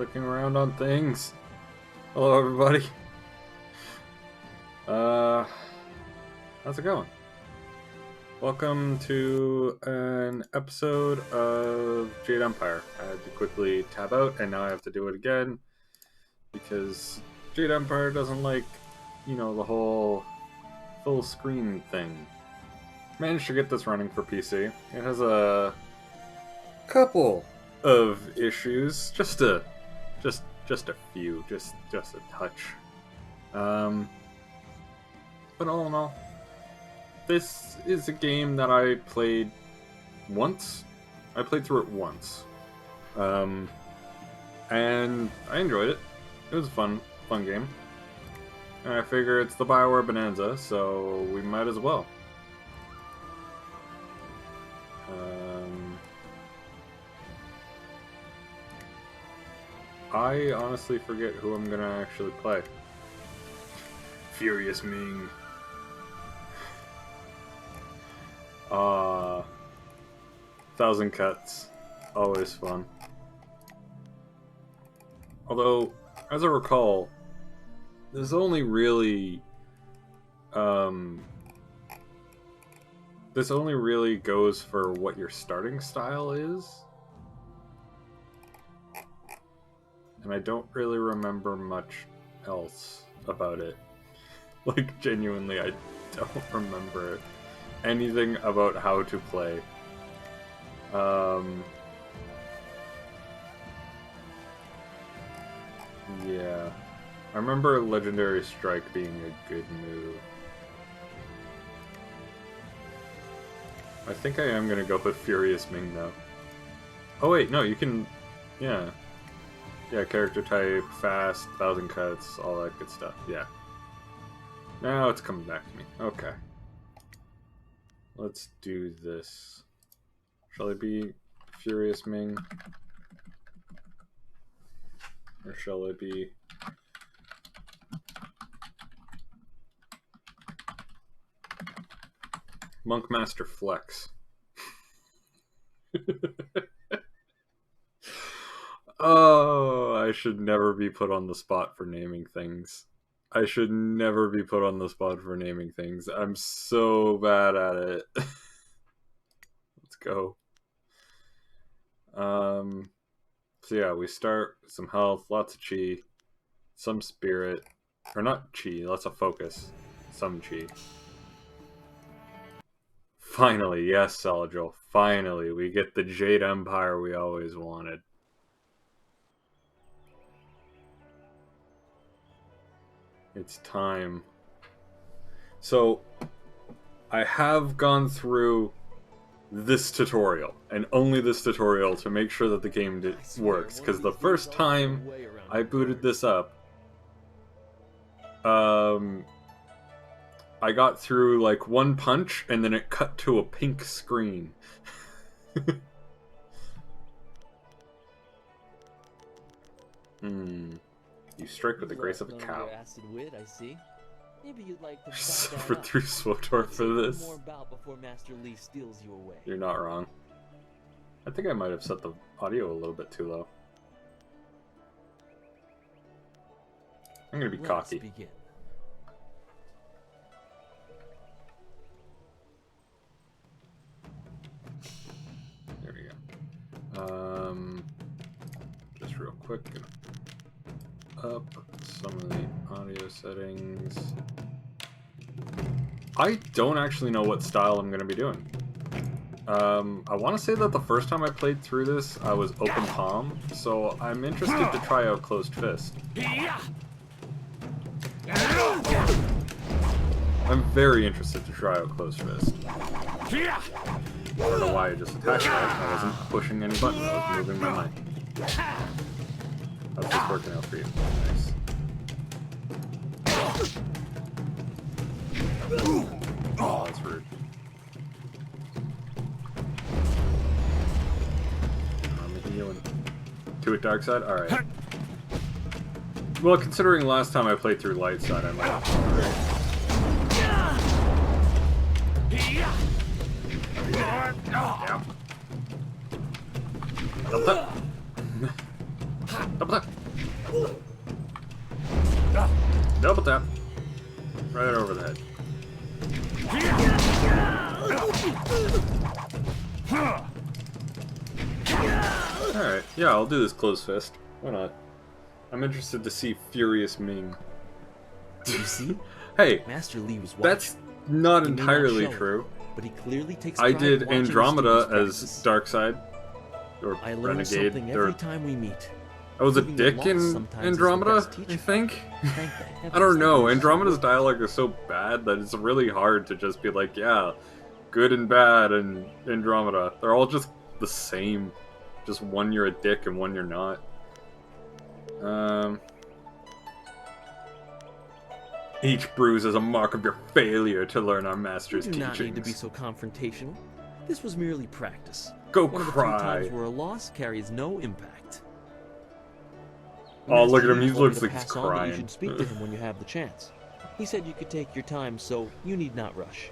clicking around on things. Hello, everybody. How's it going? Welcome to an episode of Jade Empire. I had to quickly tab out, and now I have to do it again because Jade Empire doesn't like, you know, the whole full screen thing. Managed to get this running for PC. It has a couple of issues, just a few, just a touch. But all in all, this is a game that I played once. I played through it once, and I enjoyed it. It was a fun game. And I figure it's the BioWare Bonanza, so we might as well. I honestly forget who I'm gonna actually play. Furious Ming. 1,000 cuts. Always fun. Although, as I recall, this only really goes for what your starting style is. And I don't really remember much else about it. Like, genuinely, I don't remember anything about how to play. Yeah. I remember Legendary Strike being a good move. I think I am gonna go with Furious Ming, though. Oh wait, no, you can... Yeah. Yeah, character type, fast, 1,000 cuts, all that good stuff, yeah. Now it's coming back to me. Okay. Let's do this. Shall it be Furious Ming? Or shall it be... MonkMasterFlex? Oh, I should never be put on the spot for naming things. I should never be put on the spot for naming things. I'm so bad at it. Let's go. So yeah, we start with some health, lots of chi, some spirit. Or not chi, lots of focus. Some chi. Finally, yes, Saladril. Finally, we get the Jade Empire we always wanted. It's time. So, I have gone through this tutorial, and only this tutorial, to make sure that the game works, because the first time I booted this up, I got through like one punch, and then it cut to a pink screen. You strike with the grace of a cow. Maybe you'd like to Suffered through Swotor for this. You're not wrong. I think I might have set the audio a little bit too low. I'm gonna be cocky. Begin. There we go. Just real quick. Up some of the audio settings. I don't actually know what style I'm going to be doing. I want to say that the first time I played through this, I was open palm, so I'm interested to try out closed fist. I'm very interested to try out closed fist. I don't know why I just attacked that. I wasn't pushing any buttons, I was moving my mind. How's this working out for you? Nice. Oh, that's rude. I'm healing. To it, dark side? Alright. Well, considering last time I played through light side, I might have to. Yeah. Double tap. Double tap. Right over the head. Alright, yeah, I'll do this closed fist. Why not? I'm interested to see Furious Ming. You see? Hey, Master Lee was watching. that's not He may not entirely show it, true. but he clearly takes I pride in did watching his Andromeda students as practice. Darkseid. Or I learn Renegade. something Or every time we meet. I was a Even the dick lost in sometimes is the Andromeda, best I teacher. think. Thank the heavens I don't that know. he is. Andromeda's dialogue is so bad that it's really hard to just be like, yeah, good and bad and Andromeda. They're all just the same. Just one you're a dick and one you're not. Each bruise is a mark of your failure to learn our master's You do not teachings. need to be so confrontational. This was merely practice. Go One of the few cry. times where a loss carries no impact. Oh, look at Master him. Lee He told me looks to like he's pass on that You crying. should speak to him when you have the chance. He said you could take your time, so you need not rush.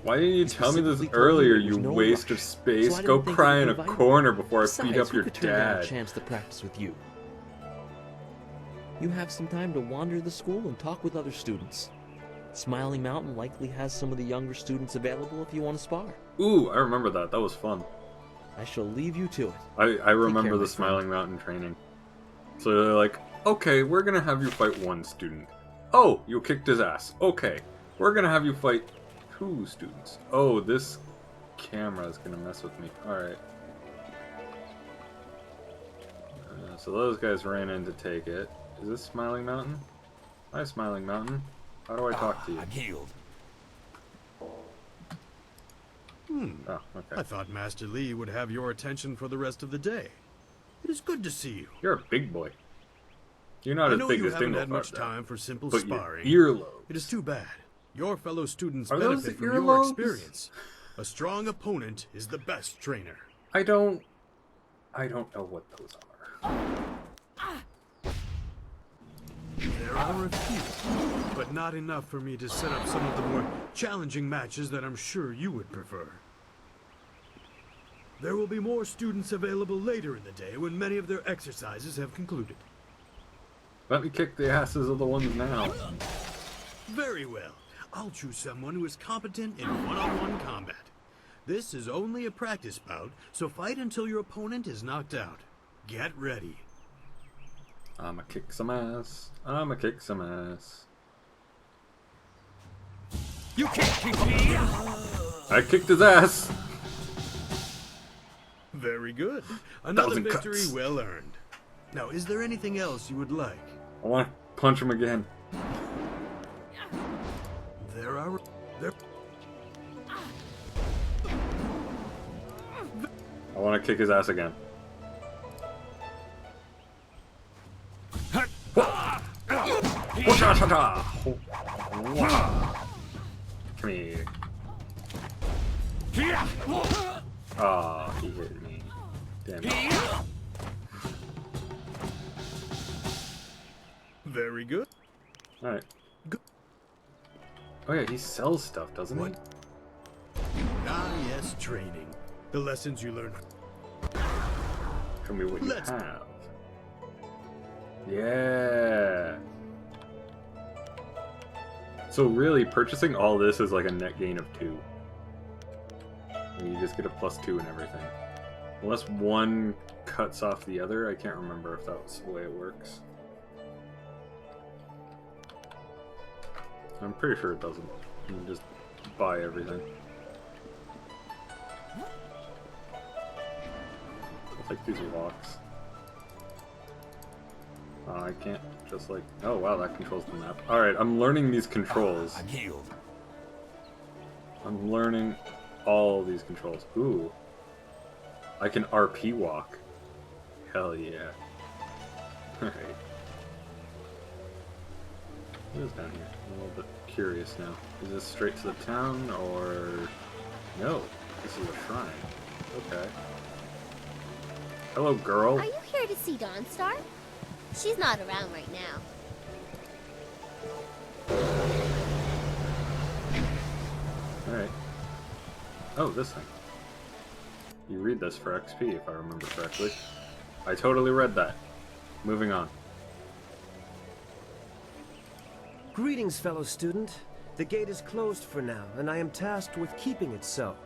Why didn't you He tell me this specifically told me earlier, there was you no waste rush, of space? so I Go didn't think cry it in would a be vital. corner before I Besides, beat up who your could turn down a dad. chance to practice with you? You have some time to wander the school and talk with other students. Smiling Mountain likely has some of the younger students available if you want to spar. Ooh, I remember that. That was fun. I shall leave you to it. I remember care, the my friend. Smiling Mountain training. So they're like, okay, we're gonna have you fight one student. Oh, you kicked his ass. Okay, we're gonna have you fight two students. Oh, this camera is gonna mess with me. Alright. So those guys ran in to take it. Is this Smiling Mountain? Hi, Smiling Mountain. How do I talk to you? I'm healed. Oh, okay. I thought Master Lee would have your attention for the rest of the day. It is good to see you. You're a big boy. You're not I as know big you as haven't Dingle had much time for simple but sparring. your earlobes. It is too bad. Your fellow students Are those benefit from your earlobes? experience. A strong opponent is the best trainer. I don't know what those are. There are a few, but not enough for me to set up some of the more challenging matches that I'm sure you would prefer. There will be more students available later in the day when many of their exercises have concluded. Let me kick the asses of the ones now. Very well. I'll choose someone who is competent in one-on-one combat. This is only a practice bout, so fight until your opponent is knocked out. Get ready. I'ma kick some ass. I'ma kick some ass. You can't kick me! I kicked his ass. Very good. Another 1,000 victory cuts. well earned. Now, is there anything else you would like? I want to punch him again. There are... I want to kick his ass again. Come here. Oh, he hit me. Damn it. Very good. Alright. Good. Oh yeah, he sells stuff, doesn't he? What? Ah, yes, training. The lessons you learn. Show me what you Let's- have. Yeah. So really, purchasing all this is like a net gain of 2. And you just get a +2 and everything. Unless one cuts off the other, I can't remember if that's the way it works. I'm pretty sure it doesn't. You can just buy everything. I'll take these walks. I can't just like... Oh wow, that controls the map. Alright, I'm learning these controls. I'm healed. I'm learning all these controls. Ooh. I can RP walk. Hell yeah. Alright. What is down here? I'm a little bit curious now. Is this straight to the town, or... No. This is a shrine. Okay. Hello, girl. Are you here to see Dawnstar? She's not around right now. Alright. Oh, this thing. You read this for XP, if I remember correctly. I totally read that. Moving on. Greetings, fellow student. The gate is closed for now, and I am tasked with keeping it so.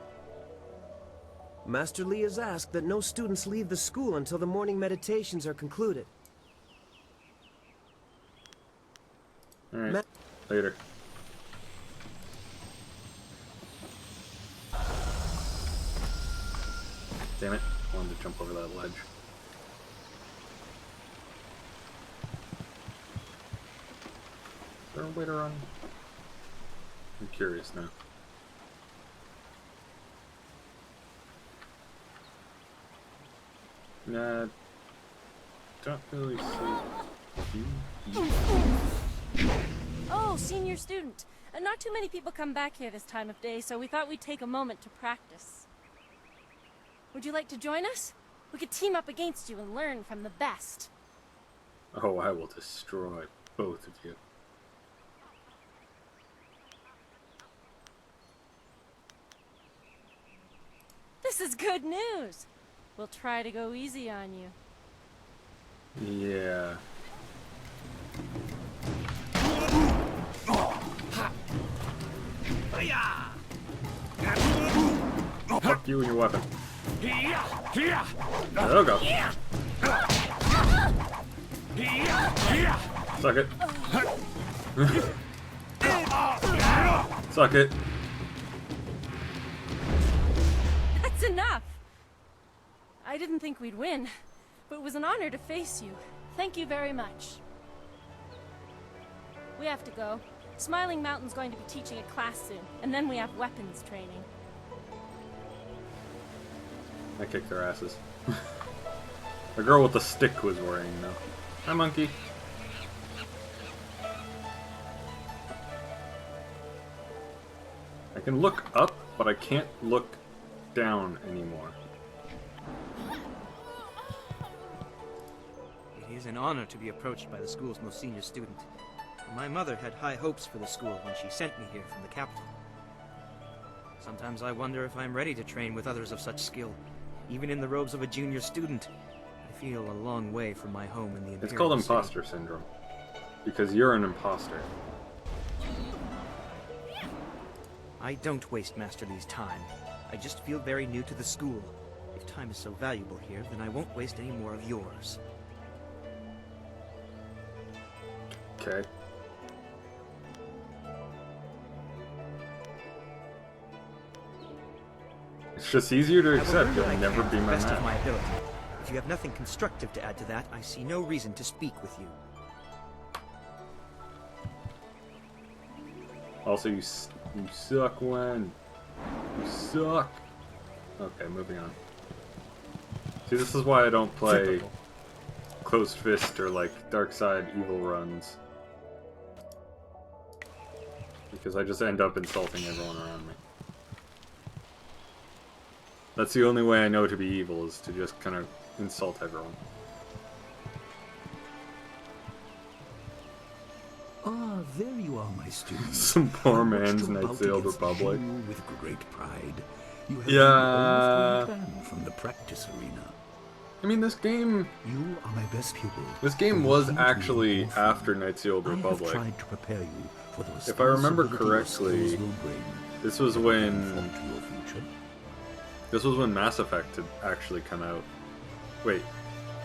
Master Lee has asked that no students leave the school until the morning meditations are concluded. Alright, later. Damn it, I wanted to jump over that ledge. Is there a way to run? I'm curious now. Nah, don't really see you. Oh, senior student. Not too many people come back here this time of day, so we thought we'd take a moment to practice. Would you like to join us? We could team up against you and learn from the best. Oh, I will destroy both of you. This is good news. We'll try to go easy on you. Yeah. Fuck you and your weapon. Oh god. Suck it. Suck it. That's enough. I didn't think we'd win, but it was an honor to face you. Thank you very much. We have to go. Smiling Mountain's going to be teaching a class soon, and then we have weapons training. I kicked their asses. The girl with the stick was worrying though. Hi, monkey. I can look up, but I can't look down anymore. It is an honor to be approached by the school's most senior student. My mother had high hopes for the school when she sent me here from the capital. Sometimes I wonder if I'm ready to train with others of such skill. Even in the robes of a junior student, I feel a long way from my home in the Imperial It's called City. imposter syndrome. Because you're an imposter. I don't waste Master Lee's time. I just feel very new to the school. If time is so valuable here, then I won't waste any more of yours. Okay. It's just easier to accept. You'll never be my best of my man. ability. If you have nothing constructive to add to that, I see no reason to speak with you. Also, you suck when. You suck. Okay, moving on. See, this is why I don't play Typical. Closed Fist or like Dark Side Evil runs. Because I just end up insulting everyone around me. That's the only way I know to be evil, is to just kind of insult everyone. Ah, there you are, my students. Some poor I watched man's your bout Nightsail against Republic. you with great pride. You have Yeah. almost won the from the practice arena. I mean, this game You are my best pupil. was Believe me, actually old friend. after Nightsail I have Republic. tried to prepare you for the If I remember responsibility your correctly, skills will bring. This was when Conform to your future. Mass Effect had actually come out. Wait,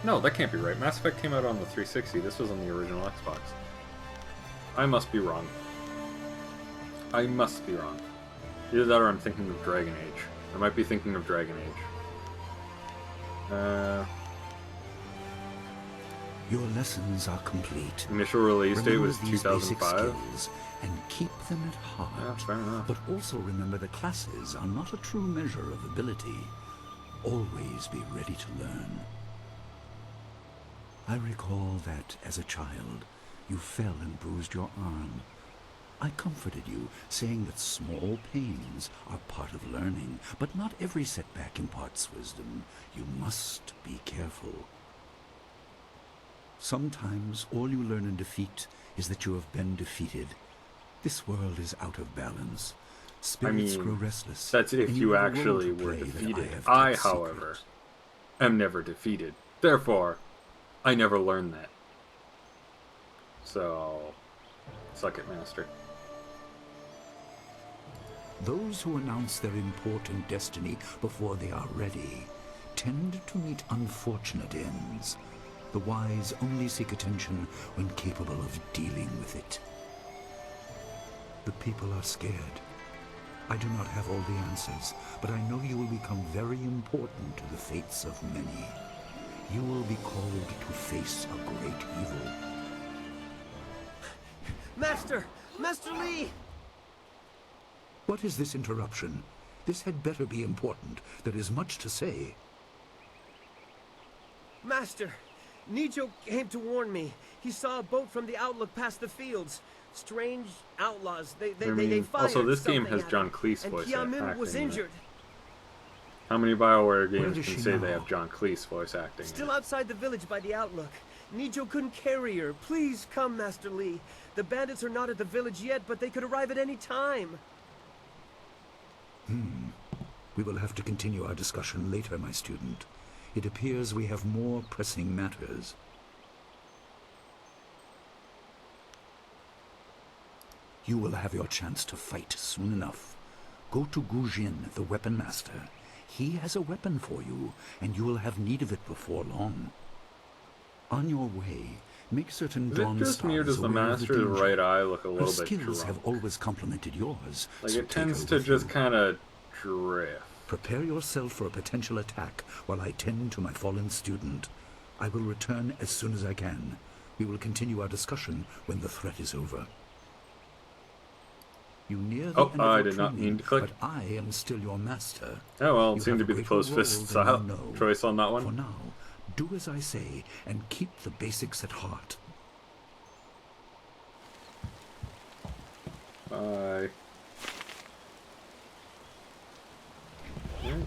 no, that can't be right. Mass Effect came out on the 360. This was on the original Xbox. I must be wrong. I must be wrong. Either that or I'm thinking of Dragon Age. I might be thinking of Dragon Age. Your lessons are complete. Initial release date Remember was these basic 2005. skills and keep them at heart. Yeah, fair enough. But also remember that classes are not a true measure of ability. Always be ready to learn. I recall that, as a child, you fell and bruised your arm. I comforted you, saying that small pains are part of learning, but not every setback imparts wisdom. You must be careful. Sometimes all you learn in defeat is that you have been defeated. This world is out of balance. Spirits grow restless. that's if and you have a role actually to were play that defeated. have I, kept however, secret. am never defeated. Therefore, I never learned that. So, suck it, Master. Those who announce their important destiny before they are ready tend to meet unfortunate ends. The wise only seek attention when capable of dealing with it. The people are scared. I do not have all the answers, but I know you will become very important to the fates of many. You will be called to face a great evil. Master! Master Lee! What is this interruption? This had better be important. There is much to say. Master! Nijo came to warn me. He saw a boat from the outlook past the fields. Strange outlaws. They fired also, this game something has at John him, Cleese and voice Kiamin was acting in it. injured. How many BioWare Where games does can she say now? they have John Cleese voice acting? in Still it? outside the village by the outlook. Nijo couldn't carry her. Please come, Master Lee. The bandits are not at the village yet, but they could arrive at any time. We will have to continue our discussion later, my student. It appears we have more pressing matters. You will have your chance to fight soon enough. Go to Gujin, the weapon master. He has a weapon for you, and you will have need of it before long. On your way, make certain Is it Dawn just me, or Star does is the aware of Master's danger. right eye look a Her little bit skills drunk? have always complemented yours. Like, so it take tends her to with just you. kind of drift. Prepare yourself for a potential attack while I tend to my fallen student. I will return as soon as I can. We will continue our discussion when the threat is over. You near the Oh, end of I your did not training, mean to click. but I am still your master. Oh, well, You it seemed to have be a the greater close role fist than you know. choice on that For one. now, do as I say and keep the basics at heart. Bye. Hmm.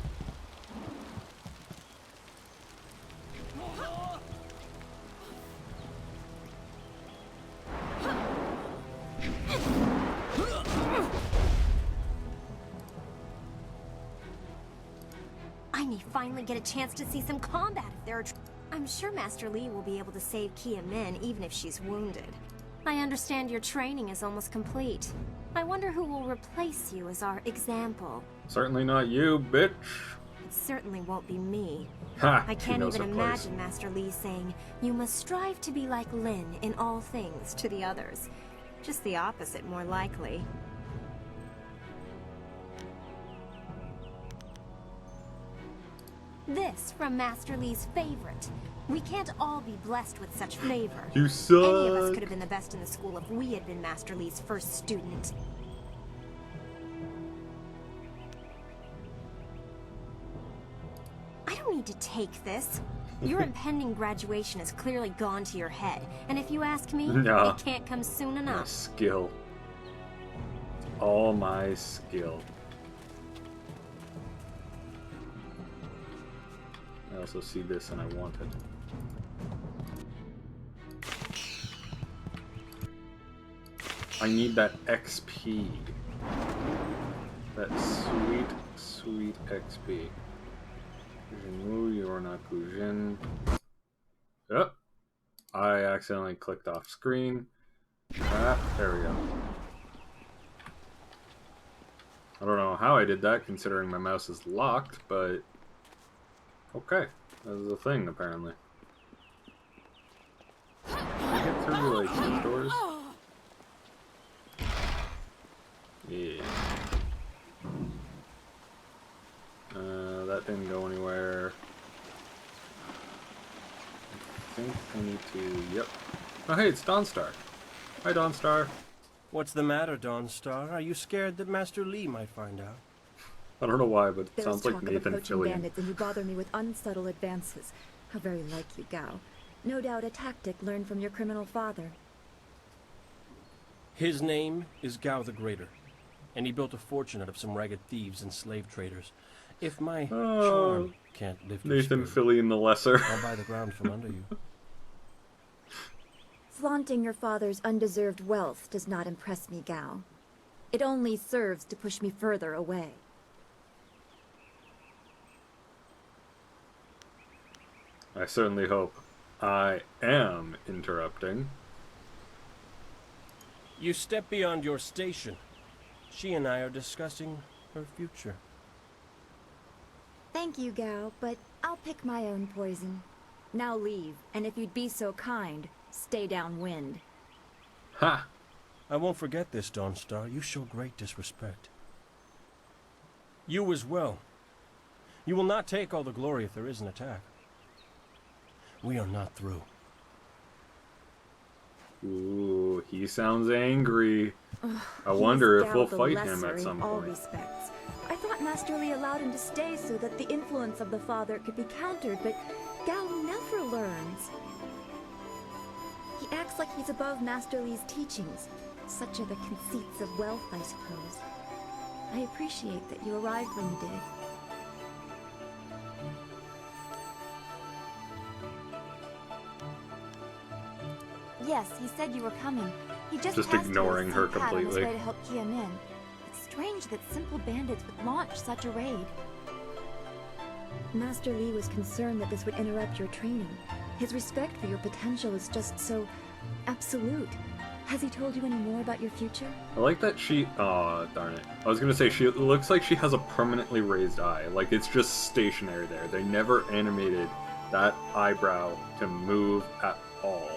I may finally get a chance to see some combat if there are... I'm sure Master Lee will be able to save Kia Min even if she's wounded. I understand your training is almost complete. I wonder who will replace you as our example. Certainly not you, bitch. It certainly won't be me. Ha! I she can't knows even her place. imagine Master Lee saying, "You must strive to be like Lin in all things" to the others. Just the opposite, more likely. This from Master Lee's favorite. We can't all be blessed with such flavor. You Any of us suck. could have been the best in the school if we had been Master Lee's first student. I don't need to take this. Your impending graduation has clearly gone to your head, and if you ask me, No. it can't come soon My enough. skill. All my skill. I also see this and I want it. I need that XP. That sweet, sweet XP. Gujin, you are not Gujin. Oh, I accidentally clicked off screen. Ah, there we go. I don't know how I did that considering my mouse is locked, but okay. That is a thing apparently. Can I get through like these doors? Yeah. That didn't go anywhere. I think I need to... Yep. Oh hey, it's Dawnstar. Hi Dawnstar. What's the matter, Dawnstar? Are you scared that Master Lee might find out? I don't know why, but it There's sounds talk like of Nathan approaching Fillion. bandits, and you bother me with unsubtle advances. How very like you, Gao. No doubt a tactic learned from your criminal father. His name is Gao the Greater, and he built a fortune out of some ragged thieves and slave traders. If my charm can't lift your Nathan spirit, Fillion the Lesser. I'll buy the ground from under you. Flaunting your father's undeserved wealth does not impress me, Gao. It only serves to push me further away. I certainly hope I am interrupting. You step beyond your station. She and I are discussing her future. Thank you, Gao, but I'll pick my own poison. Now leave, and if you'd be so kind, stay downwind. Ha! I won't forget this, Dawnstar. You show great disrespect. You as well. You will not take all the glory if there is an attack. We are not through. Ooh, he sounds angry. Ugh, I wonder if Gao we'll the fight him lesser at some in all point. respects. I thought Master Li allowed him to stay so that the influence of the father could be countered, but Gao never learns. He acts like he's above Master Li's teachings. Such are the conceits of wealth, I suppose. I appreciate that you arrived when you did. Yes, he said you were coming. He just passed ignoring you her with some pad on his completely. way to help Kia Min. It's strange that simple bandits would launch such a raid. Master Li was concerned that this would interrupt your training. His respect for your potential is just so absolute. Has he told you any more about your future? I like that she... Aw, darn it. I was gonna say, she looks like she has a permanently raised eye. Like, it's just stationary there. They never animated that eyebrow to move at all.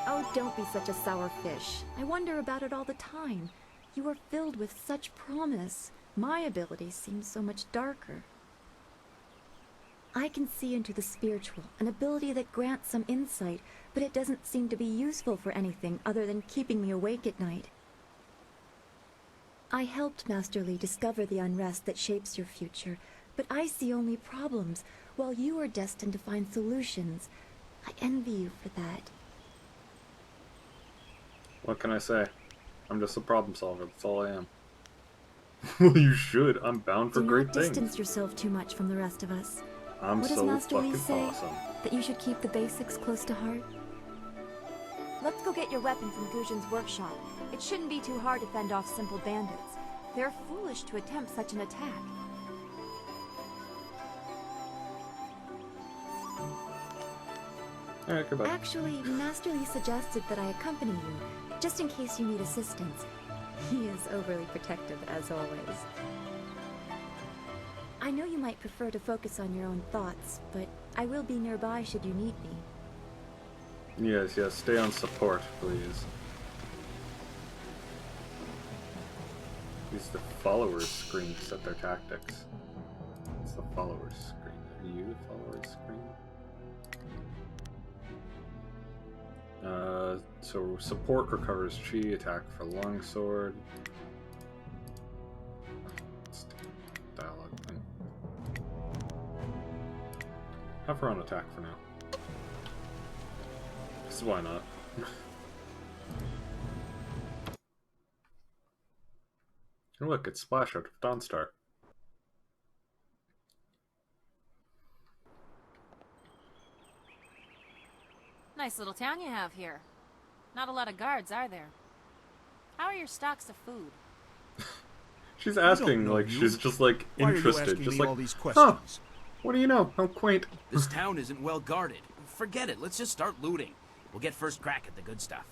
Oh, don't be such a sour fish. I wonder about it all the time. You are filled with such promise. My ability seems so much darker. I can see into the spiritual, an ability that grants some insight, but it doesn't seem to be useful for anything other than keeping me awake at night. I helped Master Li discover the unrest that shapes your future, but I see only problems, while you are destined to find solutions. I envy you for that. What can I say? I'm just a problem solver. That's all I am. Well, you should. I'm bound for Do great not things. distance yourself too much from the rest of us. I'm What does so Master Li fucking say? awesome. That you should keep the basics close to heart? Let's go get your weapon from Gujin's workshop. It shouldn't be too hard to fend off simple bandits. They're foolish to attempt such an attack. Alright, goodbye. Actually, Master Li suggested that I accompany you, just in case you need assistance. He is overly protective, as always. I know you might prefer to focus on your own thoughts, but I will be nearby should you need me. Yes, yes. Stay on support, please. Use the followers screen to set their tactics. It's the followers screen. Are you the followers screen? So support recovers chi, attack for longsword. Let's do dialogue thing. Have her on attack for now. Because why not? Oh, look, it's Splash out of Dawnstar. Nice little town you have here. Not a lot of guards, are there? How are your stocks of food? She's asking, like, you. she's just, like, Why are you interested. asking Just me like, all these huh, questions? what do you know? How quaint. This town isn't well guarded. Forget it. Let's just start looting. We'll get first crack at the good stuff.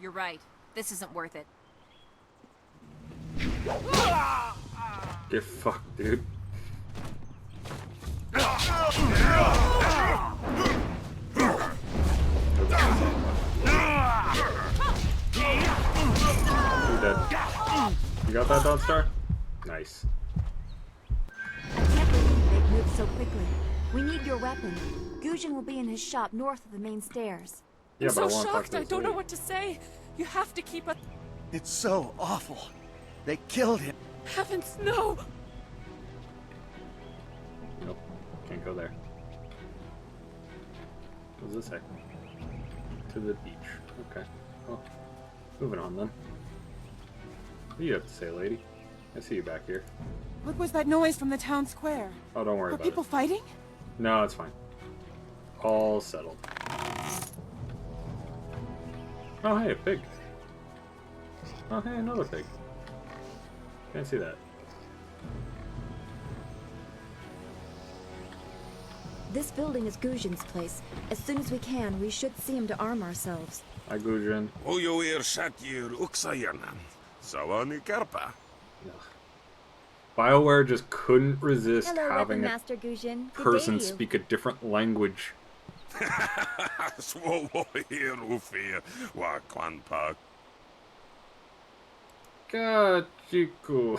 You're right. This isn't worth it. Get fucked, dude. You're dead. You got that, Dawnstar? Nice. I can't believe they've moved so quickly. We need your weapon. Gujin will be in his shop north of the main stairs. Yeah, I'm but I so want to talk shocked. to I this don't know lady. what to say. You have to keep a... It's so awful. They killed him. Heavens, no! Nope. Can't go there. What does this say? To the beach. Okay. Well, moving on then. What do you have to say, lady? I see you back here. What was that noise from the town square? Oh, don't worry Were about people it. fighting? No, it's fine. all settled. Oh, hey, a pig. Oh, hey, another pig. Can't see that. This building is Gujin's place. As soon as we can, we should see him to arm ourselves. Hi, Gujin. BioWare just couldn't resist Hello, having Weapon a Master Gujin. Good person day to you. speak a different language. God, Chico.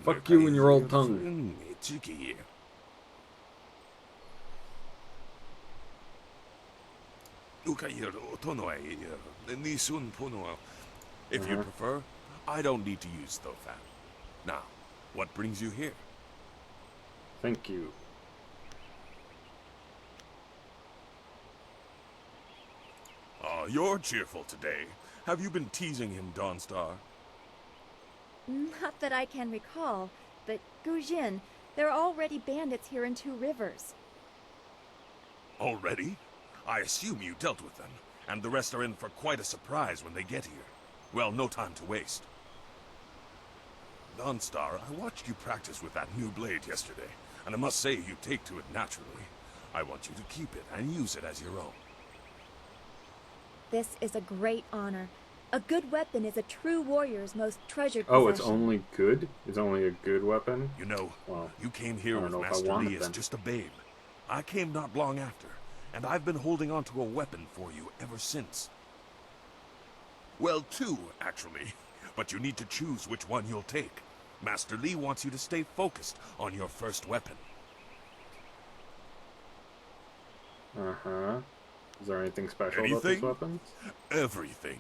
Fuck you and your old tongue. If you prefer, I don't need to use Thofan. Now, what brings you here? Thank you. Oh, you're cheerful today. Have you been teasing him, Dawnstar? Not that I can recall, but Gujin, there are already bandits here in Two Rivers. Already? I assume you dealt with them, and the rest are in for quite a surprise when they get here. Well, no time to waste. Dawnstar, I watched you practice with that new blade yesterday, and I must say you take to it naturally. I want you to keep it and use it as your own. This is a great honor. A good weapon is a true warrior's most treasured Oh, possession. it's only good? It's only a good weapon? You know, well, you came here with Master Lee as just a babe. I came not long after, and I've been holding on to a weapon for you ever since. Well, two, actually. But you need to choose which one you'll take. Master Lee wants you to stay focused on your first weapon. Uh-huh. Is there anything special about these weapons? Everything.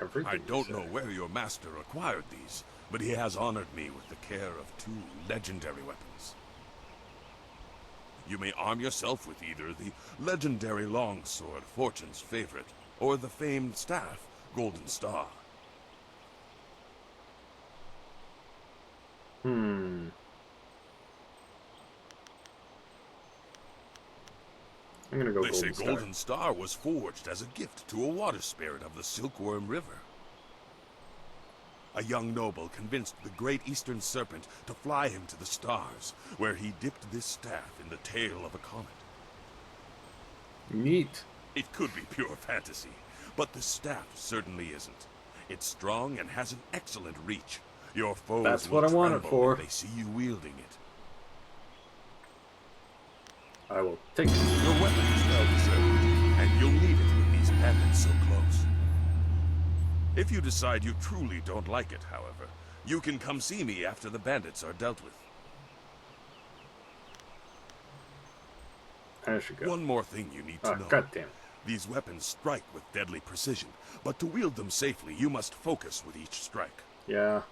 Everything, I don't know where your master acquired these, but he has honored me with the care of two legendary weapons. You may arm yourself with either the legendary longsword, Fortune's favorite, or the famed staff, Golden Star. I'm gonna go They say Golden Star. Golden Star was forged as a gift to a water spirit of the Silkworm River. A young noble convinced the great Eastern Serpent to fly him to the stars, where he dipped this staff in the tail of a comet. Neat. It could be pure fantasy, but the staff certainly isn't. It's strong and has an excellent reach. Your foes That's will what I want it tremble for. when they see you wielding it. I will take it. Your weapon is well deserved, and you'll need it with these bandits so close. If you decide you truly don't like it, however, you can come see me after the bandits are dealt with. I should go. One more thing you need to know. Goddamn. These weapons strike with deadly precision, but to wield them safely, you must focus with each strike. Yeah.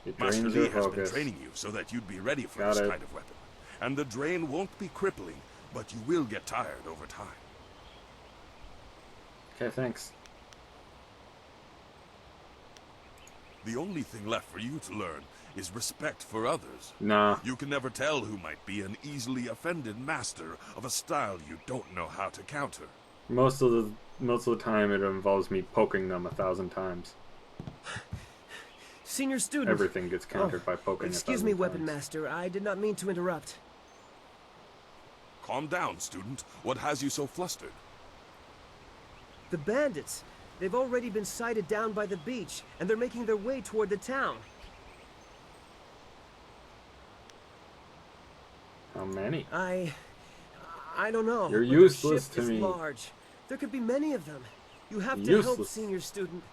It Master drains Lee your has been focus. training you so that you'd be ready for Got this it. kind of weapon. And the drain won't be crippling, but you will get tired over time. Okay, thanks. The only thing left for you to learn is respect for others. Nah. You can never tell who might be an easily offended master of a style you don't know how to counter. Most of the time it involves me poking them 1,000 times. Senior student. Everything gets countered by poking. Excuse me, Weapon Master. I did not mean to interrupt. Calm down, student. What has you so flustered? The bandits. They've already been sighted down by the beach, and they're making their way toward the town. How many? I don't know. You're but their useless ship to is me. large. There could be many of them. You have to help, Useless. senior student.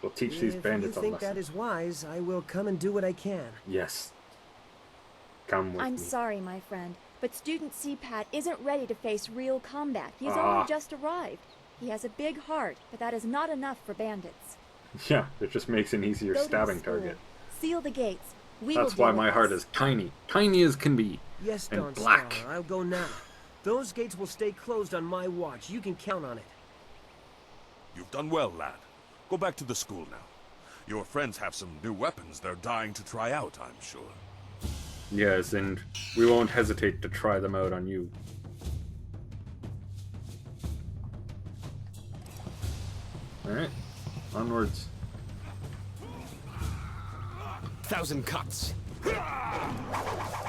We'll teach these bandits a If you think lesson. that is wise, I will come and do what I can. Yes. Come with I'm me. sorry, my friend, but Student CPAT isn't ready to face real combat. He's Ah. only just arrived. He has a big heart, but that is not enough for bandits. Yeah, it just makes an easier Go to the stabbing school, target. seal the gates, That's why my heart is tiny. Tiny as can be. Yes, and Dawnstar, black. I'll go now. Those gates will stay closed on my watch. You can count on it. You've done well, lad. Go back to the school now. Your friends have some new weapons they're dying to try out, I'm sure. Yes, and we won't hesitate to try them out on you. Alright, onwards. 1,000 cuts.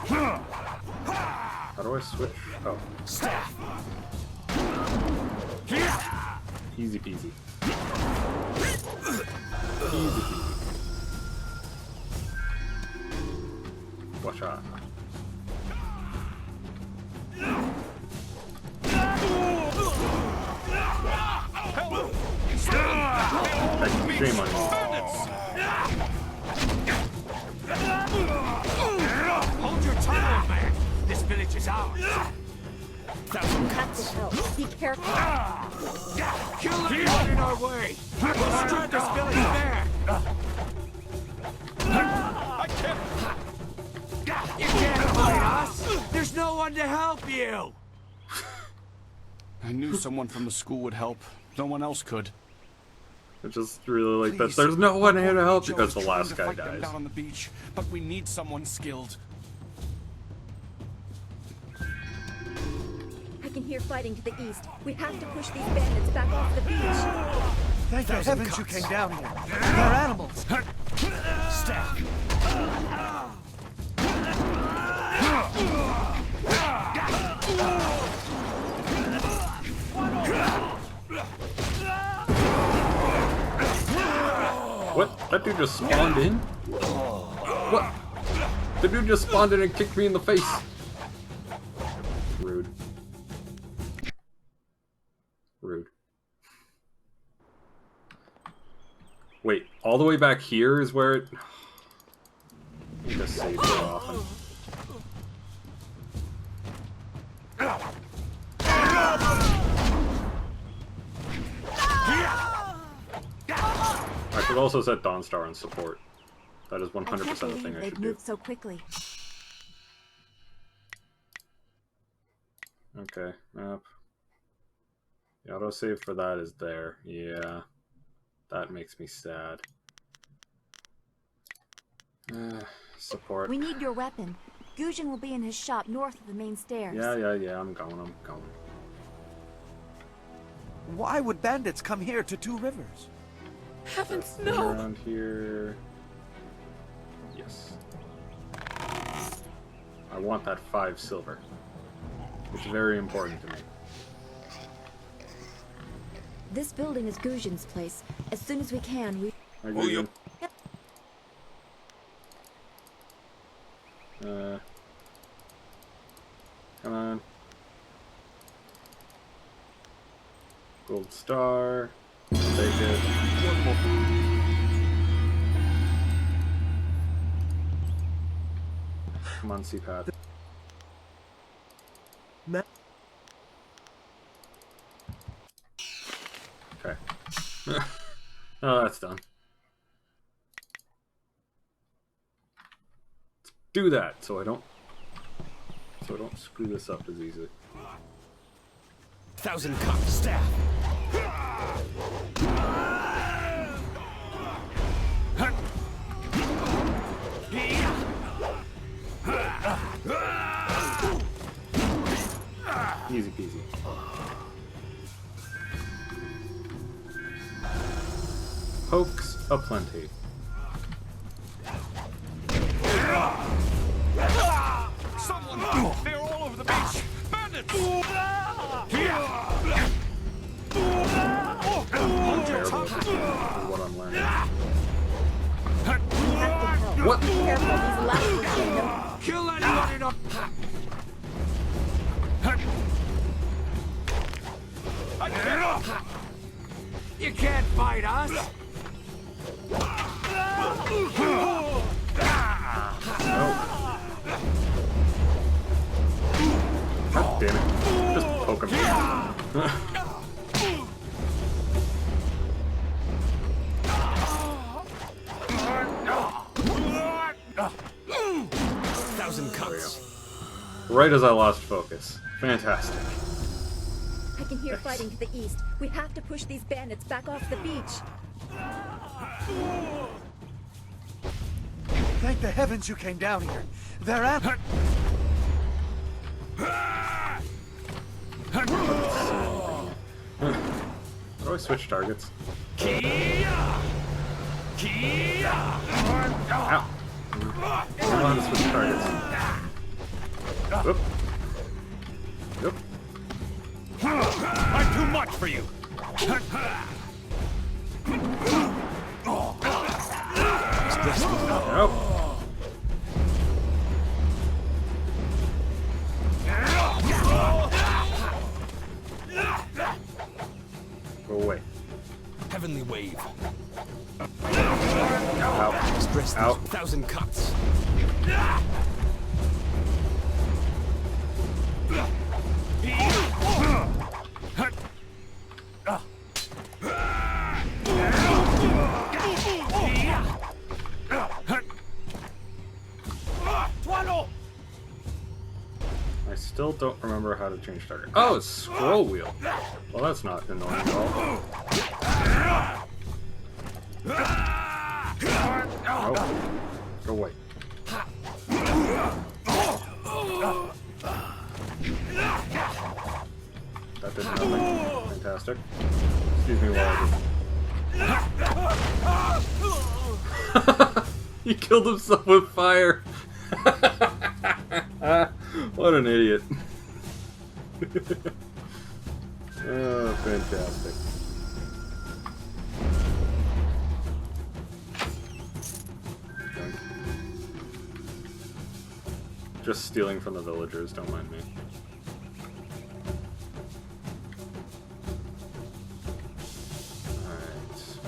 How do I switch? Oh. Staff. Easy peasy. Easy peasy. Watch out. Shame on you. Hold your tongue, old man. This village is ours. You have to help. Be careful. Kill anyone in our way. We'll strip this village bare. I can't. You can't fight us. There's no one to help you. I knew someone from the school would help. No one else could. I just really like that. There's no one here to help you because the last guy Fight them dies. down on the beach, but we need someone skilled. I can hear fighting to the east. We have to push these bandits back off the beach. Thank heavens you came down here. They're animals. Staff. What? That dude just spawned in? What? The dude just spawned in and kicked me in the face. Rude. Rude. Wait, all the way back here is where it... You just save so often. I should also set Dawnstar on support. That is 100% the thing I should do. Moved so quickly. Okay, map. The autosave for that is there. Yeah. That makes me sad. Support. We need your weapon. Gujin will be in his shop north of the main stairs. Yeah, I'm going. Why would bandits come here to Two Rivers? Heavens, no! Around here... Yes. I want that 5 silver. It's very important to me. This building is Gujin's place. As soon as we can, we... Come on. Gold star. Take it. Come on, C-pad. Okay. Oh, that's done. Let's do that so I don't screw this up as easily. 1,000 cups. Staff. Easy peasy. Pokes aplenty. Someone! They're all over the beach! Bandits! I'm terrible at what I'm learning. What? Be careful, these last ones know. Kill anyone in a... You can't fight us! God damn it. Just poke him. right as I lost focus. Fantastic. I can hear fighting to the east. We have to push these bandits back off the beach. Thank the heavens you came down here. They're at... How do I switch targets? Ow. I don't know how to switch targets. Whoop. Yep. I'm too much for you. Nope. Go away. Heavenly wave. Ow. Stress Ow. 1,000 cuts. I still don't remember how to change target. Oh, it's scroll wheel. Well, that's not annoying at all. Oh. Go away. That did nothing. Fantastic. Excuse me while I He killed himself with fire. What an idiot. Oh, fantastic. Just stealing from the villagers, don't mind me. Alright.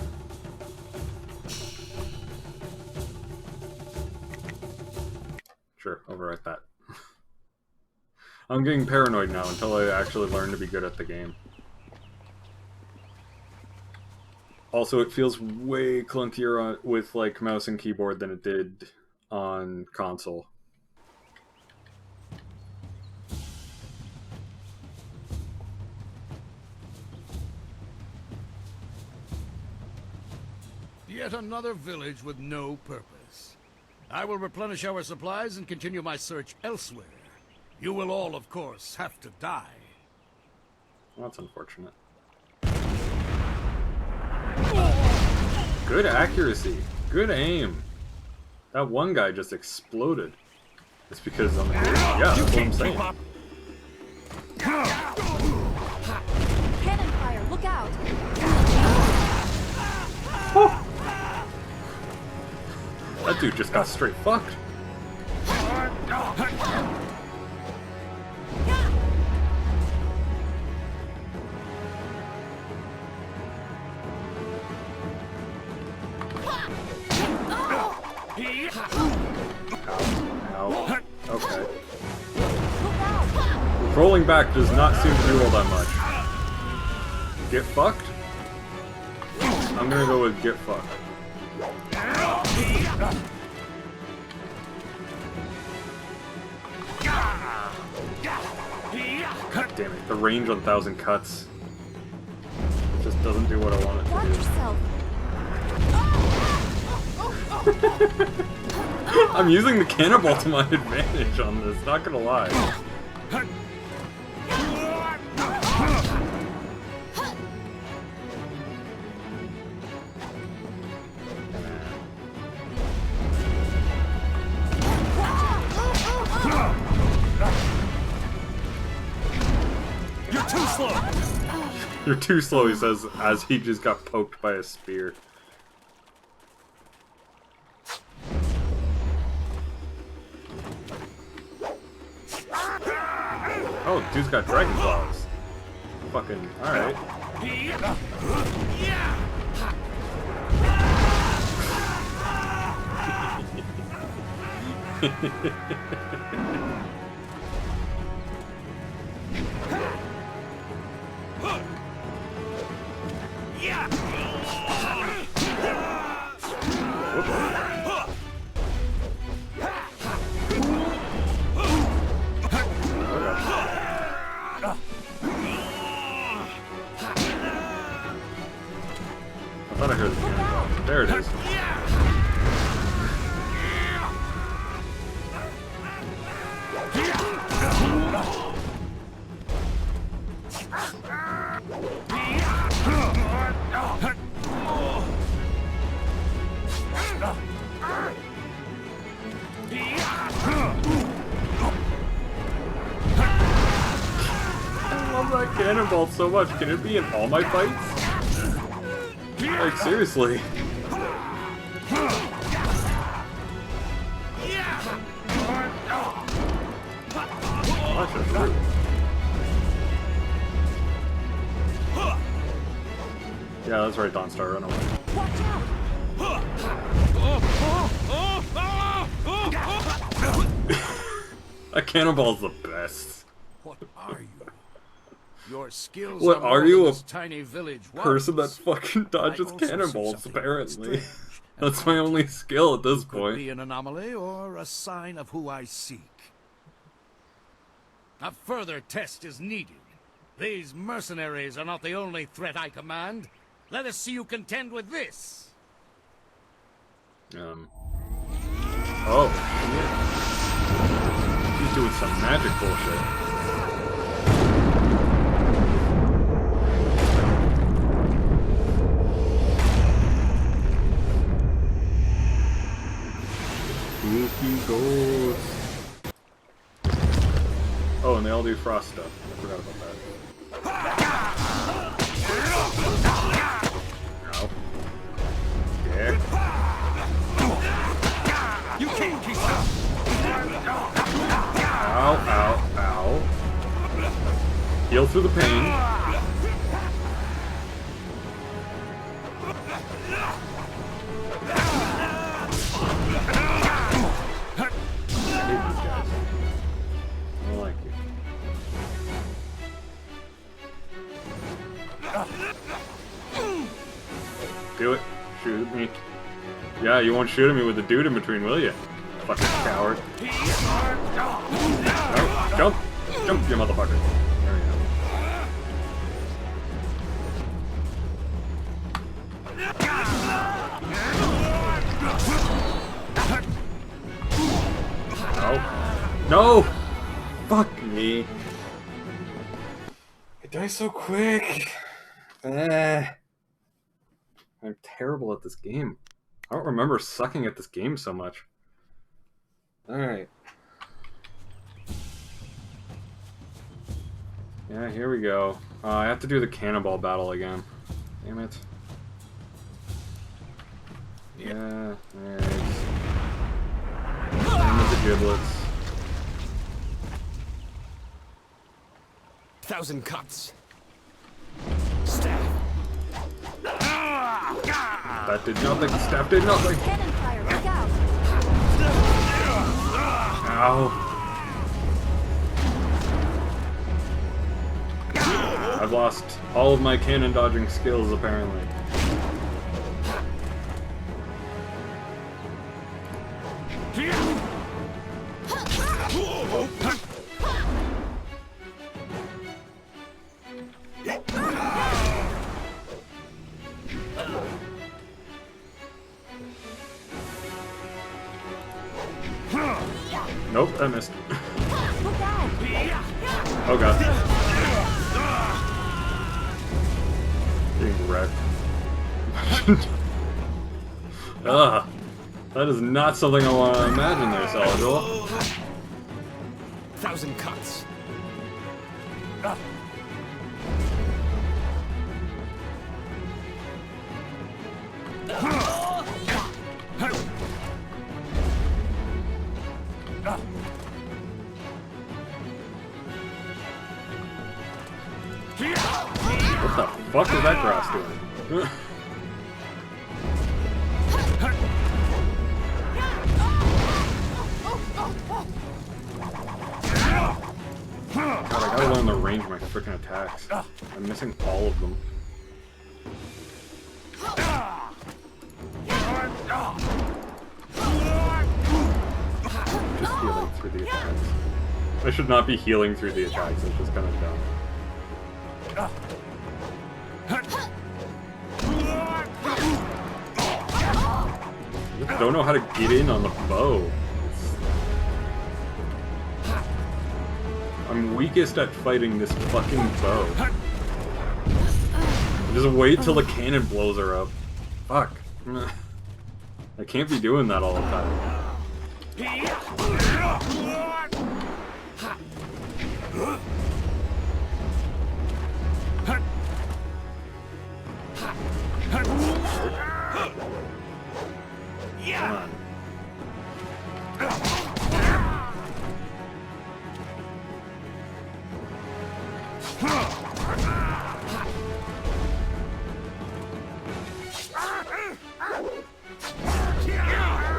Sure, overwrite that. I'm getting paranoid now until I actually learn to be good at the game. Also, it feels way clunkier with like mouse and keyboard than it did on console. Yet another village with no purpose. I will replenish our supplies and continue my search elsewhere. You will all, of course, have to die. Well, that's unfortunate. Good accuracy. Good aim. That one guy just exploded. It's because I'm yeah, that's what I'm saying. Cannon fire, look out! Oh. That dude just got straight fucked. Ow. Okay. Rolling back does not seem to do all that much. Get fucked? I'm gonna go with get fucked. God damn it, the range on 1,000 cuts just doesn't do what I want it to do. I'm using the cannonball to my advantage on this, not gonna lie. You're too slow! You're too slow, he says, as he just got poked by a spear. Oh, dude's got dragon claws. Fucking, alright. I thought I heard the cannonball. There it is. I love that cannonball so much. Can it be in all my fights? Like, seriously. That's just true. Yeah, that's right, Dawnstar, run away. Watch out! That cannonball's the best. What are you? Your skills What are you, a tiny village person that fucking dodges cannonballs, apparently? That's my only skill at this point. Could be an anomaly or a sign of who I seek. A further test is needed. These mercenaries are not the only threat I command. Let us see you contend with this. Oh, shit. He's doing some magic bullshit. Spooky ghosts. Oh, and they all do frost stuff. I forgot about that. Ow. Yeah. You can't keep up. Ow, ow, ow. Heal through the pain. I like you. Do it. Shoot me. Yeah, you won't shoot at me with the dude in between, will you? Fucking coward. No, jump! Jump, you motherfucker. There we go. No! Fuck me. It dies so quick. I'm terrible at this game. I don't remember sucking at this game so much. Alright. Yeah, here we go. I have to do the cannonball battle again. Damn it. Yeah, alright. Same with the giblets. 1,000 cuts. Staff. That did nothing. Staff did nothing. Cannon fire, look out! Ow. I've lost all of my cannon dodging skills, apparently. Nope, I missed. Oh god. Getting wrecked. Ugh. That is not something I want to imagine there, Saladul. 1,000 cuts. What the fuck is that grass doing? God, I gotta learn the range of my freaking attacks. I'm missing all of them. Just healing through the attacks. I should not be healing through the attacks, it's just kind of dumb. I don't know how to get in on the bow. I'm weakest at fighting this fucking bow. Just wait till the cannon blows her up. Fuck. I can't be doing that all the time. Come on.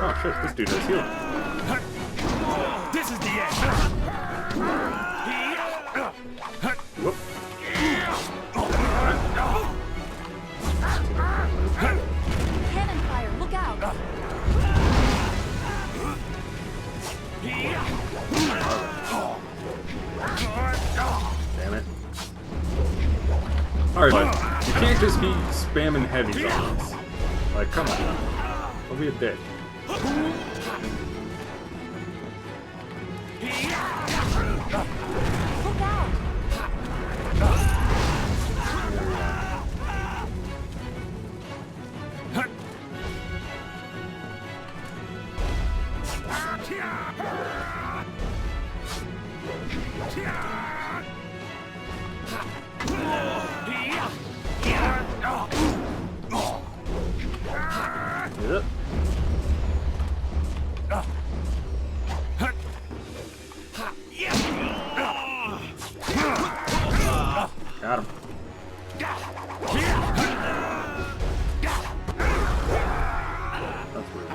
Oh shit, this dude has healing. This is the end. Whoop. Cannon fire, look out! Damn it. Alright, bud. You can't just be spamming heavies on this. Like, come on. Don't be a dick. Look out! Yep. Got him. That's weird.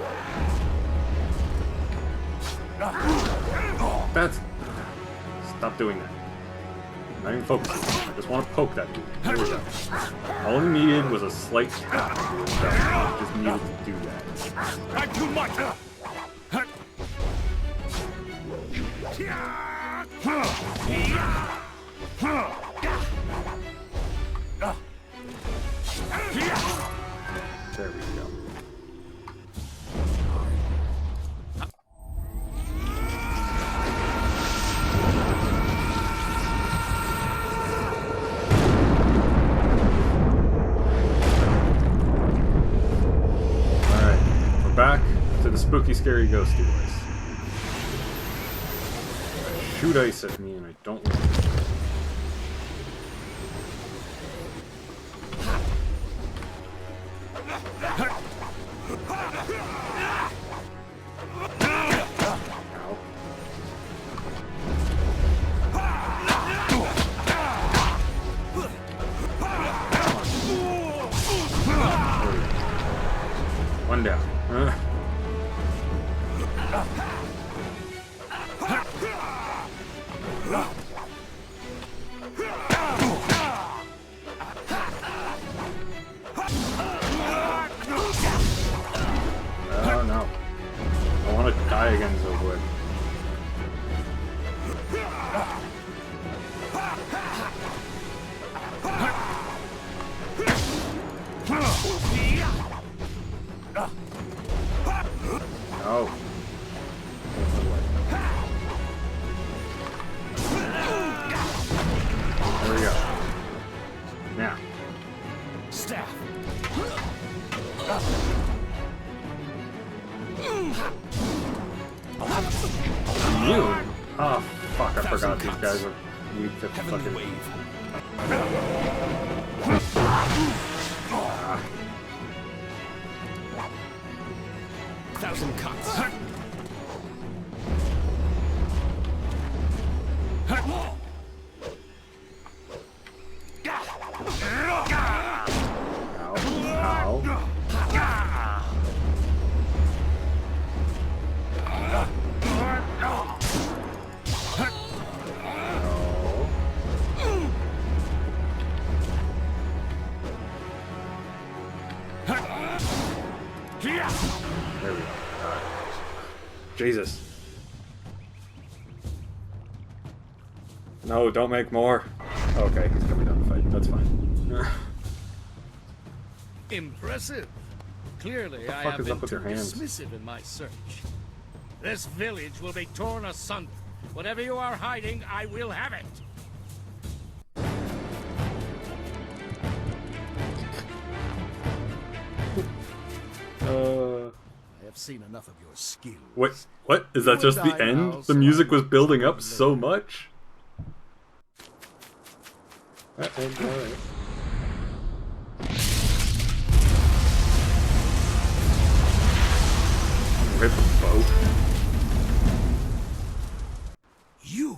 That's... Stop doing that. I'm not even focusing. I just want to poke that dude. There we go. All he needed was a slight tap. I just needed to do that. I'm too much. There we go. Alright, we're back to the spooky, scary, ghosty voice. Shoot ice at me and I don't want it. One down. Oh no. I want to die again so quick. Oh. There we go. Now. Staff. Immune? Oh, fuck, I forgot these guys are weak to fucking... Thousand cuts. There we go. Jesus. No, don't make more. Okay, he's coming down to fight. That's fine. Impressive. Clearly, I fuck have is been up with too your hands? dismissive in my search. This village will be torn asunder. Whatever you are hiding, I will have it. I have seen enough of your skills. What? What? Is that just the end? The music was building up so much? Alright. Rip a boat. You!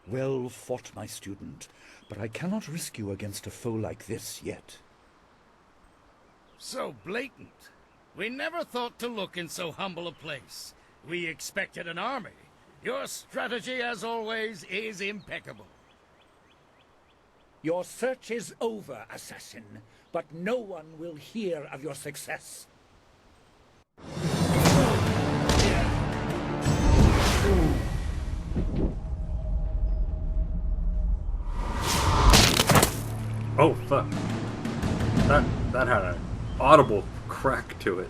Well fought, my student, but I cannot risk you against a foe like this yet. So blatant. We never thought to look in so humble a place. We expected an army. Your strategy, as always, is impeccable. Your search is over, assassin, but no one will hear of your success. Oh, fuck. That had an audible crack to it.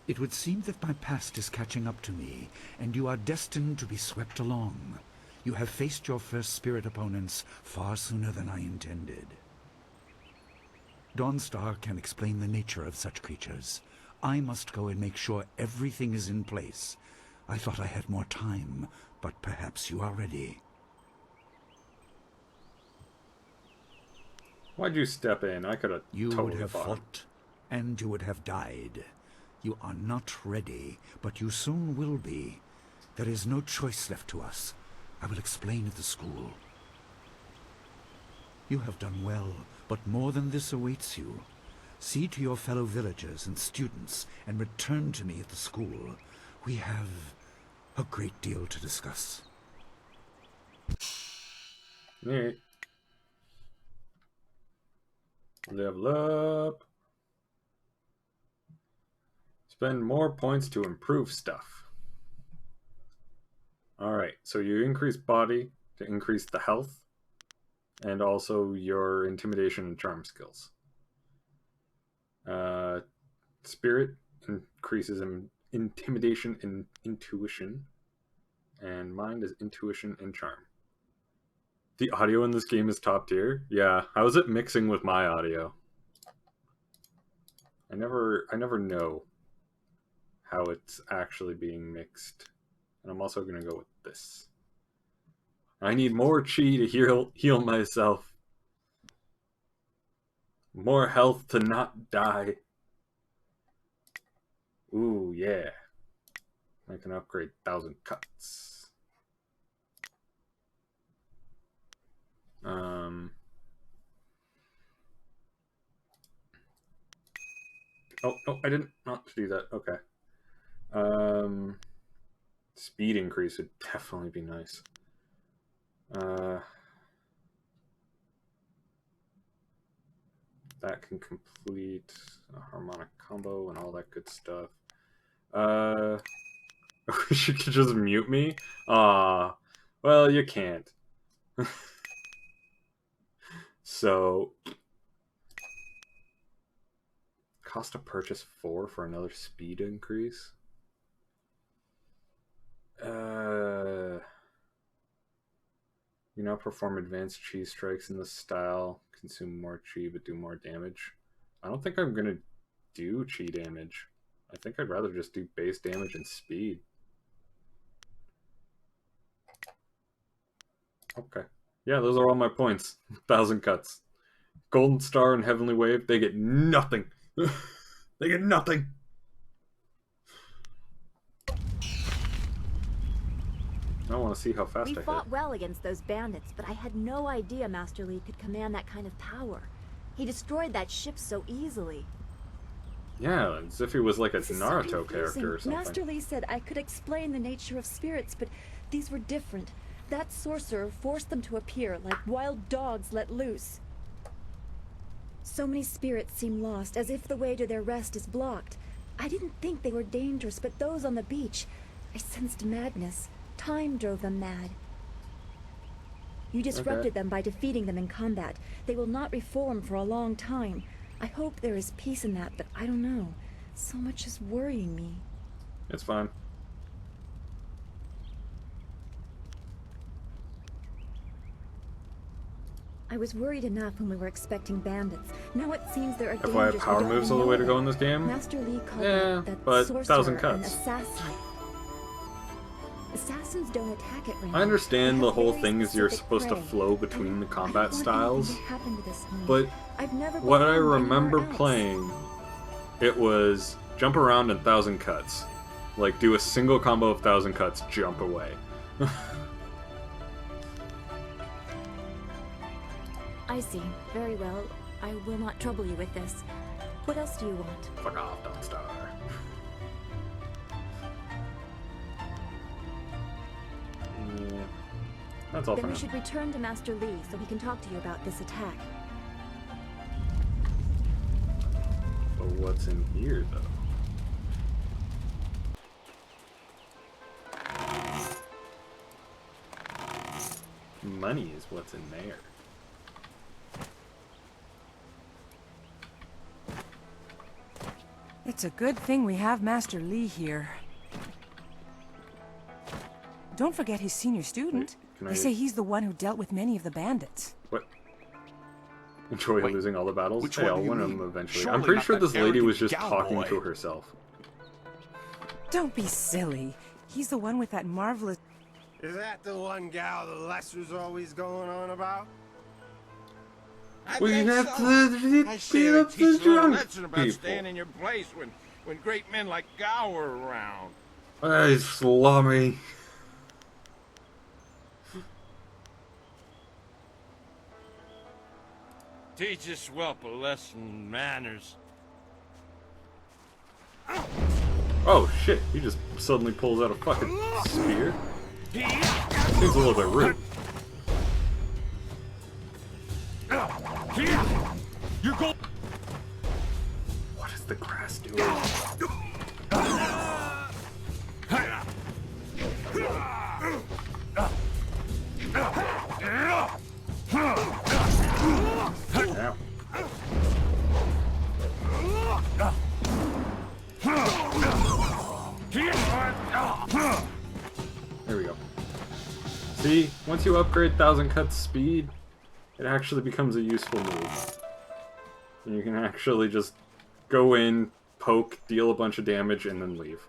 It would seem that my past is catching up to me, and you are destined to be swept along. You have faced your first spirit opponents far sooner than I intended. Dawnstar can explain the nature of such creatures. I must go and make sure everything is in place. I thought I had more time, but perhaps you are ready. Why'd you step in? I could have totally would have fought. fought, and you would have died. You are not ready, but you soon will be. There is no choice left to us. I will explain at the school. You have done well, but more than this awaits you. See to your fellow villagers and students, and return to me at the school. We have a great deal to discuss. Alright. Level up. Spend more points to improve stuff. Alright, so you increase body to increase the health, and also your intimidation and charm skills. Spirit increases in intimidation and intuition, and mind is intuition and charm. The audio in this game is top tier. Yeah, how is it mixing with my audio? I never know how it's actually being mixed. And I'm also gonna go with this. I need more chi to heal myself. More health to not die. Ooh, yeah. I can upgrade 1,000 cuts. Oh, no, I didn't not do that. Okay. Speed increase would definitely be nice. That can complete a harmonic combo and all that good stuff. I wish you could just mute me. Well, you can't. So, cost to purchase 4 for another speed increase. You now perform advanced chi strikes in this style. Consume more chi but do more damage. I don't think I'm gonna do chi damage. I think I'd rather just do base damage and speed. Okay. Yeah, those are all my points. 1,000 cuts. Golden Star and Heavenly Wave, they get nothing. They get nothing. I want to see how fast We I hit. fought well against those bandits, but I had no idea Master Li could command that kind of power. He destroyed that ship so easily. Yeah, as if he was like a This is so Naruto confusing. character or something. Master Li said I could explain the nature of spirits, but these were different. That sorcerer forced them to appear like wild dogs let loose. So many spirits seem lost, as if the way to their rest is blocked. I didn't think they were dangerous, but those on the beach, I sensed madness. Time drove them mad. You disrupted them by defeating them in combat. They will not reform for a long time. I hope there is peace in that, but I don't know. So much is worrying me. It's fine. I was worried enough when we were expecting bandits. Now it seems there are If I have power moves are the way to go in this game, Master Lee called that but sorcerer 1,000 an cuts. assassin. Assassins don't attack at random. I understand They the have whole very thing is you're specific supposed to prey. flow between the combat styles, Happen to this one. but I've never what I performed remember anywhere else. playing, it was jump around and 1,000 cuts. Like, do a single combo of 1,000 cuts, jump away. I see. Very well. I will not trouble you with this. What else do you want? Fuck off, Dawnstar. Yeah. That's all Then for we now. should return to Master Lee so he can talk to you about this attack. But what's in here, though? Money is what's in there. It's a good thing we have Master Lee here. Don't forget his senior student. Can They I- say he's the one who dealt with many of the bandits. What? Enjoy losing all the battles? which Hey, one I'll do you win mean? them eventually. Surely I'm pretty not sure that this lady was arrogant just talking cowboy. to herself. Don't be silly. He's the one with that marvelous... Is that the one gal the Lester's always going on about? We think have so. to I beat say they up teach the a little drunk lesson about people. staying in your place when great men like Gow are around. Hey, slummy. Teach this whelp a lesson in manners. Oh shit, he just suddenly pulls out a fucking spear. Seems a little bit rude. You go. What is the grass doing? Ow. There we go. See, once you upgrade 1,000 cuts speed, it actually becomes a useful move. And you can actually just go in, poke, deal a bunch of damage, and then leave.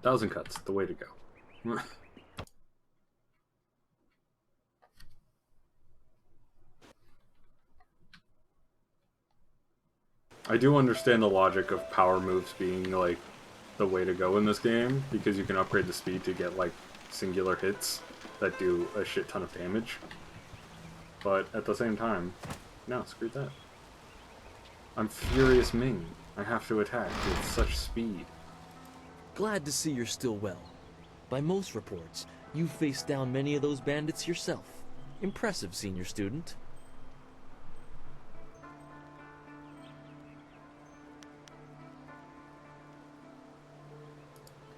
1,000 cuts, the way to go. I do understand the logic of power moves being, like, the way to go in this game, because you can upgrade the speed to get, like, singular hits that do a shit ton of damage. But at the same time, no, screw that. I'm Furious Ming. I have to attack with such speed. Glad to see you're still well. By most reports, you've faced down many of those bandits yourself. Impressive, senior student.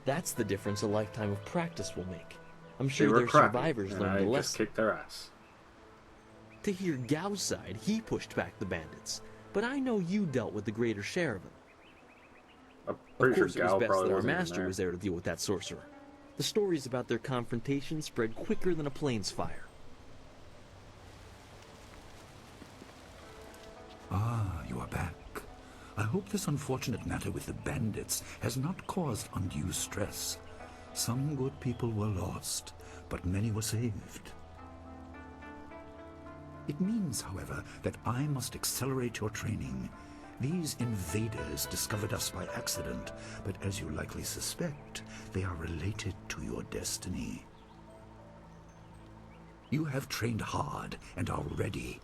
That's the difference a lifetime of practice will make. I'm They sure were their crappy, survivors and learned I a just lesson. kicked their ass. To hear Gao's side, he pushed back the bandits, but I know you dealt with the greater share of them. I'm Of pretty sure course, it was Gao best probably that our wasn't even master there. was there to deal with that sorcerer. The stories about their confrontation spread quicker than a plane's fire. Ah, you are back. I hope this unfortunate matter with the bandits has not caused undue stress. Some good people were lost, but many were saved. It means, however, that I must accelerate your training. These invaders discovered us by accident, but as you likely suspect, they are related to your destiny. You have trained hard and are ready.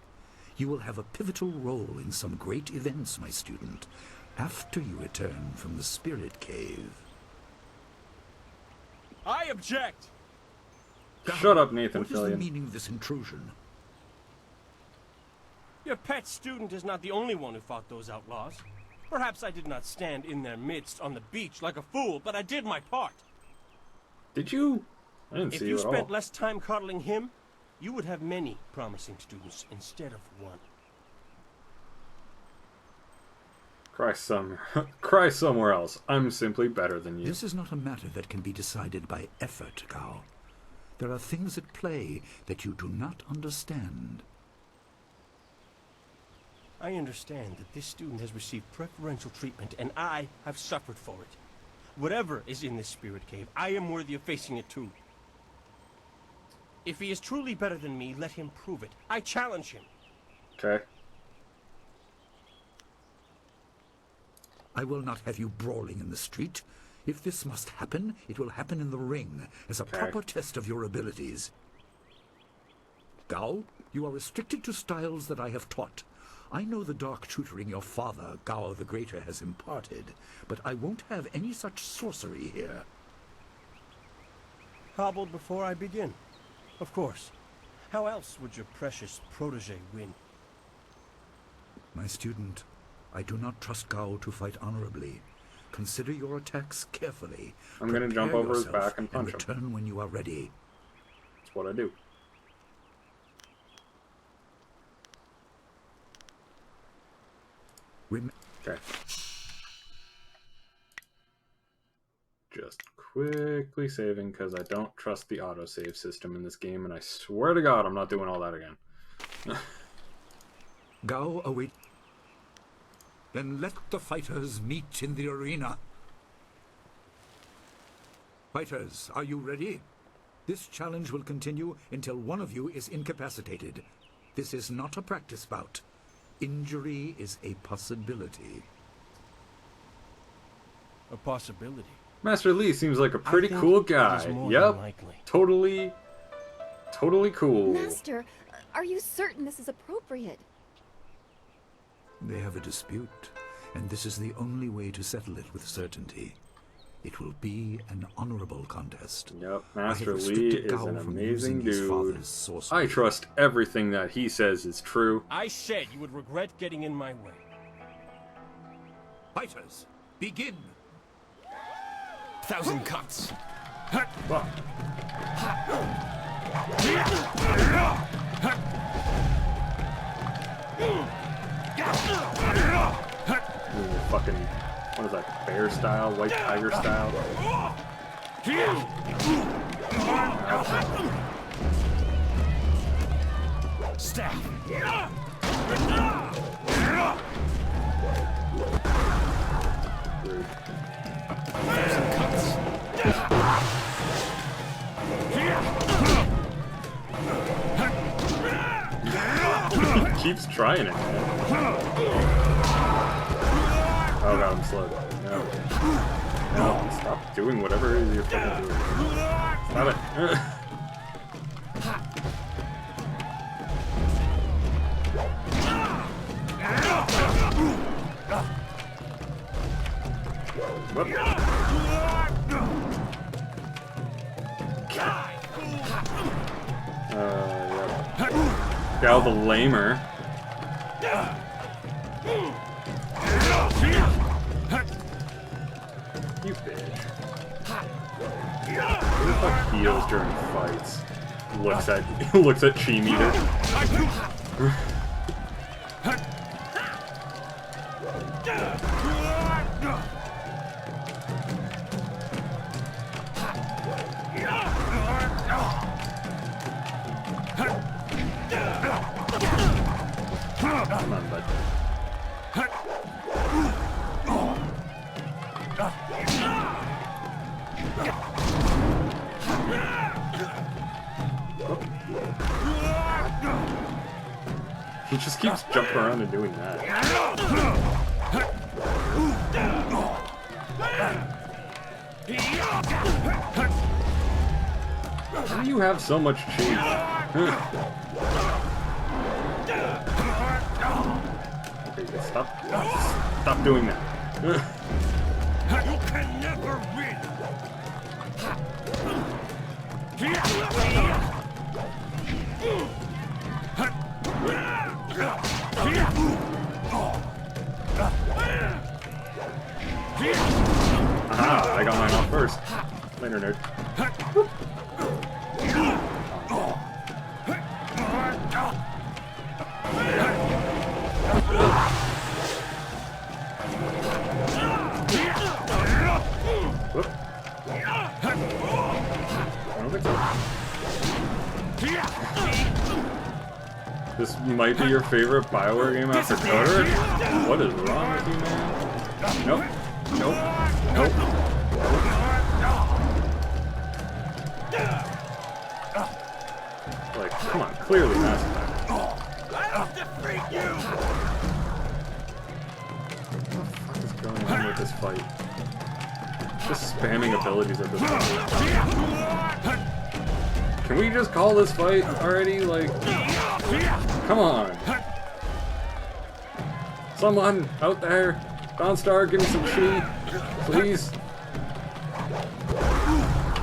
You will have a pivotal role in some great events, my student, after you return from the Spirit Cave. I object! Shut up, Nathan What is the Fillion. meaning of this intrusion? Your pet student is not the only one who fought those outlaws. Perhaps I did not stand in their midst on the beach like a fool, but I did my part. Did you I didn't If see you you at all. spent less time coddling him, you would have many promising students instead of one. Cry somewhere else. I'm simply better than you. This is not a matter that can be decided by effort, Gao. There are things at play that you do not understand. I understand that this student has received preferential treatment, and I have suffered for it. Whatever is in this spirit cave, I am worthy of facing it too. If he is truly better than me, let him prove it. I challenge him. Okay. I will not have you brawling in the street. If this must happen, it will happen in the ring, as a proper test of your abilities. Gao, you are restricted to styles that I have taught. I know the dark tutoring your father, Gao the Greater, has imparted, but I won't have any such sorcery here. Hobbled before I begin. Of course. How else would your precious protege win? My student, I do not trust Gao to fight honorably. Consider your attacks carefully. I'm going to jump over his back and punch him. Return when you are ready. That's what I do. Okay. Just quickly saving because I don't trust the autosave system in this game, and I swear to God I'm not doing all that again. Gao await. Then let the fighters meet in the arena. Fighters, are you ready? This challenge will continue until one of you is incapacitated. This is not a practice bout. Injury is a possibility. A possibility? Master Li seems like a pretty cool guy. Yep. Totally cool. Master, are you certain this is appropriate? They have a dispute, and this is the only way to settle it with certainty. It will be an honorable contest. Yep, Master Li is an amazing dude. I trust everything that he says is true. I said you would regret getting in my way. Fighters, begin! 1,000 cuts. Fucking, what is that, bear style, white tiger style? Staff. Rude. 1,000 cuts. He keeps trying it, man. Oh god, I'm slow. No. No, stop doing whatever it is you're fucking doing. Stop it. Whoop. Yeah. Gal the Lamer. You bitch. Who the fuck heals during fights? Looks at Chi Meter. Come on, bud. He just keeps jumping around and doing that. How do you have so much chi? Okay, stop doing that. You can never win. Aha, I got mine off first. Later, nerd. This might be your favorite BioWare game after Coder? What is wrong with you, man? Nope. Nope. Nope. Like, come on, clearly Mass Effect. I'll defeat you! What the fuck is going on with this fight? Just spamming abilities at this point. Can we just call this fight already? Like, come on. Someone out there, Dawnstar, give me some chi, please.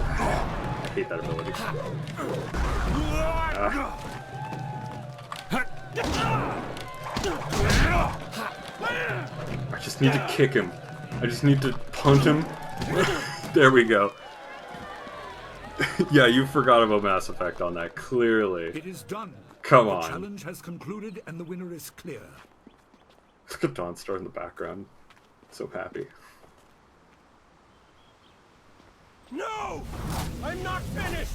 I hate that ability. I just need to kick him. I just need to punt him. There we go. Yeah, you forgot about Mass Effect on that, clearly. It is done. Come The on. challenge has concluded and the winner is clear. Look at Dawnstar in the background. So happy. No! I'm not finished!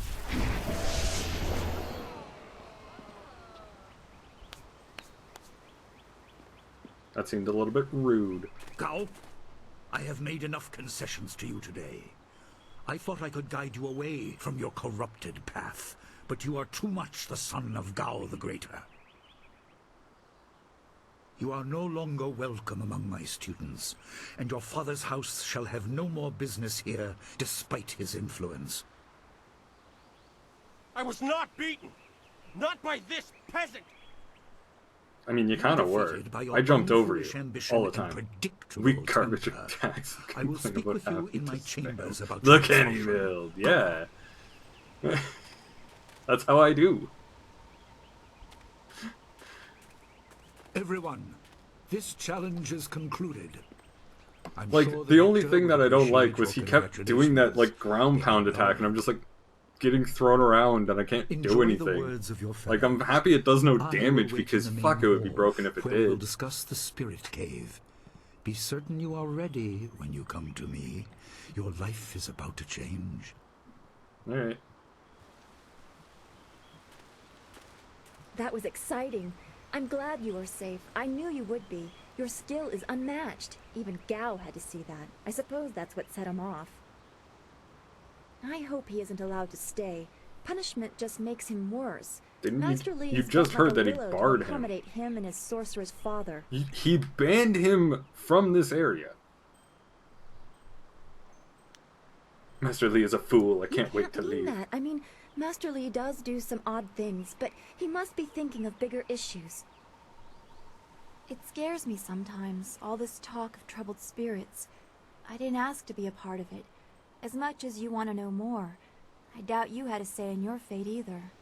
That seemed a little bit rude. Gao, I have made enough concessions to you today. I thought I could guide you away from your corrupted path, but you are too much the son of Gao the Greater. You are no longer welcome among my students, and your father's house shall have no more business here, despite his influence. I was not beaten! Not by this peasant! I mean, you kind of were. I jumped over you all the time. Weak garbage attacks. I will speak with you in my chambers about the candy build, yeah. That's how I do. Everyone, this challenge is concluded. I'm Like, sure the only victor thing that will I don't appreciate like was he your kept doing that, like, ground pound attack, and I'm just like, getting thrown around and I can't do anything. Like, I'm happy it does no damage because fuck, it would be broken if it where we'll did. discuss the spirit cave. Be certain you are ready when you come to me. Your life is about to change. Alright. That was exciting. I'm glad you were safe. I knew you would be. Your skill is unmatched. Even Gao had to see that. I suppose that's what set him off. I hope he isn't allowed to stay. Punishment just makes him worse. Master Lee you just heard that he barred him. Accommodate him and his sorcerer's father. He banned him from this area. Master Lee is a fool. I can't wait to leave. That. I mean, Master Lee does do some odd things, but he must be thinking of bigger issues. It scares me sometimes, all this talk of troubled spirits. I didn't ask to be a part of it. As much as you want to know more, I doubt you had a say in your fate either.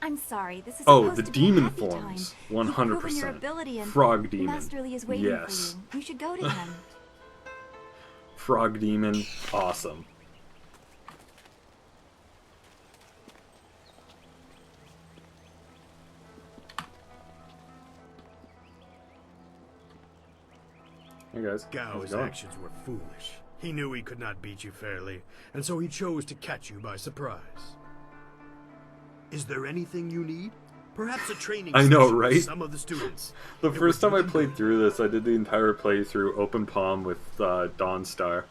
I'm sorry. This is oh, the to demon be a happy forms. time. 100%. Frog demon. Master Lee is waiting yes. for you. You should go to him. Frog demon. Awesome. Hey guys. Gao's actions were foolish. He knew he could not beat you fairly, and so he chose to catch you by surprise. Is there anything you need? Perhaps a training I know, session with right? some of the students. The first time I played through this, I did the entire playthrough open palm with Dawnstar.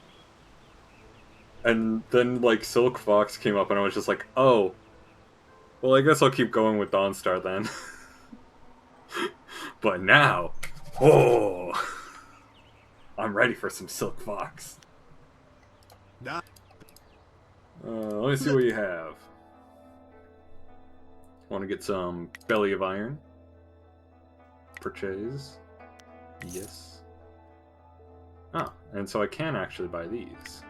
And then, like, Silk Fox came up and I was just like, oh. Well, I guess I'll keep going with Dawnstar then. But now, oh. I'm ready for some Silk Fox. Let me see what you have. Want to get some Belly of Iron? Purchase. Yes. Ah, and so I can actually buy these.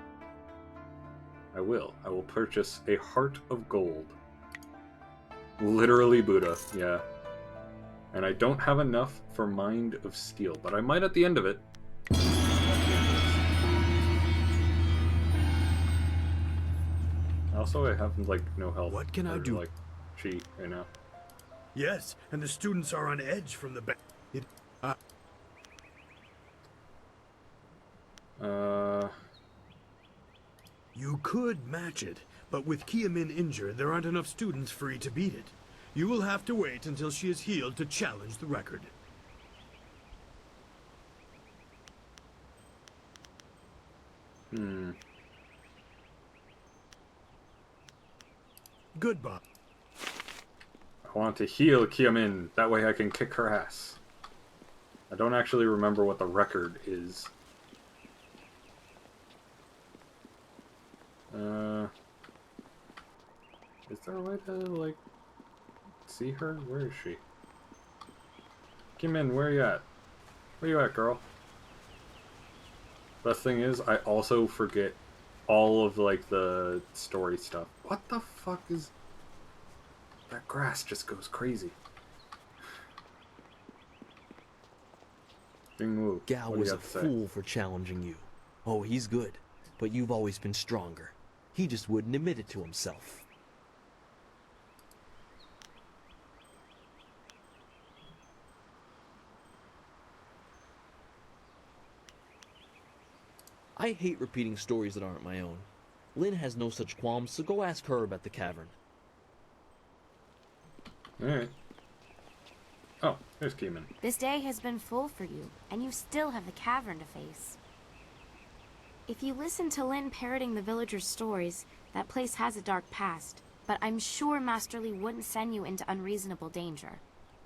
I will. I will purchase a Heart of Gold. Literally Buddha, yeah. And I don't have enough for Mind of Steel, but I might at the end of it. Also, I have, like, no health. What can I do? Like, chi right now. Yes, and the students are on edge from the back. You could match it, But with Kia Min injured, there aren't enough students free to beat it. You will have to wait until she is healed to challenge the record. Goodbye. I want to heal Kia Min. That way I can kick her ass. I don't actually remember what the record is. Is there a way to, like, see her? Where is she? Kia Min, where are you at? Where you at, girl? Best thing is, I also forget all of, like, the story stuff. What the fuck is... That grass just goes crazy. Gao was a fool for challenging you. Oh, he's good, but you've always been stronger. He just wouldn't admit it to himself. I hate repeating stories that aren't my own. Lynn has no such qualms, so go ask her about the cavern. Alright. Oh, there's Kia Min. This day has been full for you, and you still have the cavern to face. If you listen to Lynn parroting the villagers' stories, that place has a dark past, but I'm sure Master Li wouldn't send you into unreasonable danger.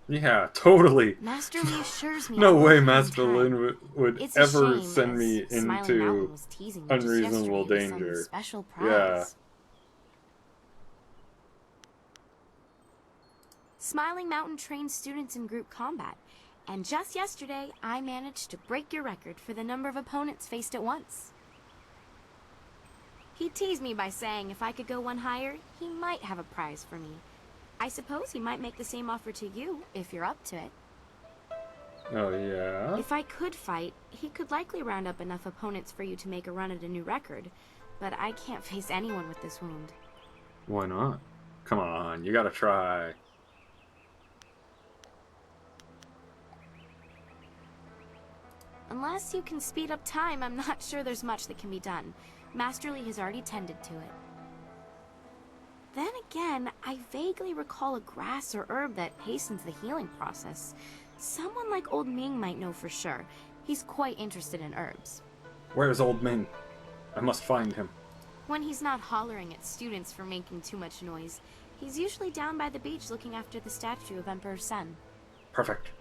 Yeah, totally. Master Li assures me no way Master Lin would It's a ever shame, send me as Smiling Mountain into was teasing me just unreasonable yesterday with some danger. special Yeah. prize. Smiling Mountain trains students in group combat, and just yesterday I managed to break your record for the number of opponents faced at once. He teased me by saying if I could go one higher, he might have a prize for me. I suppose he might make the same offer to you, if you're up to it. Oh, yeah? If I could fight, he could likely round up enough opponents for you to make a run at a new record, but I can't face anyone with this wound. Why not? Come on, you gotta try. Unless you can speed up time, I'm not sure there's much that can be done. Master Li has already tended to it. Then again, I vaguely recall a grass or herb that hastens the healing process. Someone like Old Ming might know for sure. He's quite interested in herbs. Where's Old Ming? I must find him. When he's not hollering at students for making too much noise, he's usually down by the beach looking after the statue of Emperor Sen. Perfect.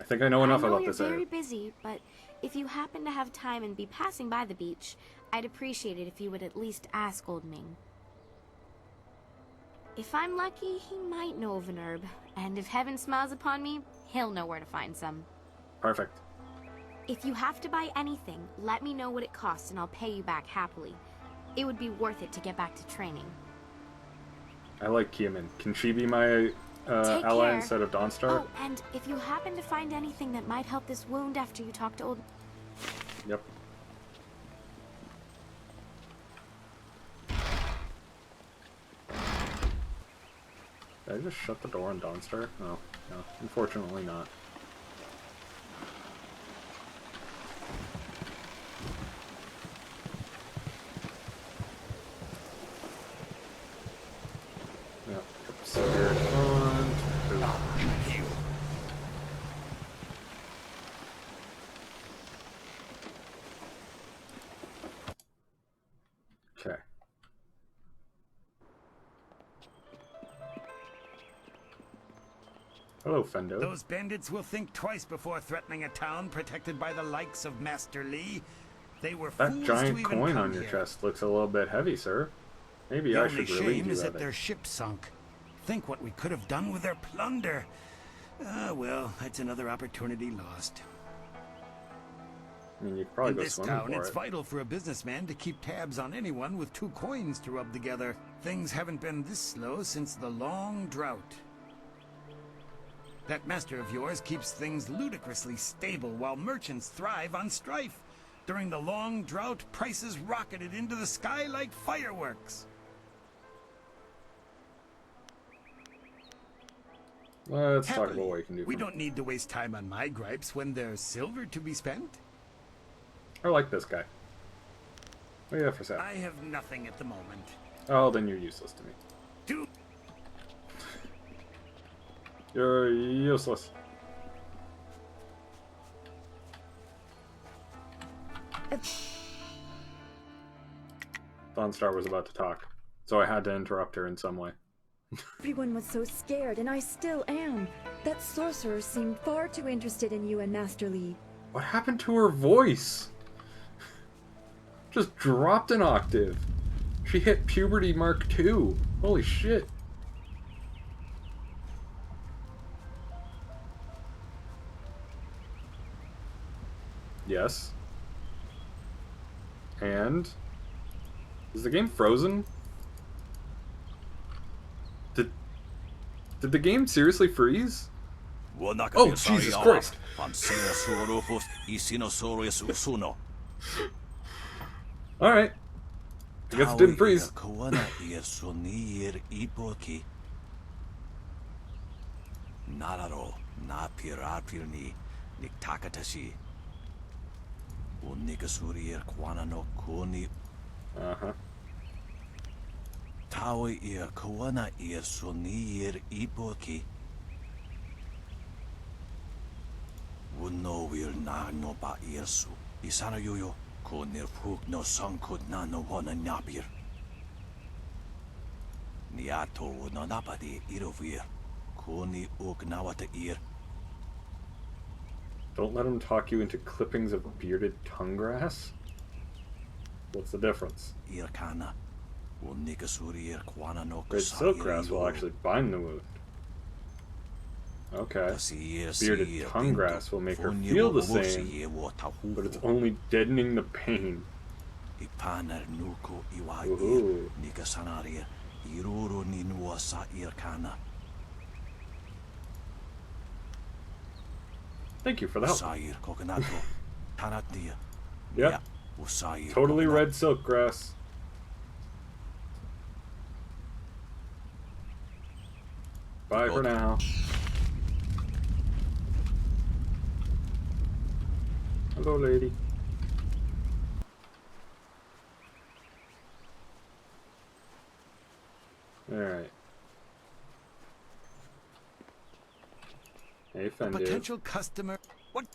I think I know enough about this you're very area. busy, but if you happen to have time and be passing by the beach, I'd appreciate it if you would at least ask Old Ming. If I'm lucky, he might know of an herb, and if heaven smiles upon me, he'll know where to find some. Perfect. If you have to buy anything, let me know what it costs and I'll pay you back happily. It would be worth it to get back to training. I like Kia Min. Can she be my Take ally care. instead of Dawnstar? Oh, and if you happen to find anything that might help this wound after you talk to Old... Yep. Did I just shut the door on Dawnstar? No, unfortunately not. Yep, so you're on. Okay. Hello, Fendo. Those bandits will think twice before threatening a town protected by the likes of Master Li. They were That fools to giant even coin come on your here. chest looks a little bit heavy, sir. Maybe The I only should really shame do is that. that their ship sunk. Think what we could have done with their plunder. Ah, well, that's another opportunity lost. I mean, you could probably In go this swimming town, for it's it. vital for a businessman to keep tabs on anyone with 2 coins to rub together. Things haven't been this slow since the long drought. That master of yours keeps things ludicrously stable while merchants thrive on strife. During the long drought, prices rocketed into the sky like fireworks. Let's talk Happily, about what you can do. we for me. don't need to waste time on my gripes when there's silver to be spent. I like this guy. Oh yeah, for a sec. I have nothing at the moment. Oh, then you're useless to me. Do You're useless. Dawnstar was about to talk, so I had to interrupt her in some way. Everyone was so scared, and I still am. That sorcerer seemed far too interested in you and Master Li. What happened to her voice? Just dropped an octave. She hit puberty mark 2. Holy shit. Yes. And? Is the game frozen? Did the game seriously freeze? Oh, Jesus Christ! Alright. I guess it didn't freeze. Nararo, na pirapirni, niktakatashi. Unikasurier quanano kuni. Tawi ear kawana ear sonier ipoki. Wuno will na no ba earsu. Isana yoyo, konir fuk no sankut na no wana nyapir. Niato no napadi irovir. Koni uk nawata ear. Don't let him talk you into clippings of bearded tongue grass? What's the difference? Red silk grass will actually bind the wound. Okay. Bearded tongue grass will make her feel the same, but it's only deadening the pain. Ooh. Thank you for the help. Yep. Totally red silk grass. Bye for now. Hello, lady. Alright. Hey, Fendir. Potential customer. What?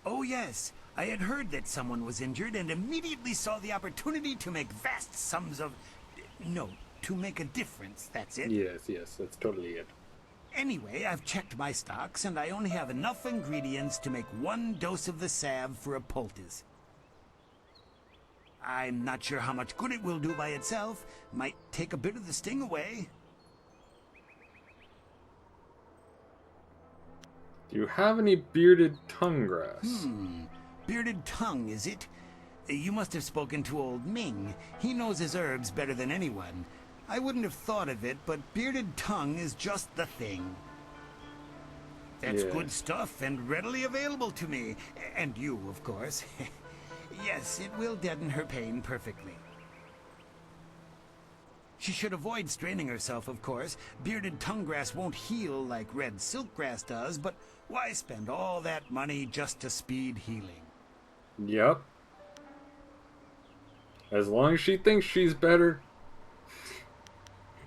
Oh, yes. I had heard that someone was injured and immediately saw the opportunity to make vast sums of. No, to make a difference, that's it. Yes, that's totally it. Anyway, I've checked my stocks and I only have enough ingredients to make 1 dose of the salve for a poultice. I'm not sure how much good it will do by itself. Might take a bit of the sting away. Do you have any bearded tongue grass? Bearded tongue, is it? You must have spoken to old Ming. He knows his herbs better than anyone. I wouldn't have thought of it, but bearded tongue is just the thing. That's good stuff and readily available to me. And you, of course. Yes, it will deaden her pain perfectly. She should avoid straining herself, of course. Bearded tongue grass won't heal like red silk grass does, but why spend all that money just to speed healing? Yep. As long as she thinks she's better,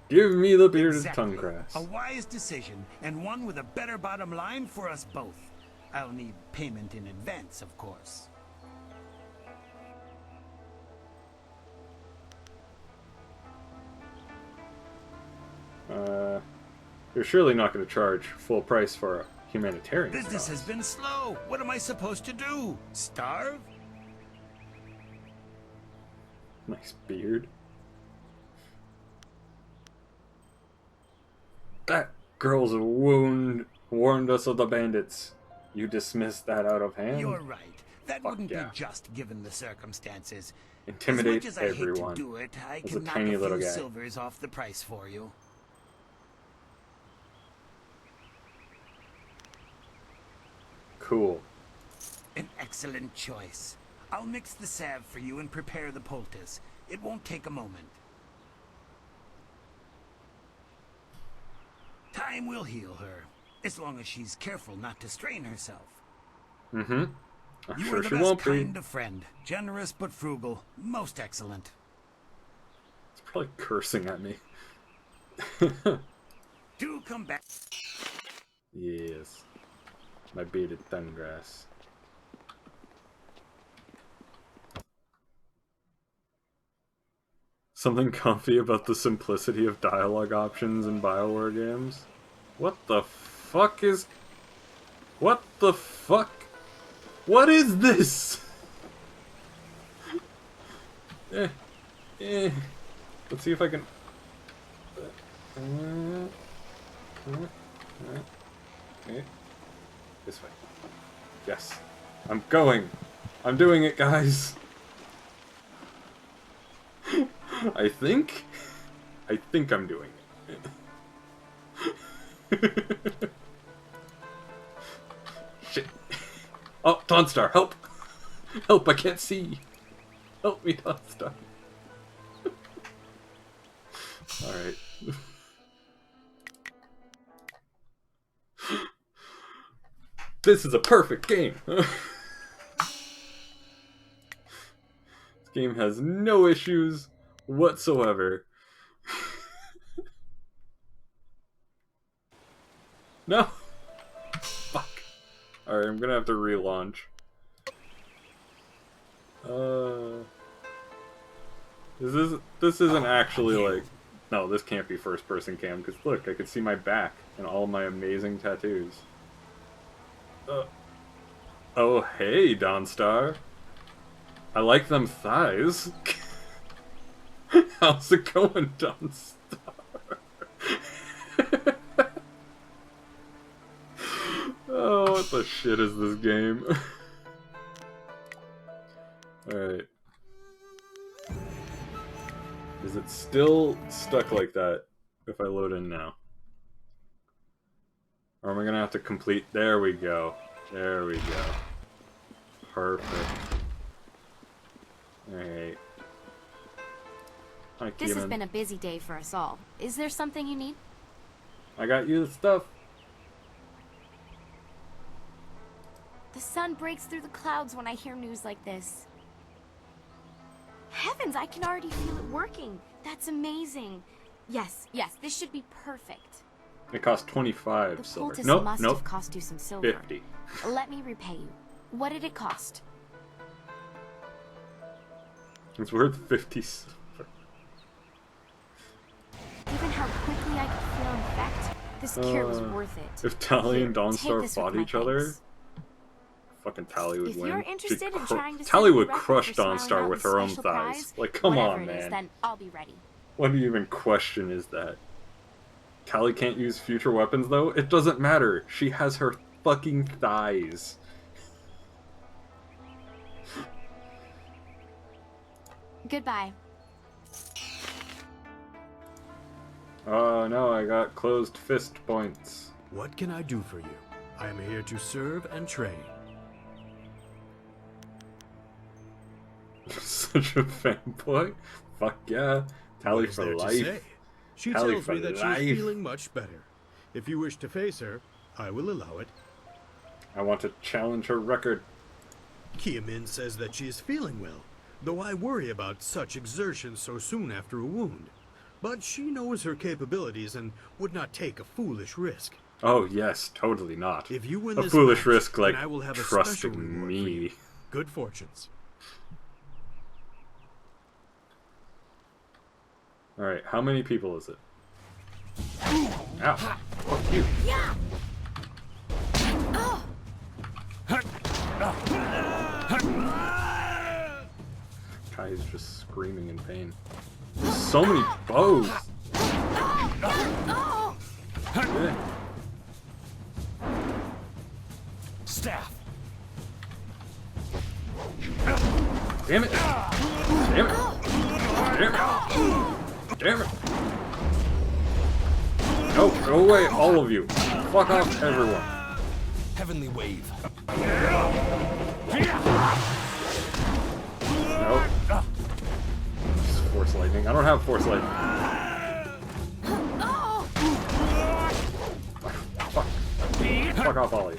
give me the bearded tongue grass. A wise decision, and one with a better bottom line for us both. I'll need payment in advance, of course. You're surely not going to charge full price for a humanitarian Business has been slow. What am I supposed to do? Starve? Nice beard. That girl's wound warned us of the bandits. You dismissed that out of hand? You're right. That wouldn't be just given the circumstances. Intimidate as much as everyone. I hate to do it, I As can a knock tiny a little few guy. silvers off the price for you. Cool. An excellent choice. I'll mix the salve for you and prepare the poultice. It won't take a moment. Time will heal her, as long as she's careful not to strain herself. Mm-hmm. I'm You sure were the she best won't kind be. of friend. Generous but frugal. Most excellent. It's probably cursing at me. Do come back. Yes. My bearded tongue grass. Something comfy about the simplicity of dialogue options in BioWare games? What the fuck is... What the fuck? What is this? Let's see if I can... Okay. This way. Yes. I'm going. I'm doing it, guys. I think I'm doing it. Shit. Oh, Dawnstar, help! Help, I can't see. Help me, Dawnstar. Alright. This is a perfect game! This game has no issues whatsoever. No! Fuck. Alright, I'm gonna have to relaunch. This isn't actually like... No, this can't be first person cam, because look, I can see my back and all my amazing tattoos. Oh, hey, Dawnstar. I like them thighs. How's it going, Dawnstar? Oh, what the shit is this game? Alright. Is it still stuck like that if I load in now? Or am I gonna have to complete... There we go. There we go. Perfect. Alright. Hi, This has Keeman. been a busy day for us all. Is there something you need? I got you the stuff. The sun breaks through the clouds when I hear news like this. Heavens, I can already feel it working. That's amazing. Yes, this should be perfect. It cost 25 The silver. poultice Nope, must nope. have cost you some silver. 50. Let me repay you. What did it cost? It's worth 50 silver. Given how quickly I could feel an effect, this cure was worth it. If Tally and Here, Dawnstar take this fought with my each other, thanks. fucking Tally would If win. you're interested in trying to Tally set would the record crush for Smiling Dawnstar with Mountain's her own special thighs. prize, Like, come whatever on, it is, man. then I'll be ready. What even question is that? Tally can't use future weapons, though? It doesn't matter. She has her fucking thighs. Goodbye. Oh no, I got closed fist points. What can I do for you? I am here to serve and train. Such a fanboy. Fuck yeah. Tally What is for there to life. say? She Tally tells for me that life. she's feeling much better. If you wish to face her, I will allow it. I want to challenge her record. Kiamin says that she is feeling well, though I worry about such exertion so soon after a wound. But she knows her capabilities and would not take a foolish risk. Oh yes, totally not. If you win a this foolish match, risk then like I will have a trusting special reward for me. you. Good fortunes. Alright, how many people is it? Ow. Fuck you. Yeah. Kai is just screaming in pain. There's so many bows. Yeah. Staff. Damn it! Damn it! Damn it! Damn it! No, go away, all of you. Fuck off, everyone. Heavenly wave. Nope. Just force lightning. I don't have force lightning. Fuck. Fuck off, Ollie.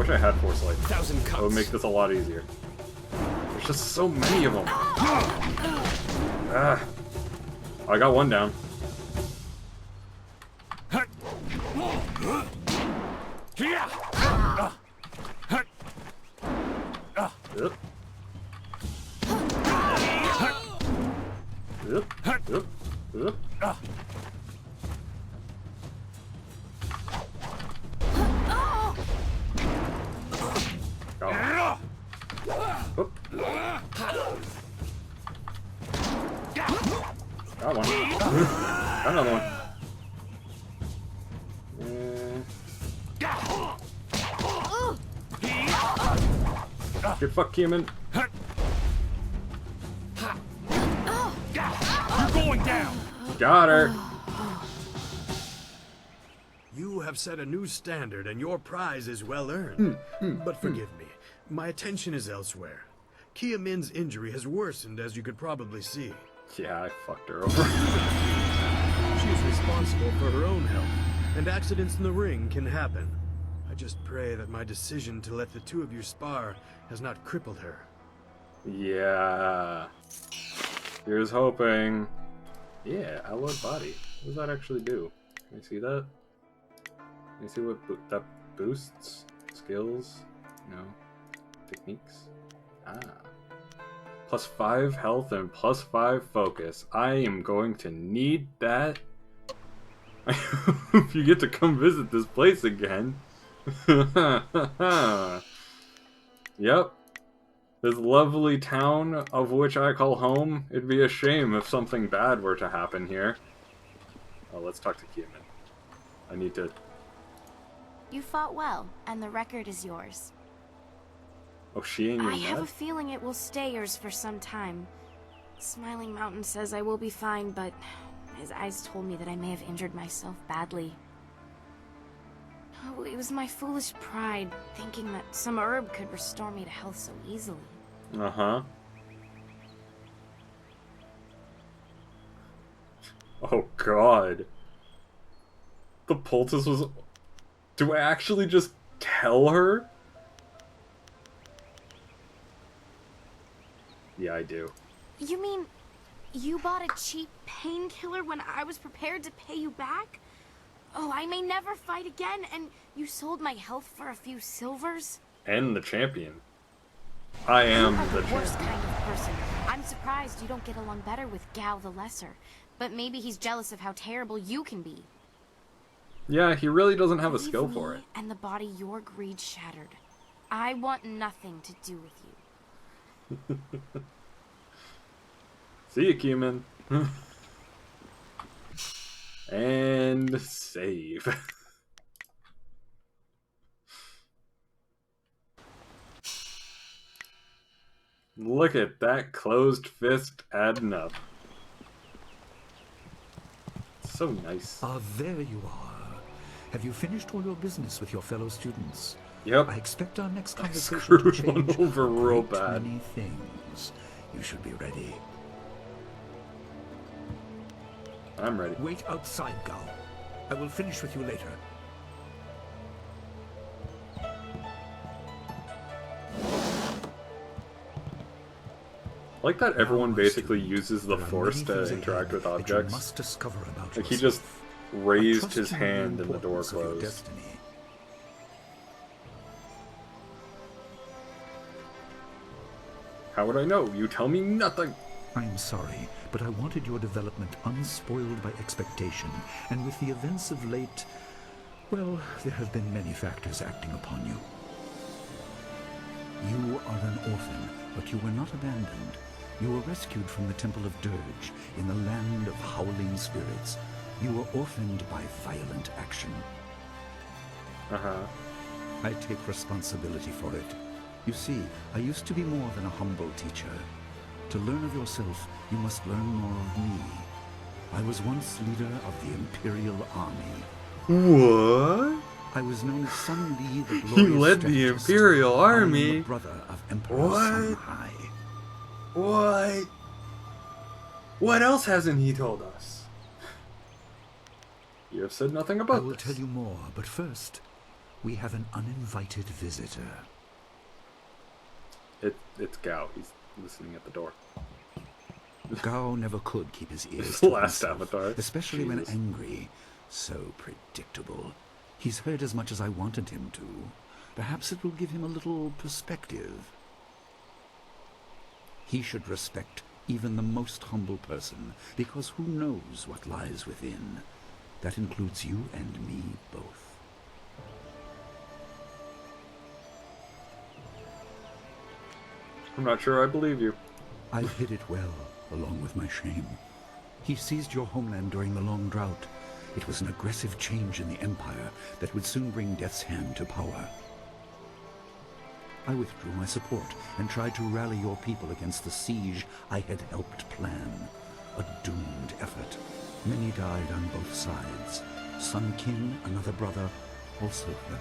wish I had Force Lightning. 1,000 cuts. That would make this a lot easier. There's just so many of them. Ah. I got one down. Yep. Yep. Yep. Yep. Oop. Got one. Got another one. Get fucked, Kieman. You're going down. Got her. You have set a new standard, and your prize is well earned. But forgive me, my attention is elsewhere. Kia Min's injury has worsened, as you could probably see. Yeah, I fucked her over. She is responsible for her own health, and accidents in the ring can happen. I just pray that my decision to let the two of you spar has not crippled her. Yeah. Here's hoping. Yeah, alloyed body. What does that actually do? Can you see that? Can you see what that boosts? Skills? No. Techniques? Ah. +5 health and +5 focus. I am going to need that. I hope you get to come visit this place again. Yep. This lovely town of which I call home. It'd be a shame if something bad were to happen here. Oh, let's talk to Kieman. I need to... You fought well, and the record is yours. Oh, she ain't your I have a mad? feeling it will stay yours for some time. Smiling Mountain says I will be fine, but his eyes told me that I may have injured myself badly. Oh, it was my foolish pride, thinking that some herb could restore me to health so easily. Uh-huh. Oh, God. The poultice was... Do I actually just tell her? Yeah, I do. You mean you bought a cheap painkiller when I was prepared to pay you back? Oh, I may never fight again, and you sold my health for a few silvers? And the champion. I am You are the the worst champion. kind of person. I'm surprised you don't get along better with Gao the Lesser. But maybe he's jealous of how terrible you can be. Yeah, he really doesn't have a Leave skill me for it. and the body your greed shattered. I want nothing to do with you. See you, Kieman. And save. Look at that closed fist adding up. So nice. Ah, there you are. Have you finished all your business with your fellow students? Yep. I expect our next I conversation to screwed one change over a real great bad. many things. You should be ready. I'm ready. Wait outside, Gao. I will finish with you later. I like that everyone basically uses the Force to things interact with ahead that you objects. must discover about Like he yourself. just raised trust his in the hand and the door importance of your closed. destiny. How would I know? You tell me nothing. I'm sorry, but I wanted your development unspoiled by expectation, and with the events of late, well, there have been many factors acting upon you. You are an orphan, but you were not abandoned. You were rescued from the Temple of Dirge, in the land of howling spirits. You were orphaned by violent action. Uh-huh. I take responsibility for it. You see, I used to be more than a humble teacher. To learn of yourself, you must learn more of me. I was once leader of the Imperial Army. What? I was known as Sun Li, the glorious He led the strategist. Imperial I am Army? the brother of Emperor Sun Hai. What? What else hasn't he told us? You have said nothing about I will this. tell you more, but first, We have an uninvited visitor. It's Gao. He's listening at the door. Gao never could keep his ears His to last himself, avatar. especially Jesus. when angry. So predictable. He's heard as much as I wanted him to. Perhaps it will give him a little perspective. He should respect even the most humble person, because who knows what lies within? That includes you and me both. I'm not sure I believe you. I've hid it well, along with my shame. He seized your homeland during the long drought. It was an aggressive change in the Empire that would soon bring Death's Hand to power. I withdrew my support and tried to rally your people against the siege I had helped plan. A doomed effort. Many died on both sides. Sun Qin, another brother, also fell.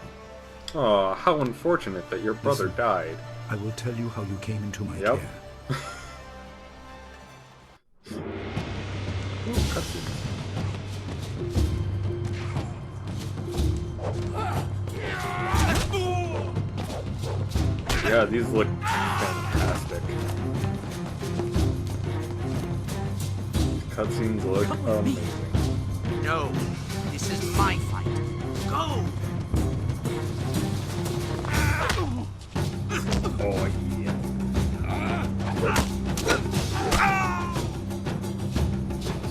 Oh, how unfortunate that your brother Listen, died. I will tell you how you came into my Yep. care. Ooh, cutscenes. Yeah, these look fantastic. Cutscenes look amazing. No, this is my fight. Go! Oh, yeah.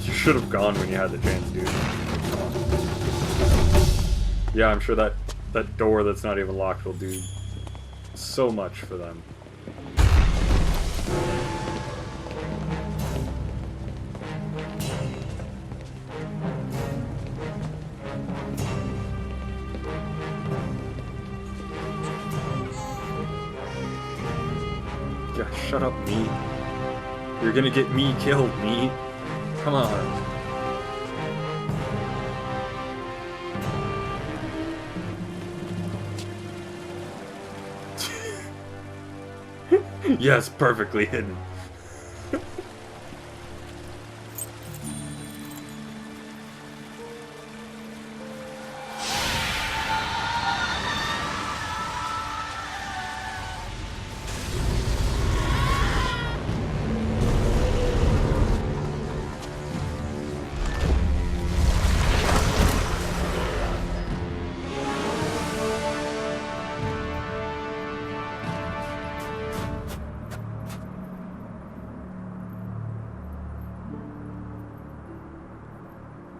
You should have gone when you had the chance, dude. Come on. Yeah, I'm sure that door that's not even locked will do so much for them. Yeah, shut up, me. You're gonna get me killed, me. Come on. Yes, perfectly hidden.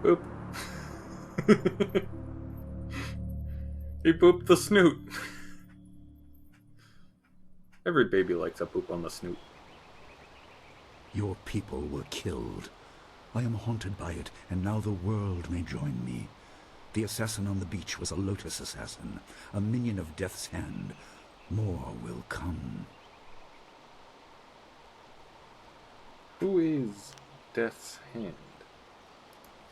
Boop. He booped the snoot. Every baby likes a boop on the snoot. Your people were killed. I am haunted by it, and now the world may join me. The assassin on the beach was a Lotus assassin, a minion of Death's Hand. More will come. Who is Death's Hand?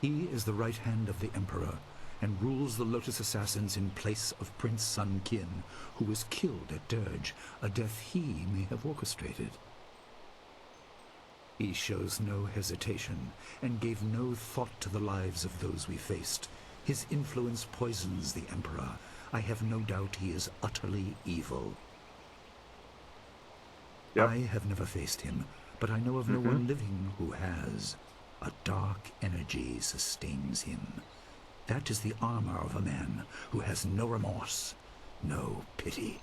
He is the right hand of the Emperor, and rules the Lotus Assassins in place of Prince Sun Qin, who was killed at Dirge, a death he may have orchestrated. He shows no hesitation, and gave no thought to the lives of those we faced. His influence poisons the Emperor. I have no doubt he is utterly evil. Yep. I have never faced him, but I know of no one living who has. A dark energy sustains him. That is the armor of a man who has no remorse, no pity.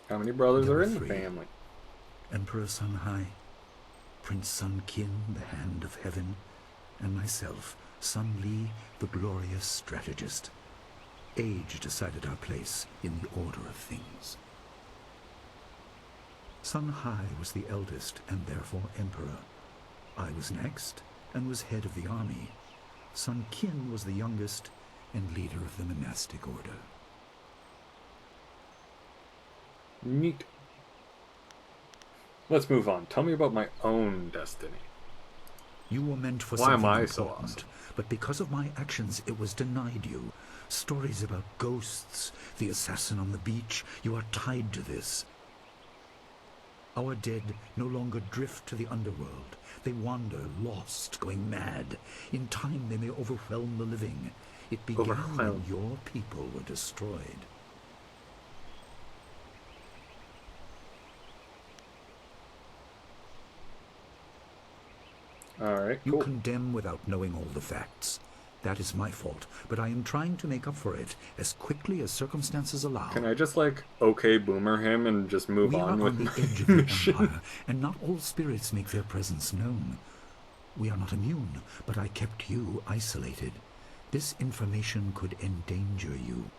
How many brothers There are were in the 3. family? Emperor Sun Hai, Prince Sun Qin, the Hand of Heaven, and myself, Sun Li, the glorious strategist. Age decided our place in the order of things. Sun Hai was the eldest and therefore emperor. I was next and was head of the army. Sun Qin was the youngest and leader of the monastic order. Neat. Let's move on. Tell me about my own destiny. You were meant for Why something am I so important, awesome? but because of my actions it was denied you. Stories about ghosts, the assassin on the beach, you are tied to this. Our dead no longer drift to the underworld. They wander, lost, going mad. In time they may overwhelm the living. It began when your people were destroyed. Alright, cool. You condemn without knowing all the facts. That is my fault, but I am trying to make up for it as quickly as circumstances allow. Can I just, like, okay boomer him and just move on with the edge of the Empire, and not all spirits make their presence known. We are not immune, but I kept you isolated. This information could endanger you.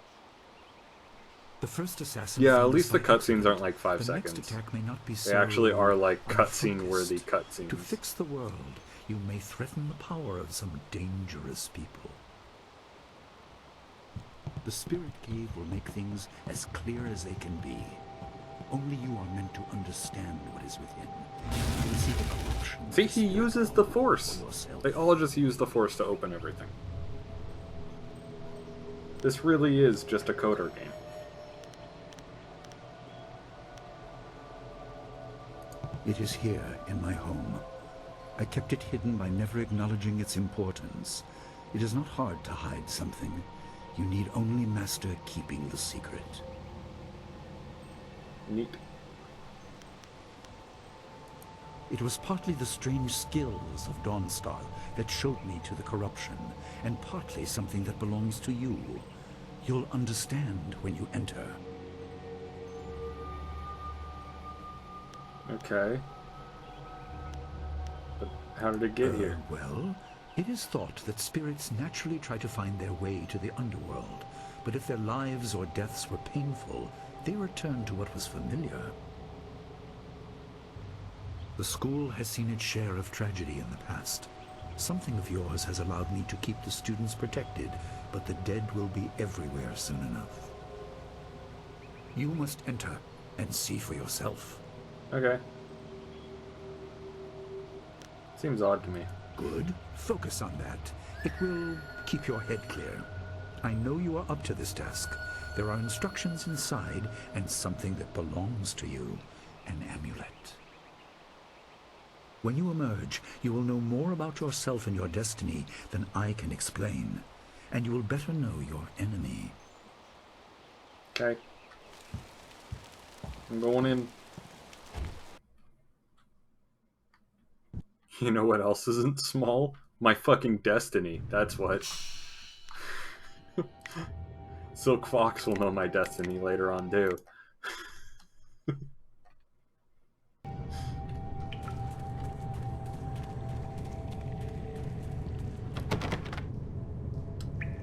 The first assassin... Yeah, at least the cutscenes aren't like 5 seconds. Next attack may not be they actually are like cutscene-worthy cutscenes. To fix the world, you may threaten the power of some dangerous people. The Spirit Cave will make things as clear as they can be. Only you are meant to understand what is within. You will see the corruption. See, he uses the Force. They all just use the Force to open everything. This really is just a coder game. It is here, in my home. I kept it hidden by never acknowledging its importance. It is not hard to hide something. You need only master keeping the secret. Neat. It was partly the strange skills of Dawnstar that showed me to the corruption, and partly something that belongs to you. You'll understand when you enter. Okay. But how did it get here? Well, it is thought that spirits naturally try to find their way to the underworld, but if their lives or deaths were painful, they return to what was familiar. The school has seen its share of tragedy in the past. Something of yours has allowed me to keep the students protected, but the dead will be everywhere soon enough. You must enter and see for yourself. Okay. Seems odd to me. Good. Focus on that. It will keep your head clear. I know you are up to this task. There are instructions inside and something that belongs to you, an amulet. When you emerge, you will know more about yourself and your destiny than I can explain, and you will better know your enemy. Okay. I'm going in. You know what else isn't small? My fucking destiny. That's what. Silk Fox will know my destiny later on, too.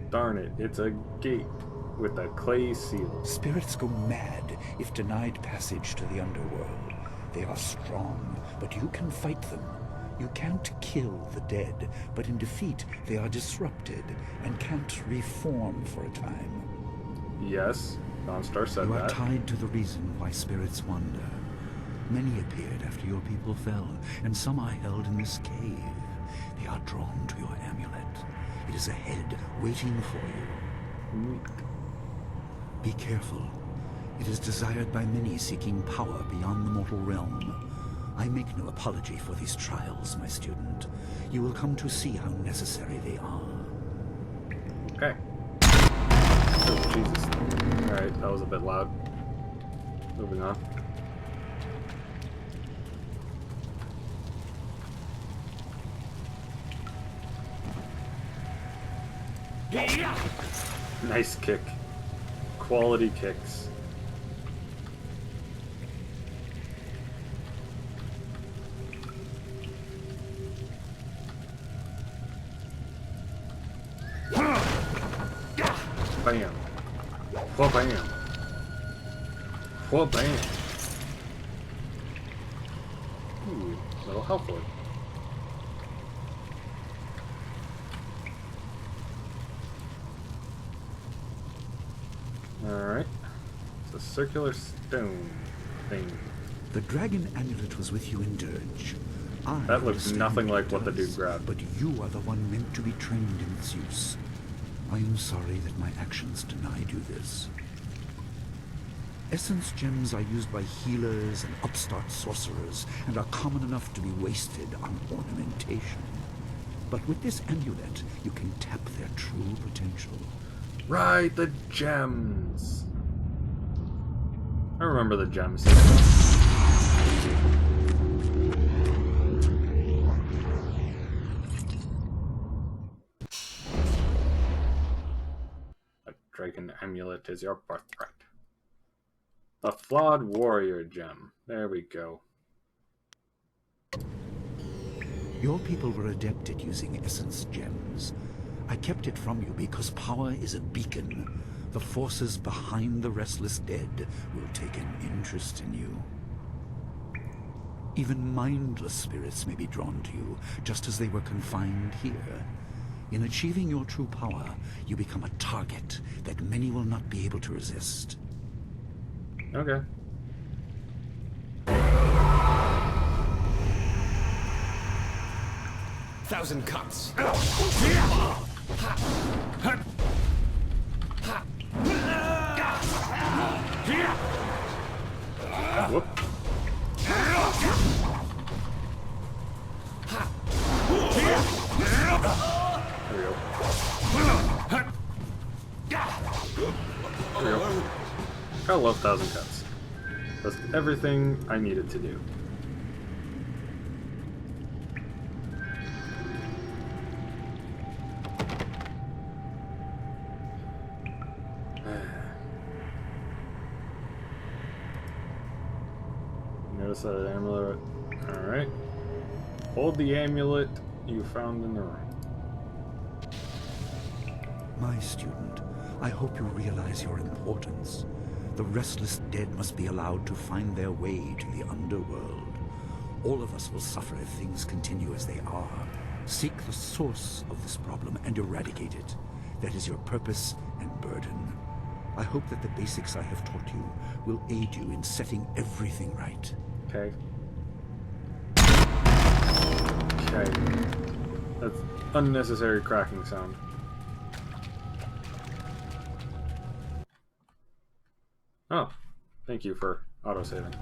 Darn it, it's a gate with a clay seal. Spirits go mad if denied passage to the underworld. They are strong, but you can fight them. You can't kill the dead, but in defeat they are disrupted and can't reform for a time. Yes, Dawnstar said that. You are tied to the reason why spirits wander. Many appeared after your people fell, and some are held in this cave. They are drawn to your amulet. It is ahead, waiting for you. Be careful. It is desired by many seeking power beyond the mortal realm. I make no apology for these trials, my student. You will come to see how necessary they are. Okay. Oh, Jesus. Alright, that was a bit loud. Moving on. Nice kick. Quality kicks. Bam. Whoa, bam. Whoa, bam. Ooh, little health orb. Alright. It's a circular stone thing. The dragon amulet was with you in Dirge. That looks nothing like what the dude grabbed. But you are the one meant to be trained in its use. I am sorry that my actions denied you this. Essence gems are used by healers and upstart sorcerers and are common enough to be wasted on ornamentation. But with this amulet, you can tap their true potential. Right, the gems. I remember the gems. A dragon amulet is your birthright. The flawed warrior gem. There we go. Your people were adept at using essence gems. I kept it from you because power is a beacon. The forces behind the restless dead will take an interest in you. Even mindless spirits may be drawn to you, just as they were confined here. In achieving your true power, you become a target that many will not be able to resist. Okay. Thousand cuts. Whoop. There we go. There we go. I love Thousand Cuts. That's everything I needed to do. Notice that amulet. Alright. Hold the amulet you found in the room. My student, I hope you realize your importance. The restless dead must be allowed to find their way to the underworld. All of us will suffer if things continue as they are. Seek the source of this problem and eradicate it. That is your purpose and burden. I hope that the basics I have taught you will aid you in setting everything right. Okay. Okay. That's unnecessary cracking sound. Oh, thank you for autosaving.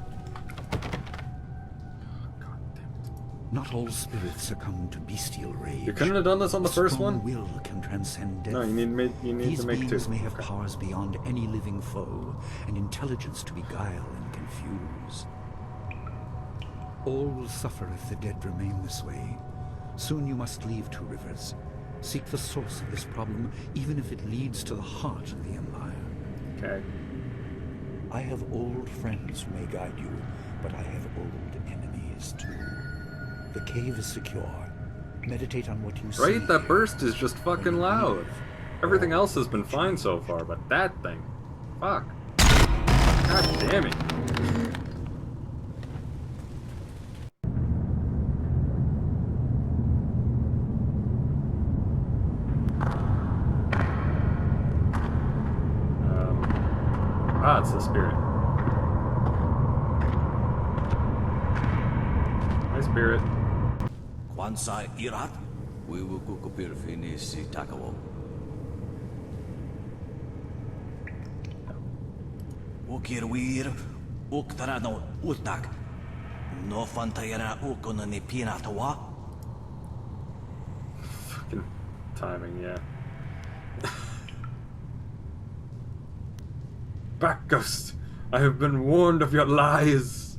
Not all spirits succumb to bestial rage. You couldn't have done this on the first one? Will can transcend death. No, you need These to make beings two. may have powers beyond any living foe, and intelligence to beguile and confuse. All will suffer if the dead remain this way. Soon you must leave Two Rivers. Seek the source of this problem, even if it leads to the heart of the Empire. Okay. I have old friends who may guide you, but I have old enemies too. The cave is secure. Meditate on what you see. Right? That burst is just fucking loud. Everything else has been fine so far, but that thing. Fuck. God damn it. It's the spirit. Hi, spirit. Kwansai Irat, we will go to finish Takawo. Ukirwir, Uktarano, Utak. No Fantayana Ukonani Pinatawa. Fucking timing, yeah. Back, Ghost! I have been warned of your lies!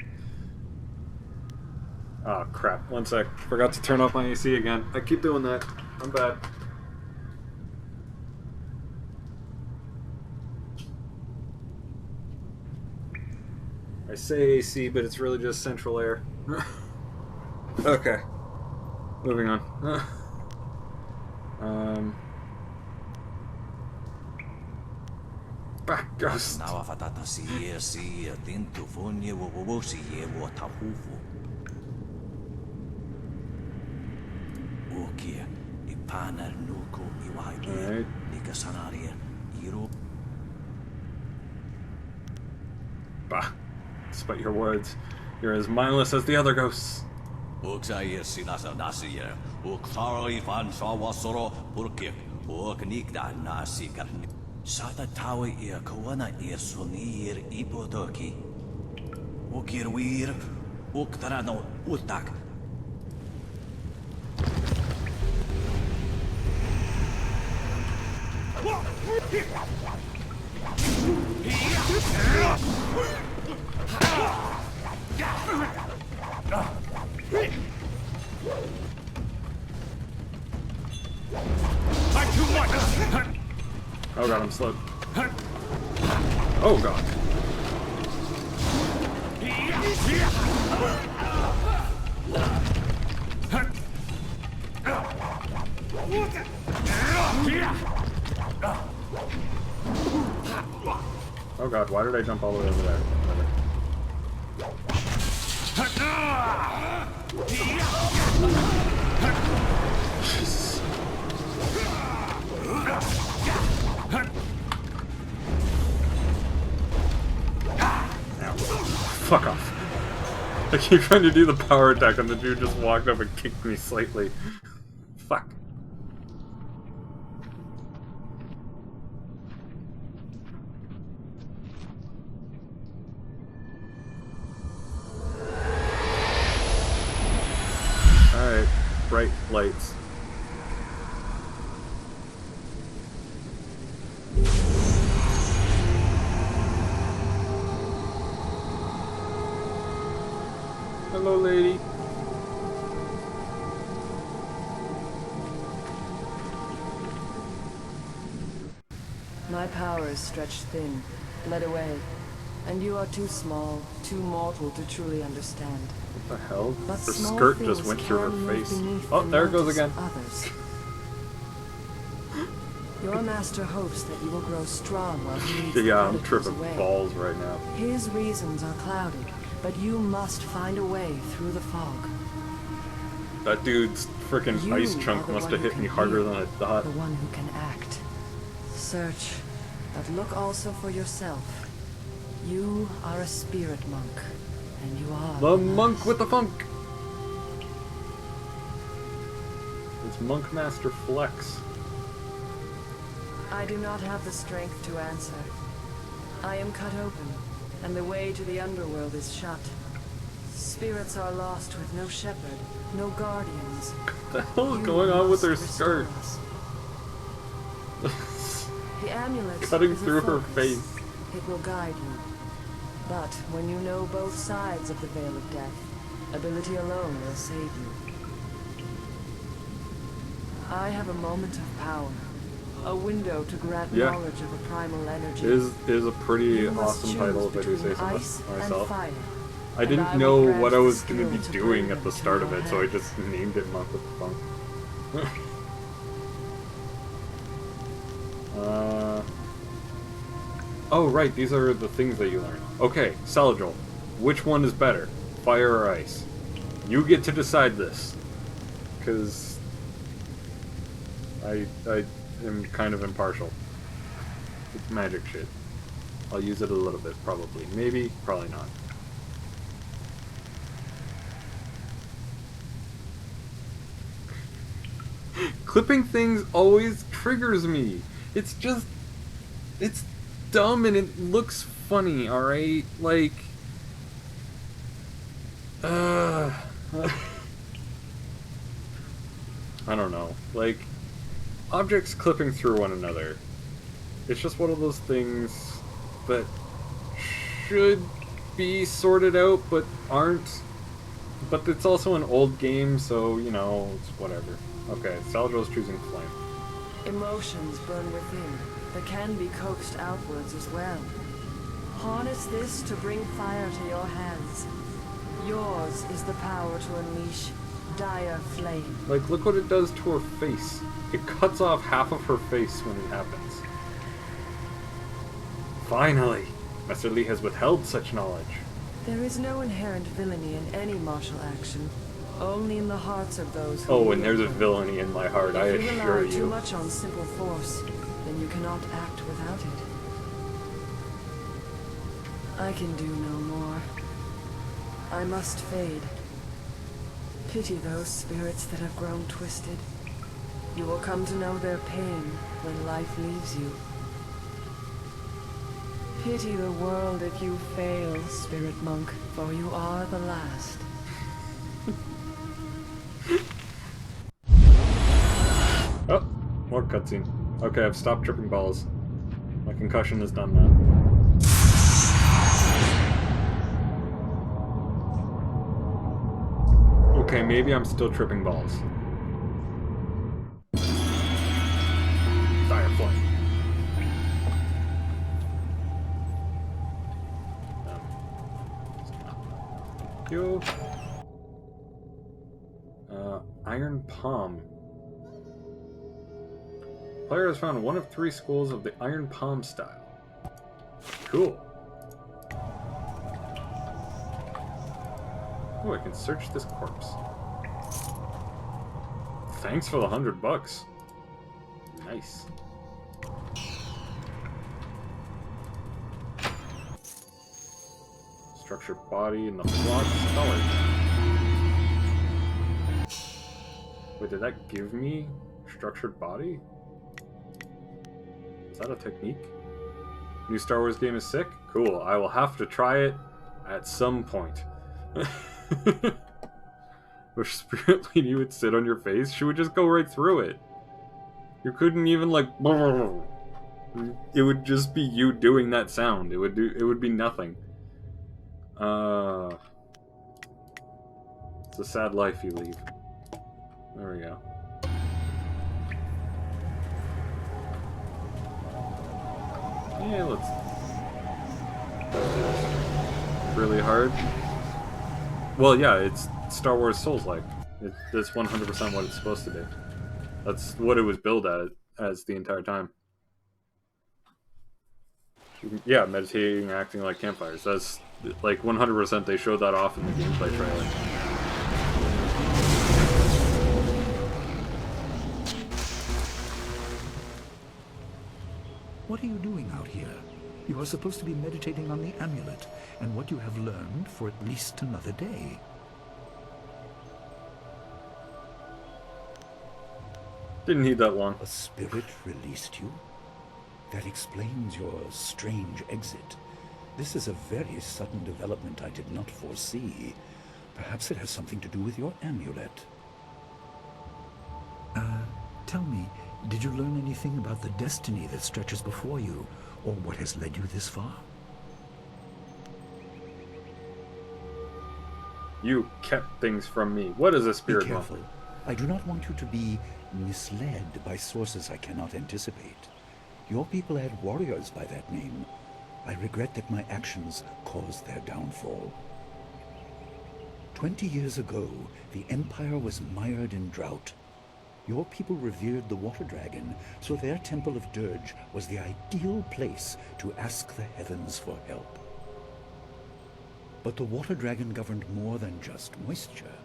Oh, crap. One sec. Forgot to turn off my AC again. I keep doing that. I'm bad. I say AC, but it's really just central air. Okay. Moving on. Back, Ghost. Now, Fatata see a thing to phone you, will see ye what a hoofo. Okay, Ipana Nuko Iwai, Nikasanaria, Iro. Bah. Despite your words, you're as mindless as the other ghosts. Uksaya Sinasa Nasiya, Uksara Ifan Sawasoro, Urkik, Uknikda Nasikan. Sata tawi ia kawana ia sonir ipodoki. Ukirwir uktarano utak. Oh god, I'm slow. Oh god. Oh god, why did I jump all the way over there? Jesus. Fuck off. I keep trying to do the power attack and the dude just walked up and kicked me slightly. Fuck. Alright, bright lights. Hello, lady. My power is stretched thin, bled away, and you are too small, too mortal to truly understand. What the hell? But Her small skirt just things went through her can move face. beneath Oh, the there it goes notice again. of others. Your master hopes that you will grow strong while he leads the Yeah, I'm predators tripping away. balls right now. His reasons are clouded, but you must find a way through the fog. That dude's freaking You ice are chunk the must one have who hit me can harder heal, than I thought. The one who can act. Search, but look also for yourself. You are a spirit monk, and you are The monk with the funk! It's MonkMasterFlex. I do not have the strength to answer. I am cut open, and the way to the underworld is shut. Spirits are lost with no shepherd, no guardians. What the hell is going on with her skirt? The amulet Cutting is a through her focus. face. It will guide you. But when you know both sides of the Veil of Death, ability alone will save you. I have a moment of power. A window to grant Yeah. knowledge of a primal energy. Is a pretty You must awesome choose title if I do say between so ice myself. and fire, I and didn't I will know grant what I the was going to skill be to doing bring at the them to start of your it, so I hands. just named it Monk with the Funk. Oh, right, these are the things that you learn. Okay, Saladrol. Which one is better, fire or ice? You get to decide this. Because I am kind of impartial. It's magic shit. I'll use it a little bit, probably. Maybe, probably not. Clipping things always triggers me. It's just... It's dumb and it looks funny, alright? Like... I don't know. Like, objects clipping through one another. It's just one of those things that should be sorted out, but aren't. But it's also an old game, so, you know, it's whatever. Okay, Saladrol's choosing flame. Emotions burn within, but can be coaxed outwards as well. Harness this to bring fire to your hands. Yours is the power to unleash dire flame. Like, look what it does to her face. It cuts off half of her face when it happens. Finally! Master Li has withheld such knowledge. There is no inherent villainy in any martial action, only in the hearts of those who Oh, and wield there's a them. villainy in my heart, I If you assure rely too you. much on simple force, then you cannot act without it. I can do no more. I must fade. Pity those spirits that have grown twisted. You will come to know their pain when life leaves you. Pity the world if you fail, Spirit Monk, for you are the last. Oh, more cutscene. Okay, I've stopped tripping balls. My concussion is done now. Okay, maybe I'm still tripping balls. Firefly. Thank you. Iron Palm. Player has found one of 3 schools of the Iron Palm style. Cool. Oh, I can search this corpse. Thanks for the $100. Nice. Structured body in the flawed skull. Wait, did that give me structured body? Is that a technique? New Star Wars game is sick? Cool. I will have to try it at some point. Wish Spirit Lady would sit on your face. She would just go right through it. You couldn't even like. It would just be you doing that sound. It would be nothing. It's a sad life you lead. There we go. Yeah, let's. Really hard. Well, yeah, it's Star Wars Souls-like. That's 100% what it's supposed to be. That's what it was billed as the entire time. Yeah, meditating, acting like campfires. That's like 100%. They showed that off in the gameplay trailer. What are you doing out here? You are supposed to be meditating on the amulet and what you have learned for at least another day. Didn't need that long. A spirit released you? That explains your strange exit. This is a very sudden development I did not foresee. Perhaps it has something to do with your amulet. Tell me, did you learn anything about the destiny that stretches before you, or what has led you this far? You kept things from me. What is a spirit? Be careful. I do not want you to be misled by sources I cannot anticipate. Your people had warriors by that name. I regret that my actions caused their downfall. 20 years ago, the Empire was mired in drought. Your people revered the water dragon, so their temple of Dirge was the ideal place to ask the heavens for help. But the water dragon governed more than just moisture.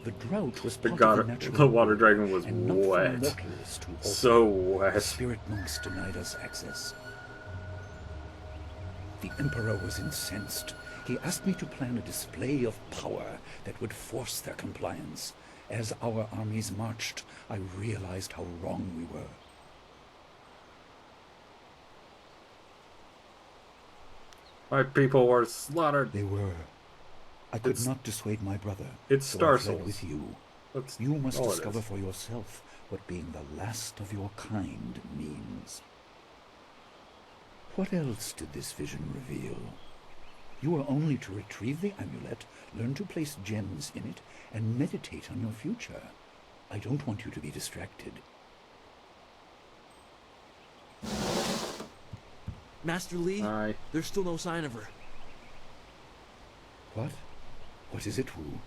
The drought was part of the natural the water dragon was and wet. not for mortals to alter. So wet. The spirit monks denied us access. The Emperor was incensed. He asked me to plan a display of power that would force their compliance. As our armies marched, I realized how wrong we were. My people were slaughtered. They were. I could not dissuade my brother. It's so Star I fled Souls. with you. That's you must all it discover is. for yourself what being the last of your kind means. What else did this vision reveal? You are only to retrieve the amulet, learn to place gems in it, and meditate on your future. I don't want you to be distracted. Master Li, there's still no sign of her. What? What is it, Wu?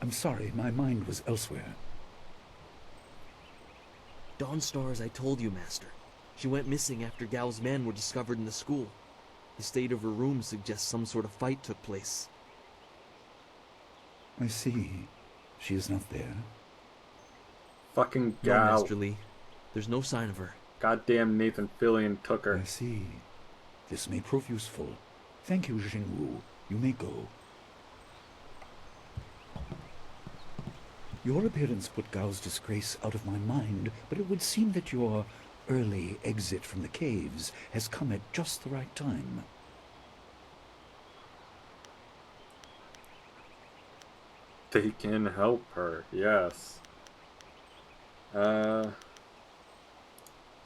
I'm sorry, my mind was elsewhere. Dawnstar, as I told you, Master. She went missing after Gao's men were discovered in the school. The state of her room suggests some sort of fight took place. I see. She is not there. Fucking No, Gao. Master Li. There's no sign of her. Goddamn Nathan Fillion took her. I see. This may prove useful. Thank you, Jingwu. You may go. Your appearance put Gao's disgrace out of my mind, but it would seem that your early exit from the caves has come at just the right time. They can help her, yes. I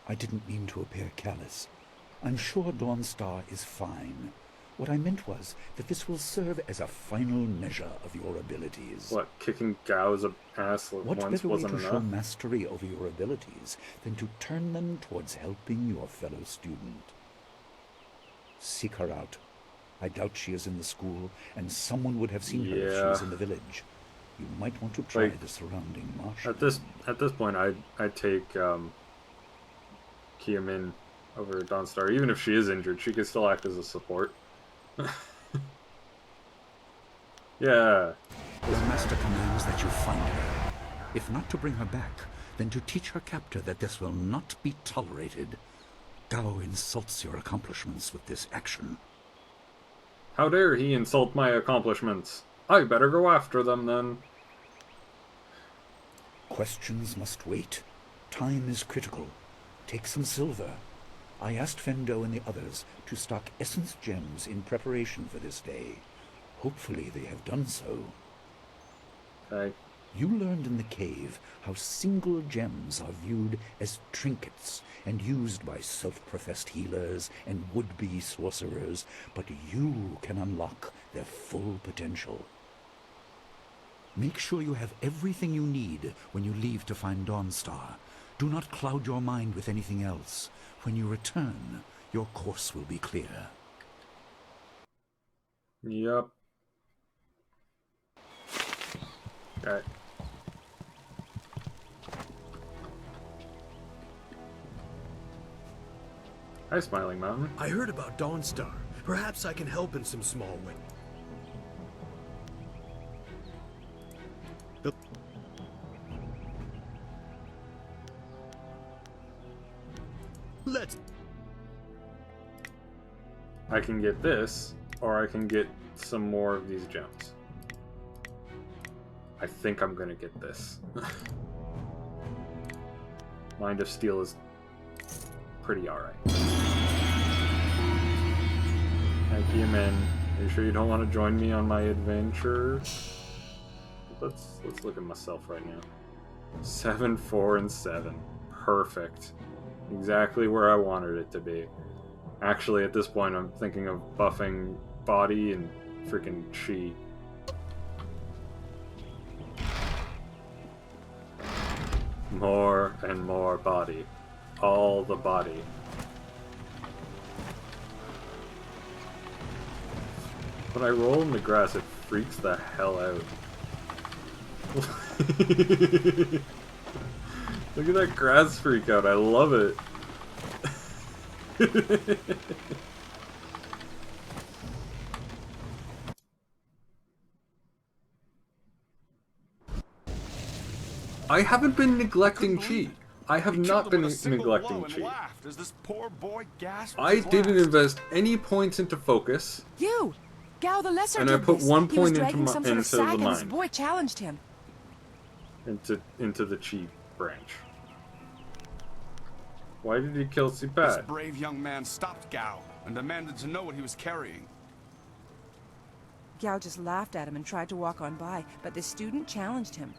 didn't mean to appear callous. I'm sure Dawnstar is fine. What I meant was that this will serve as a final measure of your abilities. What, kicking Gao's ass What once better way wasn't to show enough? mastery over your abilities than to turn them towards helping your fellow student? Seek her out. I doubt she is in the school, and someone would have seen her if she was in the village. You might want to try the surrounding marshlands. At this point, I'd take Kia Min over Dawnstar. Even if she is injured, she could still act as a support. Yeah. Your master commands that you find her. If not to bring her back, then to teach her captor that this will not be tolerated. Gao insults your accomplishments with this action. How dare he insult my accomplishments? I better go after them then. Questions must wait. Time is critical. Take some silver. I asked Fendo and the others to stock essence gems in preparation for this day. Hopefully they have done so. Okay. You learned in the cave how single gems are viewed as trinkets and used by self-professed healers and would-be sorcerers, but you can unlock their full potential. Make sure you have everything you need when you leave to find Dawnstar. Do not cloud your mind with anything else. When you return, your course will be clear. Yep. Okay. Hi, Smiling Mountain. I heard about Dawnstar. Perhaps I can help in some small way. Let's... I can get this, or I can get some more of these gems. I think I'm gonna get this. Mind of Steel is pretty alright. Thank you, man. Are you sure you don't want to join me on my adventure? Let's look at myself right now. 7, 4, and 7. Perfect. Exactly where I wanted it to be. Actually, at this point, I'm thinking of buffing body and freaking chi. More and more body. All the body. When I roll in the grass, it freaks the hell out. Look at that grass freak out. I love it. I haven't been neglecting chi. I have not been neglecting chi. As this poor boy gasped I his didn't last. invest any points into focus. You! Gao the Lesser And I did put this. one He was point into dragging some sort of into sack the and his mind. boy challenged him. Into the chi branch. Why did he kill This Sipat? brave young man stopped Gao and demanded to know what he was carrying. Gao just laughed at him and tried to walk on by, but the student challenged him.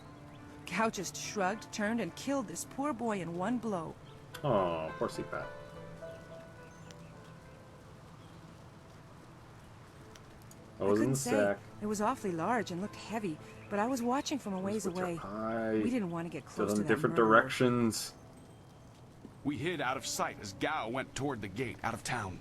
Gao just shrugged, turned, and killed this poor boy in one blow. Oh, poor Sipat. I I was in couldn't the say. sack. It was awfully large and looked heavy, but I was watching from a ways with your away. eye. We didn't want to get close Still to in that different murderer. directions. We hid out of sight as Gao went toward the gate out of town.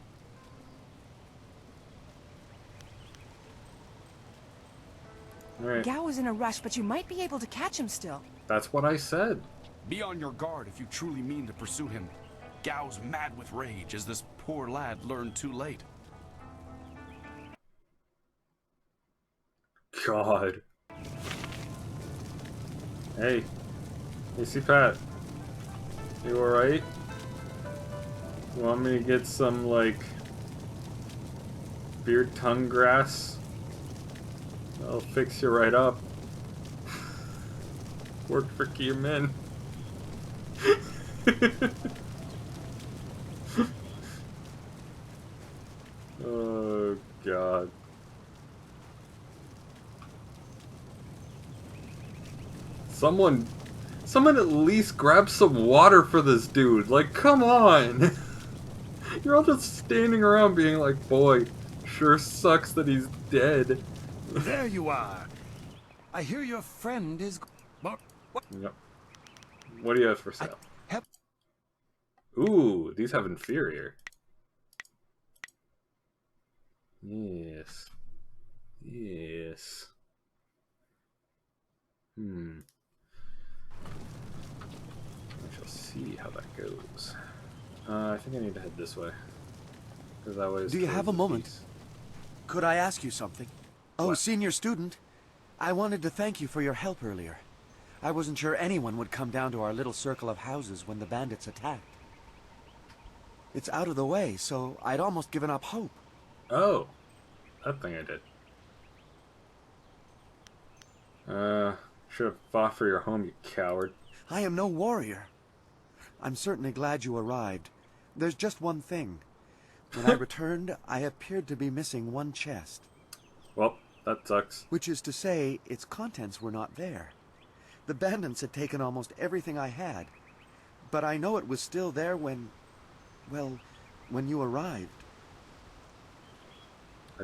Alright, Gao was in a rush, but you might be able to catch him still. that's what I said. Be on your guard if you truly mean to pursue him. Gao's mad with rage as this poor lad learned too late. God. Hey. Hey, Sipat. You alright? You want me to get some, like, beard tongue grass? I'll fix you right up. Work for Kia Min. Oh, God. Someone at least grab some water for this dude. Like, come on. You're all just standing around being like, boy, sure sucks that he's dead. There you are. I hear your friend is... Yep. What do you have for sale? Ooh, these have inferior. Yes. Yes. I shall see how that goes. I think I need to head this way. Because that way is Do you have a moment? east. Could I ask you something? Oh, What? senior student. I wanted to thank you for your help earlier. I wasn't sure anyone would come down to our little circle of houses when the bandits attacked. It's out of the way, so I'd almost given up hope. Oh, that thing I did. Should have fought for your home, you coward. I am no warrior. I'm certainly glad you arrived. There's just one thing. When I returned, I appeared to be missing one chest. Well, that sucks. Which is to say, its contents were not there. The bandits had taken almost everything I had. But I know it was still there when... well, when you arrived.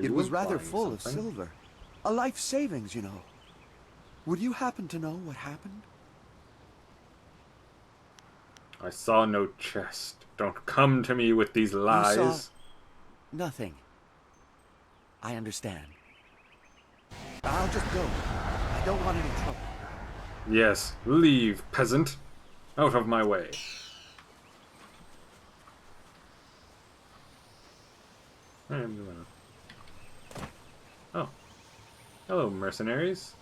It was rather full of silver. A life savings, you know. Would you happen to know what happened? I saw no chest. Don't come to me with these lies. You saw nothing. I understand. I'll just go. I don't want any trouble. Yes, leave, peasant. Out of my way. Oh. Hello, mercenaries.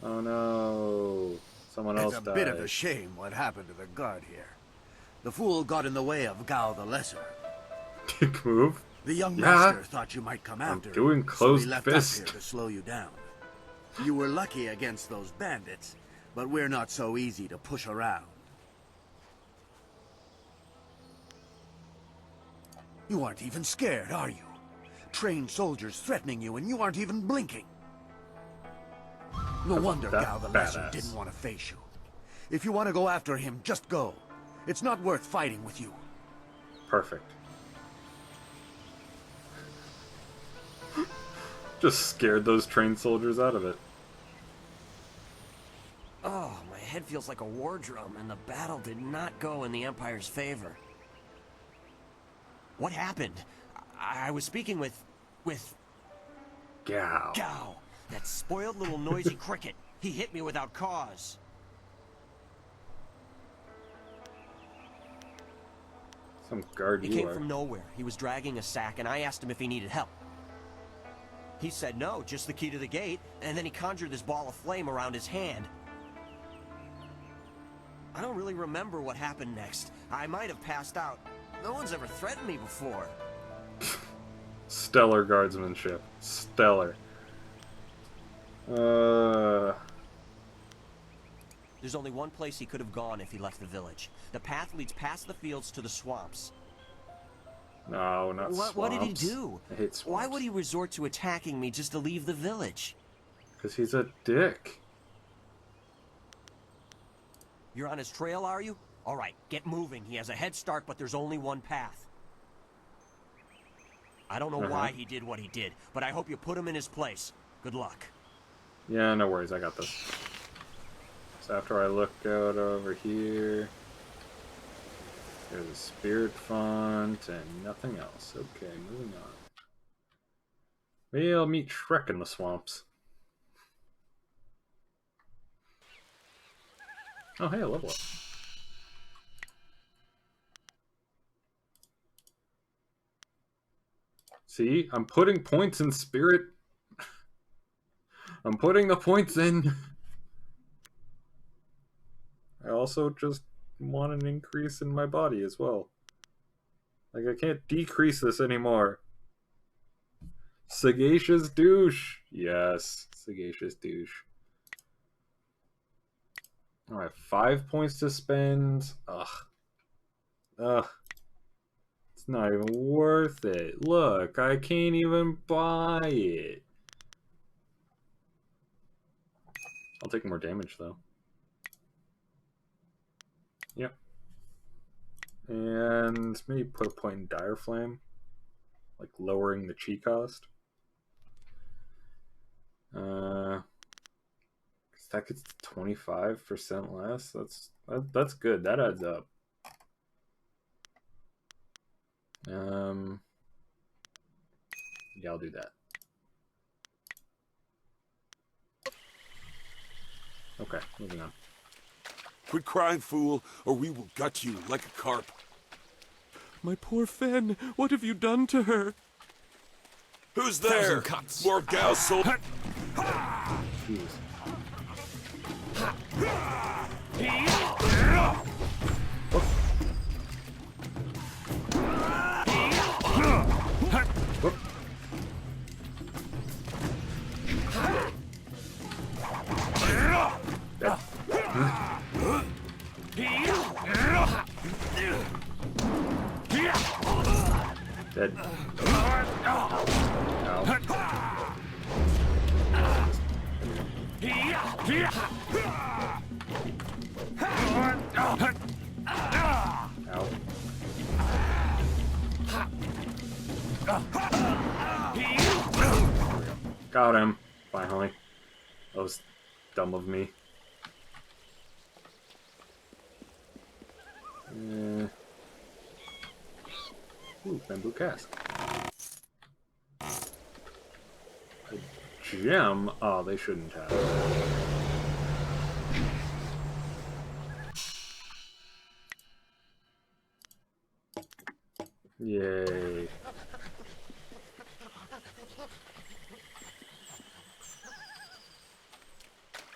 Oh no. Someone else died. It's a bit of a shame what happened to the guard here. The fool got in the way of Gao the Lesser. Dick move. The young master thought you might come after him, doing closed so he left fist. us here to slow you down. You were lucky against those bandits, but we're not so easy to push around. You aren't even scared, are you? Trained soldiers threatening you and you aren't even blinking. No wonder Gao the Lesser didn't want to face you. If you want to go after him, just go. It's not worth fighting with you. Perfect. Just scared those trained soldiers out of it. Oh, my head feels like a war drum, and the battle did not go in the Empire's favor. What happened? I was speaking with... Gao. Gao. That spoiled little noisy cricket. He hit me without cause. Some guard He you came are. from nowhere. He was dragging a sack, and I asked him if he needed help. He said no, just the key to the gate, and then he conjured this ball of flame around his hand. I don't really remember what happened next. I might have passed out. No one's ever threatened me before. Stellar guardsmanship. Stellar. There's only one place he could have gone if he left the village. The path leads past the fields to the swamps. No, not swamps. What did he do? I hate swamps. Why would he resort to attacking me just to leave the village? Because he's a dick. You're on his trail, are you? All right, get moving. He has a head start, but there's only one path. I don't know why he did what he did, but I hope you put him in his place. Good luck. Yeah, no worries. I got this. So after I look out over here, there's a spirit font and nothing else. Okay, moving on. Maybe I'll meet Shrek in the swamps. Oh, hey, a level up. See, I'm putting points in spirit. I'm putting the points in. I also just want an increase in my body as well. Like, I can't decrease this anymore. Sagacious douche. Yes, sagacious douche. I have 5 points to spend. Ugh. Ugh. It's not even worth it. Look, I can't even buy it. take more damage, though. Yep. And maybe put a point in Dire Flame, like lowering the chi cost. That gets 25% less. That's good. That adds up. Yeah, I'll do that. Okay, moving on. Quit crying, fool, or we will gut you like a carp. My poor Fen, what have you done to her? Who's there? More gal soul. Jeez. Whoop. Dead. Got him, finally. That was dumb of me. Ooh, bamboo cask. A gem? Oh, they shouldn't have. Yay.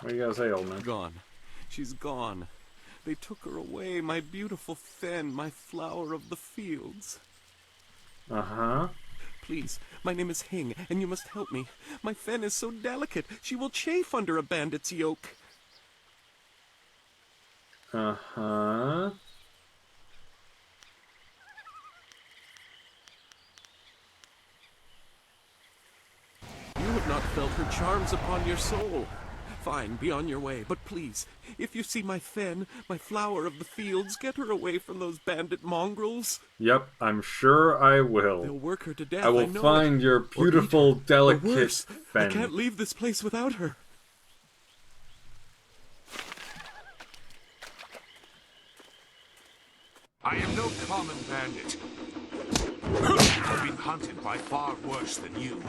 What do you gotta say, old man? Gone. She's gone. They took her away, my beautiful Fen, my flower of the fields. Uh-huh. Please, my name is Hing, and you must help me. My Fen is so delicate, she will chafe under a bandit's yoke. Uh-huh. You have not felt her charms upon your soul. Fine, be on your way, but please, if you see my Fen, my flower of the fields, get her away from those bandit mongrels. Yep, I'm sure I will. They'll work her to death, I will know find it. your beautiful, Or delicate worse, I Fen. can't leave this place without her. I am no common bandit. I've been hunted by far worse than you.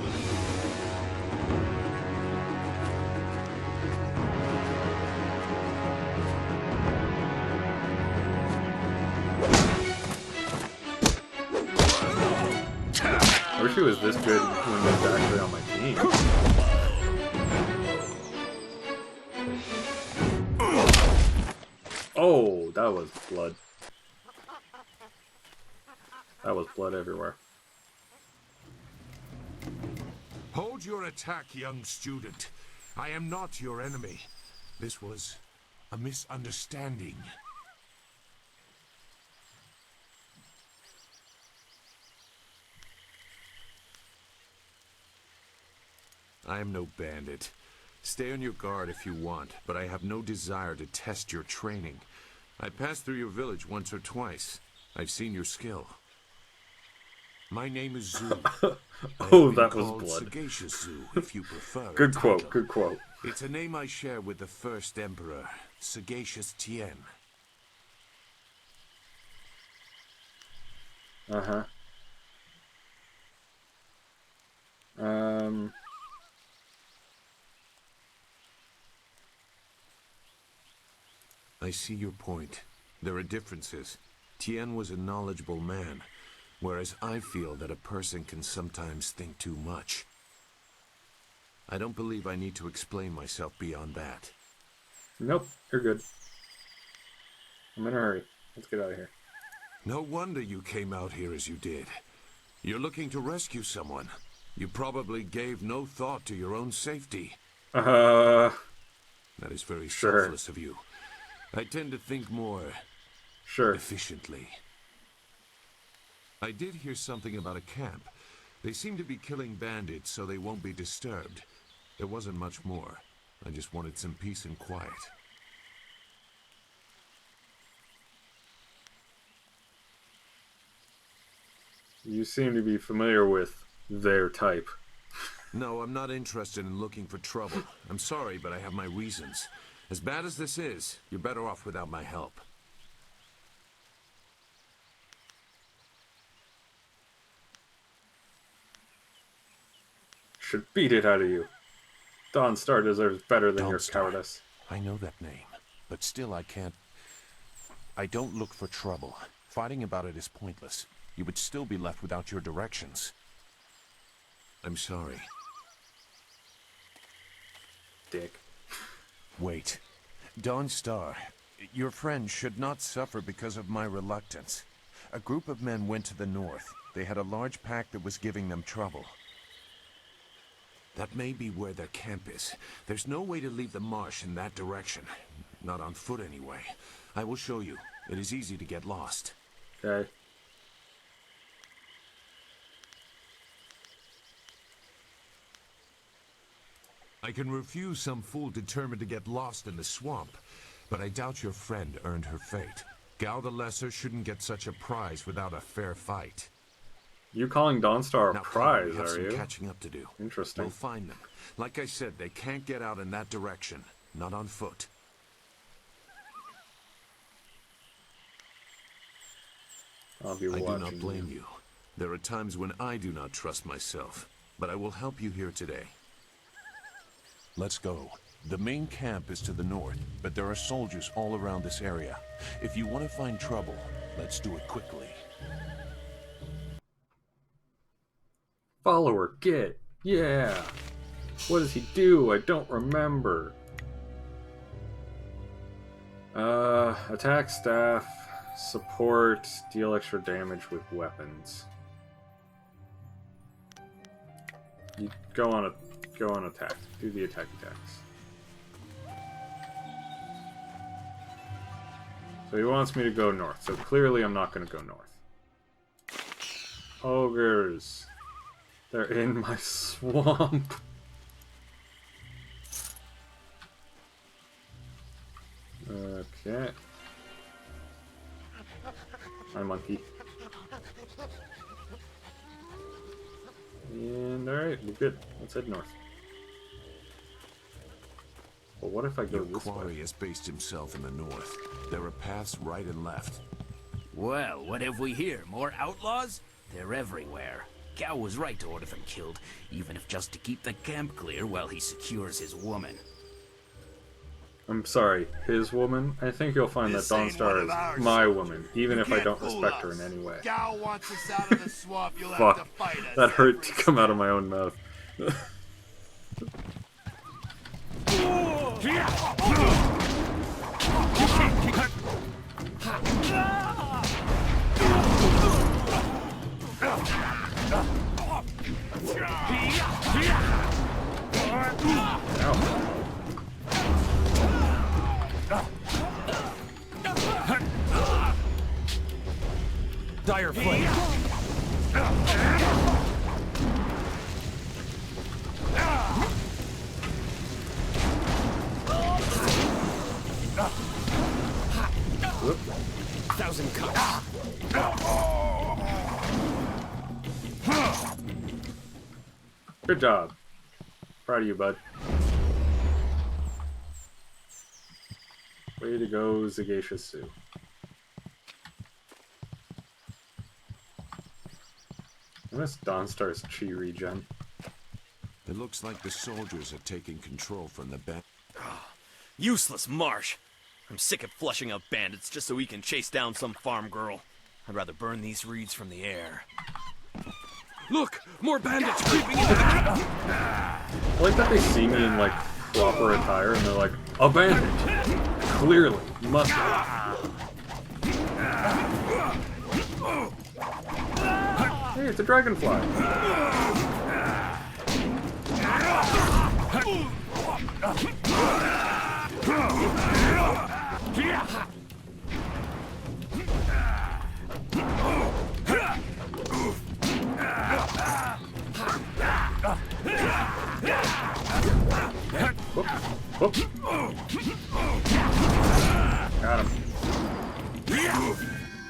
I wish he was this good when he was actually on my team. Oh, that was blood. That was blood everywhere. Hold your attack, young student. I am not your enemy. This was a misunderstanding. I am no bandit. Stay on your guard if you want, but I have no desire to test your training. I passed through your village once or twice. I've seen your skill. My name is Zhu. Oh, that was blood. Sagacious Zhu, if you prefer. Good quote, good quote. It's a name I share with the first emperor, Sagacious Tien. Uh-huh. I see your point. There are differences. Tien was a knowledgeable man, whereas I feel that a person can sometimes think too much. I don't believe I need to explain myself beyond that. Nope, you're good. I'm in a hurry. Let's get out of here. No wonder you came out here as you did. You're looking to rescue someone. You probably gave no thought to your own safety. That is very selfless of you. I tend to think more efficiently. I did hear something about a camp. They seem to be killing bandits so they won't be disturbed. There wasn't much more. I just wanted some peace and quiet. You seem to be familiar with their type. No, I'm not interested in looking for trouble. I'm sorry, but I have my reasons. As bad as this is, you're better off without my help. Should beat it out of you. Dawnstar deserves better than your Dawnstar. cowardice. I know that name, but still I can't... I don't look for trouble. Fighting about it is pointless. You would still be left without your directions. I'm sorry. Dick. Wait. Dawnstar, your friend should not suffer because of my reluctance. A group of men went to the north. They had a large pack that was giving them trouble. That may be where their camp is. There's no way to leave the marsh in that direction. Not on foot, anyway. I will show you. It is easy to get lost. Okay. I can refuse some fool determined to get lost in the swamp, but I doubt your friend earned her fate. Gao the Lesser shouldn't get such a prize without a fair fight. You calling Dawnstar a Now, prize, we have are some you? catching up to do. Interesting. We'll find them. Like I said, they can't get out in that direction. Not on foot. I'll be I do watching not blame you. There are times when I do not trust myself, but I will help you here today. Let's go. The main camp is to the north, but there are soldiers all around this area. If you want to find trouble, let's do it quickly. Follower, get. Yeah. What does he do? I don't remember. Attack staff, support, deal extra damage with weapons. You go on attack. Do the attack attacks. So he wants me to go north. So clearly I'm not going to go north. Ogres. They're in my swamp. Okay. Hi, monkey. And alright, we're good. Let's head north. But what if I go Your this way? quarry has based himself in the north. There are paths right and left. Well, what have we here? More outlaws? They're everywhere. Gao was right to order them killed, even if just to keep the camp clear while he secures his woman. I'm sorry, his woman? I think you'll find This that ain't one Dawnstar of ours. is my woman, even You if I can't don't fool respect her us. in any way. Gao wants us out of the swamp. You'll have Fuck. to fight us. That hurt to come out of my own mouth. Dire flame. Thousand cuts. Good job. Proud of you, bud. Way to go, Zagacious Sue. I miss Dawnstar's chi regen. It looks like the soldiers are taking control from the band. Useless marsh. I'm sick of flushing out bandits just so we can chase down some farm girl. I'd rather burn these reeds from the air. Look! More bandits creeping into the camp! I like that they see me in, like, proper attire, and they're like, a bandit! Clearly, must be. Hey, it's a dragonfly! Whoop. Whoop. Got him.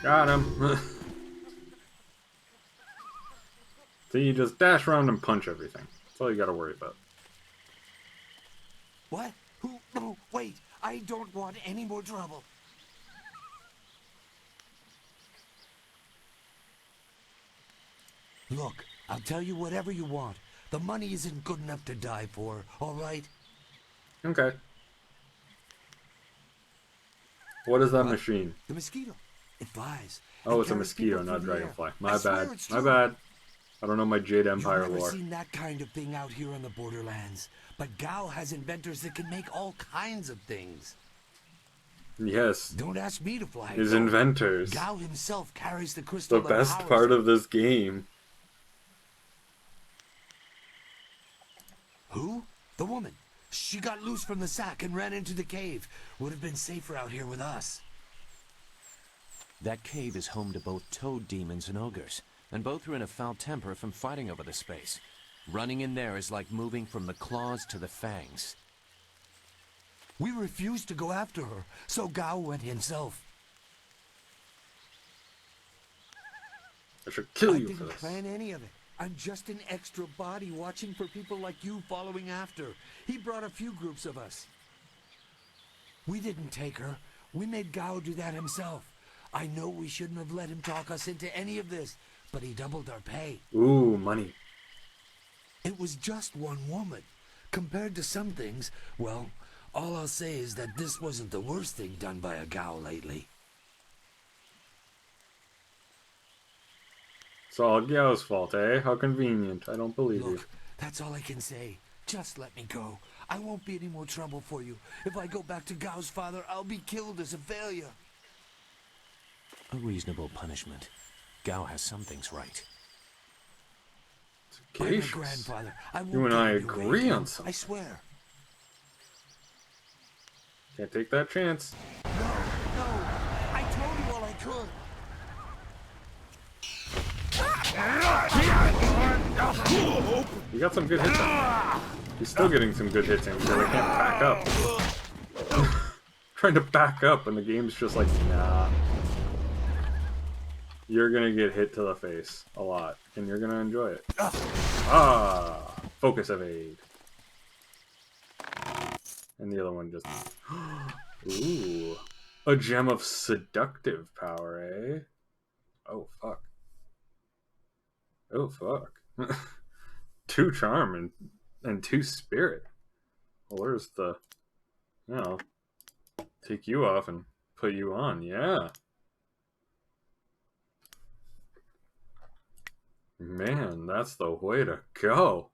Got him. So you just dash around and punch everything. That's all you gotta worry about. What? Who? No, wait. I don't want any more trouble. Look, I'll tell you whatever you want. The money isn't good enough to die for, all right? Okay. What is that machine? The mosquito. It flies. Oh, It it's a carries mosquito, people not through the air. dragonfly. I My swear bad. it's My true. bad. I don't know my Jade Empire You've never lore. seen that kind of thing out here on the borderlands. But Gao has inventors that can make all kinds of things. Yes. Don't ask me to fly. His though. inventors. Gao himself carries the crystal The that best powers part it. of this game. Who? The woman. She got loose from the sack and ran into the cave. Would have been safer out here with us. That cave is home to both toad demons and ogres, and both are in a foul temper from fighting over the space. Running in there is like moving from the claws to the fangs. We refused to go after her, so Gao went himself. I should kill I you didn't for this. plan any of it. I'm just an extra body watching for people like you following after. He brought a few groups of us. We didn't take her. We made Gao do that himself. I know we shouldn't have let him talk us into any of this, but he doubled our pay. Ooh, money. It was just one woman. Compared to some things, well, all I'll say is that this wasn't the worst thing done by a Gao lately. It's all Gao's fault, eh? How convenient. I don't believe you. That's all I can say. Just let me go. I won't be any more trouble for you. If I go back to Gao's father, I'll be killed as a failure. A reasonable punishment. Gao has some things right. By my Gracious. grandfather, I won't You and get I in your way agree again. on something. I swear. Can't take that chance. No, I told you all I could. You got some good hits in. He's still getting some good hits in because I can't back up. Trying to back up and the game's just like, nah. You're gonna get hit to the face a lot, and you're gonna enjoy it. Ah! Focus evade. And the other one just... Ooh. A gem of seductive power, eh? Oh, fuck. Oh, fuck. 2 charm and 2 spirit. Well, where's the... You know, take you off and put you on, yeah. Man, that's the way to go.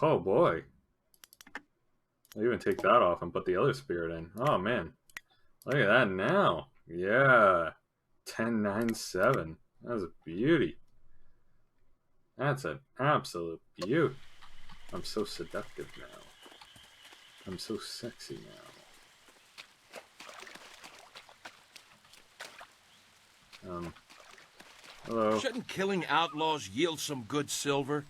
Oh boy. I'll even take that off and put the other spirit in. Oh man. Look at that now. Yeah. 10, 9, 7. That's a beauty. That's an absolute beauty. I'm so seductive now. I'm so sexy now. Hello. Shouldn't killing outlaws yield some good silver?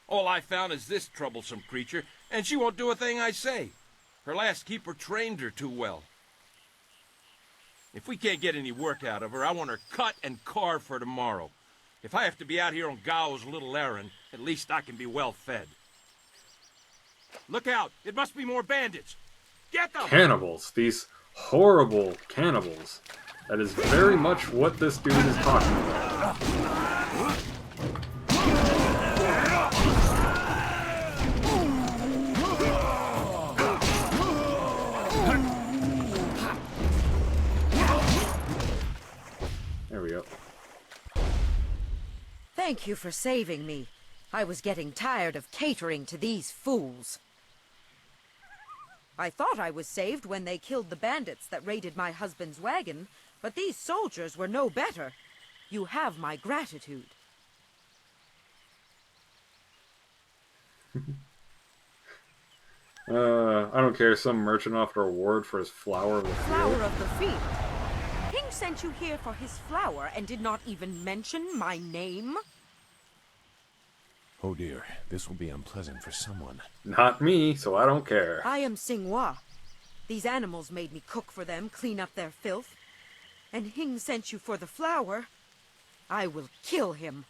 All I found is this troublesome creature, and she won't do a thing I say. Her last keeper trained her too well. If we can't get any work out of her, I want her cut and carved for tomorrow. If I have to be out here on Gao's little errand, at least I can be well fed. Look out! It must be more bandits! Get them! Cannibals. These horrible cannibals. That is very much what this dude is talking about. There we go. Thank you for saving me. I was getting tired of catering to these fools. I thought I was saved when they killed the bandits that raided my husband's wagon, but these soldiers were no better. You have my gratitude. I don't care. Some merchant offered a reward for his flower of the Flower field. of the field. King sent you here for his flower and did not even mention my name? Oh dear, this will be unpleasant for someone. Not me, so I don't care. I am Xinghua. These animals made me cook for them, clean up their filth. And Hing sent you for the flower. I will kill him.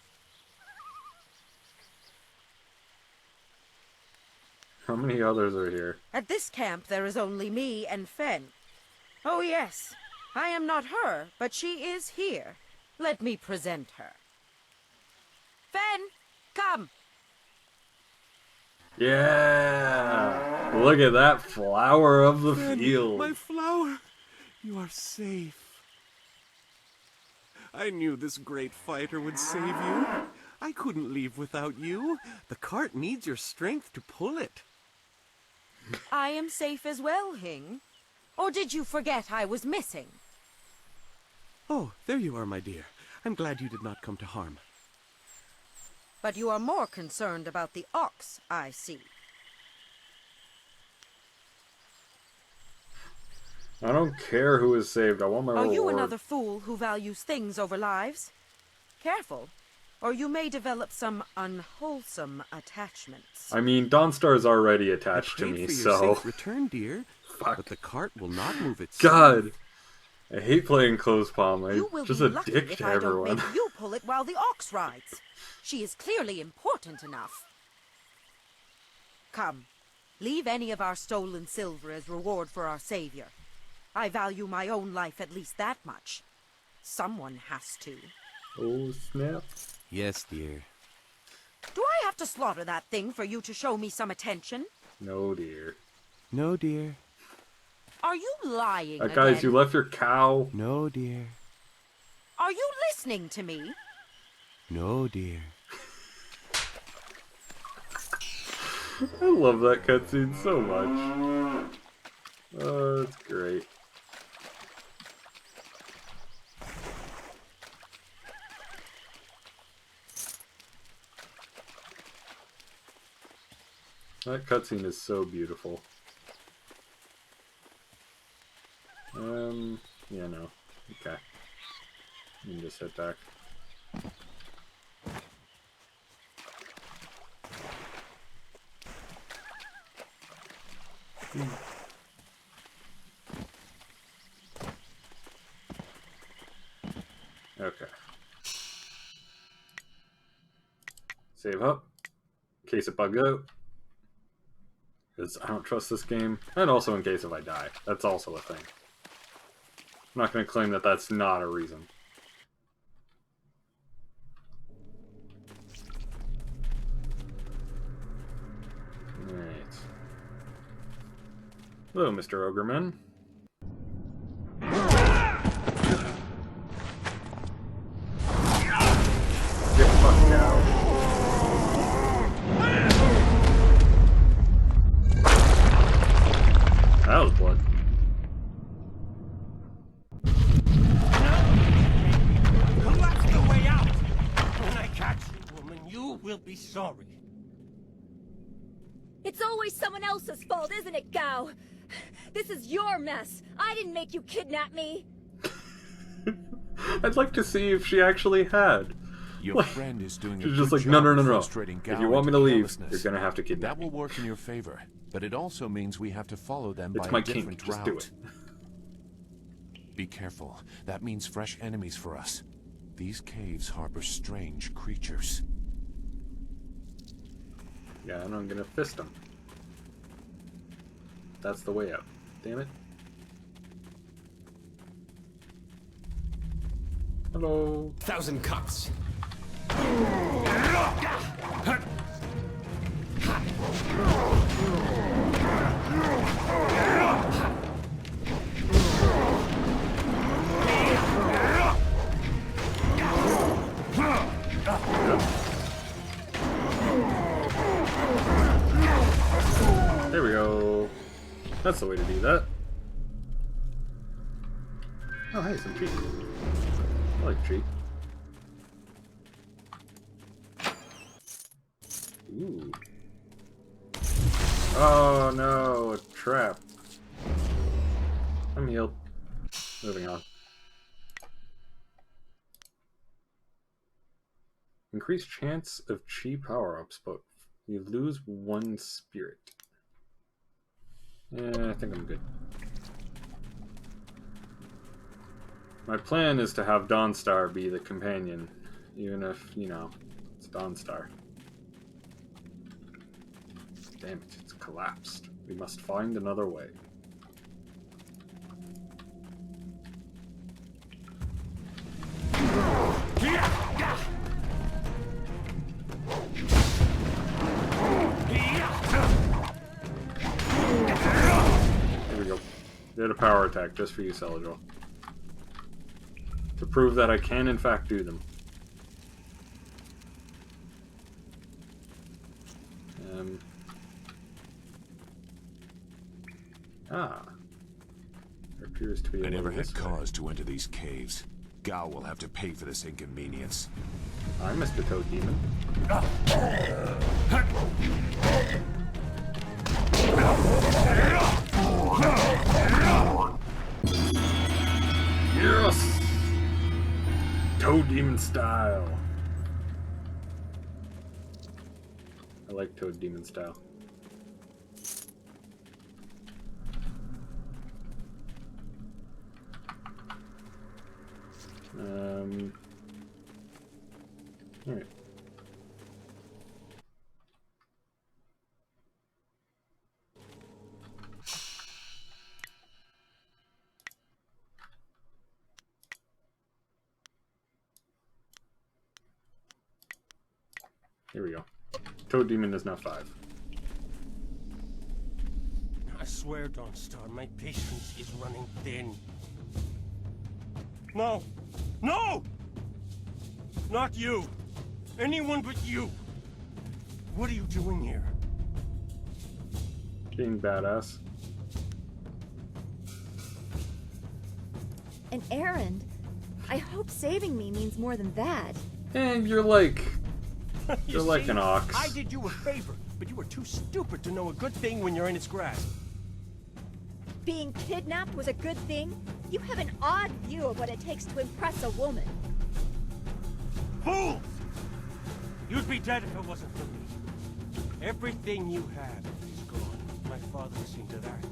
How many others are here? At this camp, there is only me and Fen. Oh yes, I am not her, but she is here. Let me present her. Fen, come! Yeah! Look at that flower of the field. My flower! You are safe. I knew this great fighter would save you. I couldn't leave without you. The cart needs your strength to pull it. I am safe as well, Hing. Or did you forget I was missing? Oh, there you are, my dear. I'm glad you did not come to harm. But you are more concerned about the ox, I see. I don't care who is saved. I want my reward. Are you another fool who values things over lives? Careful, or you may develop some unwholesome attachments. I mean, Dawnstar's already attached to I me, prayed for so... your safe return, dear. Fuck. But the cart will not move itself. God! I hate playing close palm. I'm You will just be a lucky dick if to I don't everyone. make you pull it while the ox rides. She is clearly important enough. Come, leave any of our stolen silver as reward for our savior. I value my own life at least that much. Someone has to. Oh, snap. Yes, dear. Do I have to slaughter that thing for you to show me some attention? No, dear. No, dear. Are you lying again? Guys, you left your cow. No, dear. Are you listening to me? No, dear. I love that cutscene so much. Oh, it's great. That cutscene is so beautiful. Yeah, no. Okay. You can just hit back. Okay. Save up. In case it bugs out. Because I don't trust this game. And also in case if I die. That's also a thing. I'm not going to claim that that's not a reason. Alright. Hello, Mr. Ogreman. Get fucked out. That was blood. That's the way out! When I catch you, woman, you will be sorry. It's always someone else's fault, isn't it, Gao? This is your mess. I didn't make you kidnap me. I'd like to see if she actually had. Your friend is doing a She's good just like, job no, no, no, of no. frustrating If Gao you want me into to leave, carelessness. you're gonna have to kidnap That will work in your favor, but it also means we have to follow them It's by my a different kink, just route. do it. Be careful. That means fresh enemies for us. These caves harbor strange creatures. Yeah, and I'm gonna fist him. That's the way out. Damn it. Hello. 1,000 cuts. There we go. That's the way to do that. Oh, hey, some cheek. I like cheek. Ooh. Oh no, a trap. I'm healed. Moving on. Increased chance of chi power-ups, but you lose 1 spirit. I think I'm good. My plan is to have Dawnstar be the companion, even if, you know, it's Dawnstar. Damn it, it's collapsed. We must find another way. Here we go. Did a power attack just for you, Celador. To prove that I can in fact do them. There appears to be I never had cause to enter these caves. Gao will have to pay for this inconvenience. I'm Mr. Toad Demon. Yes! Toad Demon style. I like Toad Demon style. Alright. Here we go. Toad Demon is now 5. I swear, Dawnstar, my patience is running thin. No! No! Not you! Anyone but you! What are you doing here? Being badass. An errand? I hope saving me means more than that. And you're like... You You're like see, an ox. I did you a favor, but you were too stupid to know a good thing when you're in its grasp. Being kidnapped was a good thing? You have an odd view of what it takes to impress a woman. Fools! You'd be dead if it wasn't for me. Everything you have is gone. My father has seen to that.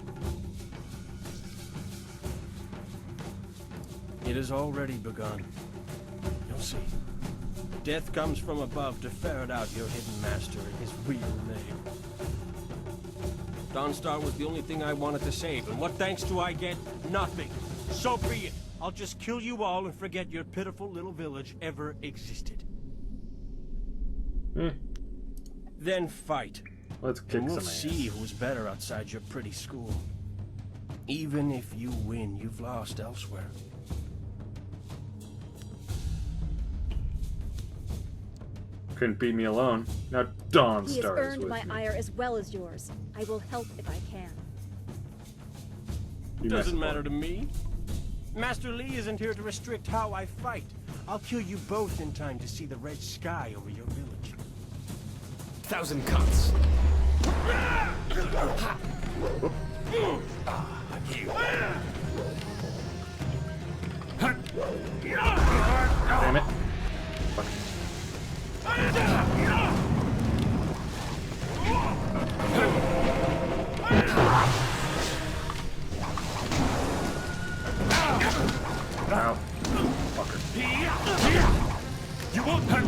It has already begun. You'll see. Death comes from above to ferret out your hidden master and his real name. Dawnstar was the only thing I wanted to save, and what thanks do I get? Nothing. So be it. I'll just kill you all and forget your pitiful little village ever existed. Then fight. Let's kick and we'll some see who's better outside your pretty school. Even if you win, you've lost elsewhere. Couldn't beat me alone. Now He has Dawnstar is earned with my me. ire as well as yours. I will help if I can. Doesn't matter to me. Master Li isn't here to restrict how I fight. I'll kill you both in time to see the red sky over your village. 1,000 cuts. Damn it. Fuck. Ow. Fucker. You won't hurt.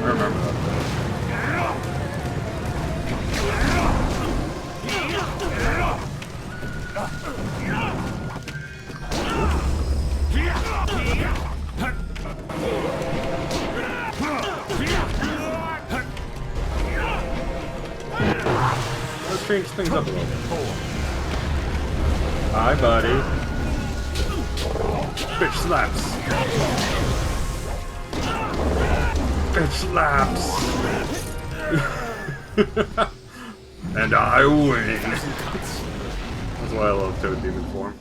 I remember that. Let's change things up a little bit. Hi, buddy. Bitch slaps. Bitch slaps. And I win. That's why I love Toad Demon form.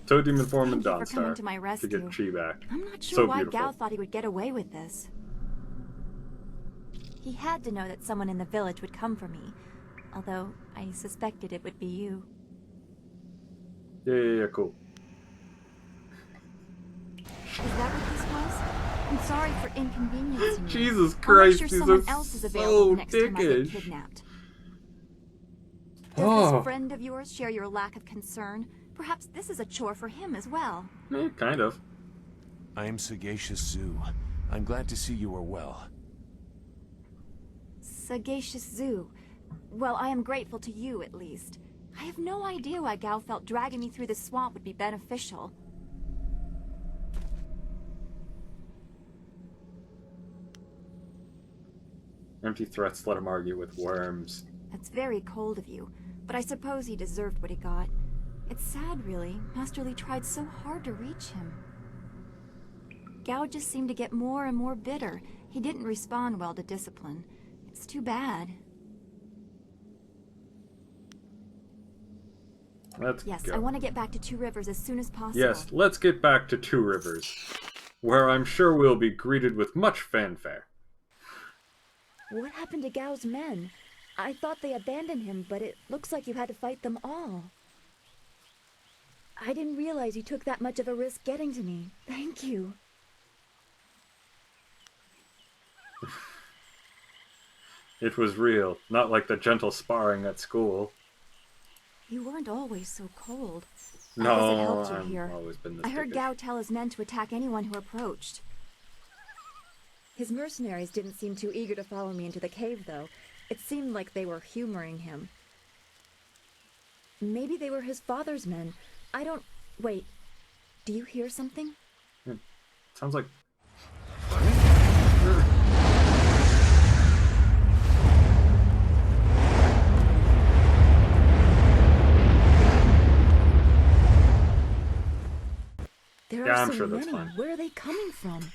Toad Demon form and Thank you for coming Dawnstar to my to rescue. get Chi back. I'm not sure So why beautiful. Gao thought he would get away with this. He had to know that someone in the village would come for me. Although, I suspected it would be you. Yeah, cool. Is that what this was? I'm sorry for inconveniencing you. Jesus I'll Christ, make sure these someone are else is available so the next time I get dickish. kidnapped. Does Oh. this friend of yours share your lack of concern? Perhaps this is a chore for him as well. Kind of. I am Sagacious Zoo. I'm glad to see you are well. Sagacious Zoo. Well, I am grateful to you, at least. I have no idea why Gao felt dragging me through the swamp would be beneficial. Empty threats let him argue with worms. That's very cold of you, but I suppose he deserved what he got. It's sad, really. Master Li tried so hard to reach him. Gao just seemed to get more and more bitter. He didn't respond well to discipline. It's too bad. Yes, go. I want to get back to Two Rivers as soon as possible. Yes, let's get back to Two Rivers, where I'm sure we'll be greeted with much fanfare. What happened to Gao's men? I thought they abandoned him, but it looks like you had to fight them all. I didn't realize you took that much of a risk getting to me. Thank you. It was real, not like the gentle sparring at school. You weren't always so cold. No, I guess it helped you I've here. always been this I heard dickish. Gao tell his men to attack anyone who approached. His mercenaries didn't seem too eager to follow me into the cave, though. It seemed like they were humoring him. Maybe they were his father's men. I don't... Wait. Do you hear something? Sounds like... There Yeah, are I'm so sure that's many. fine. Where are they coming from?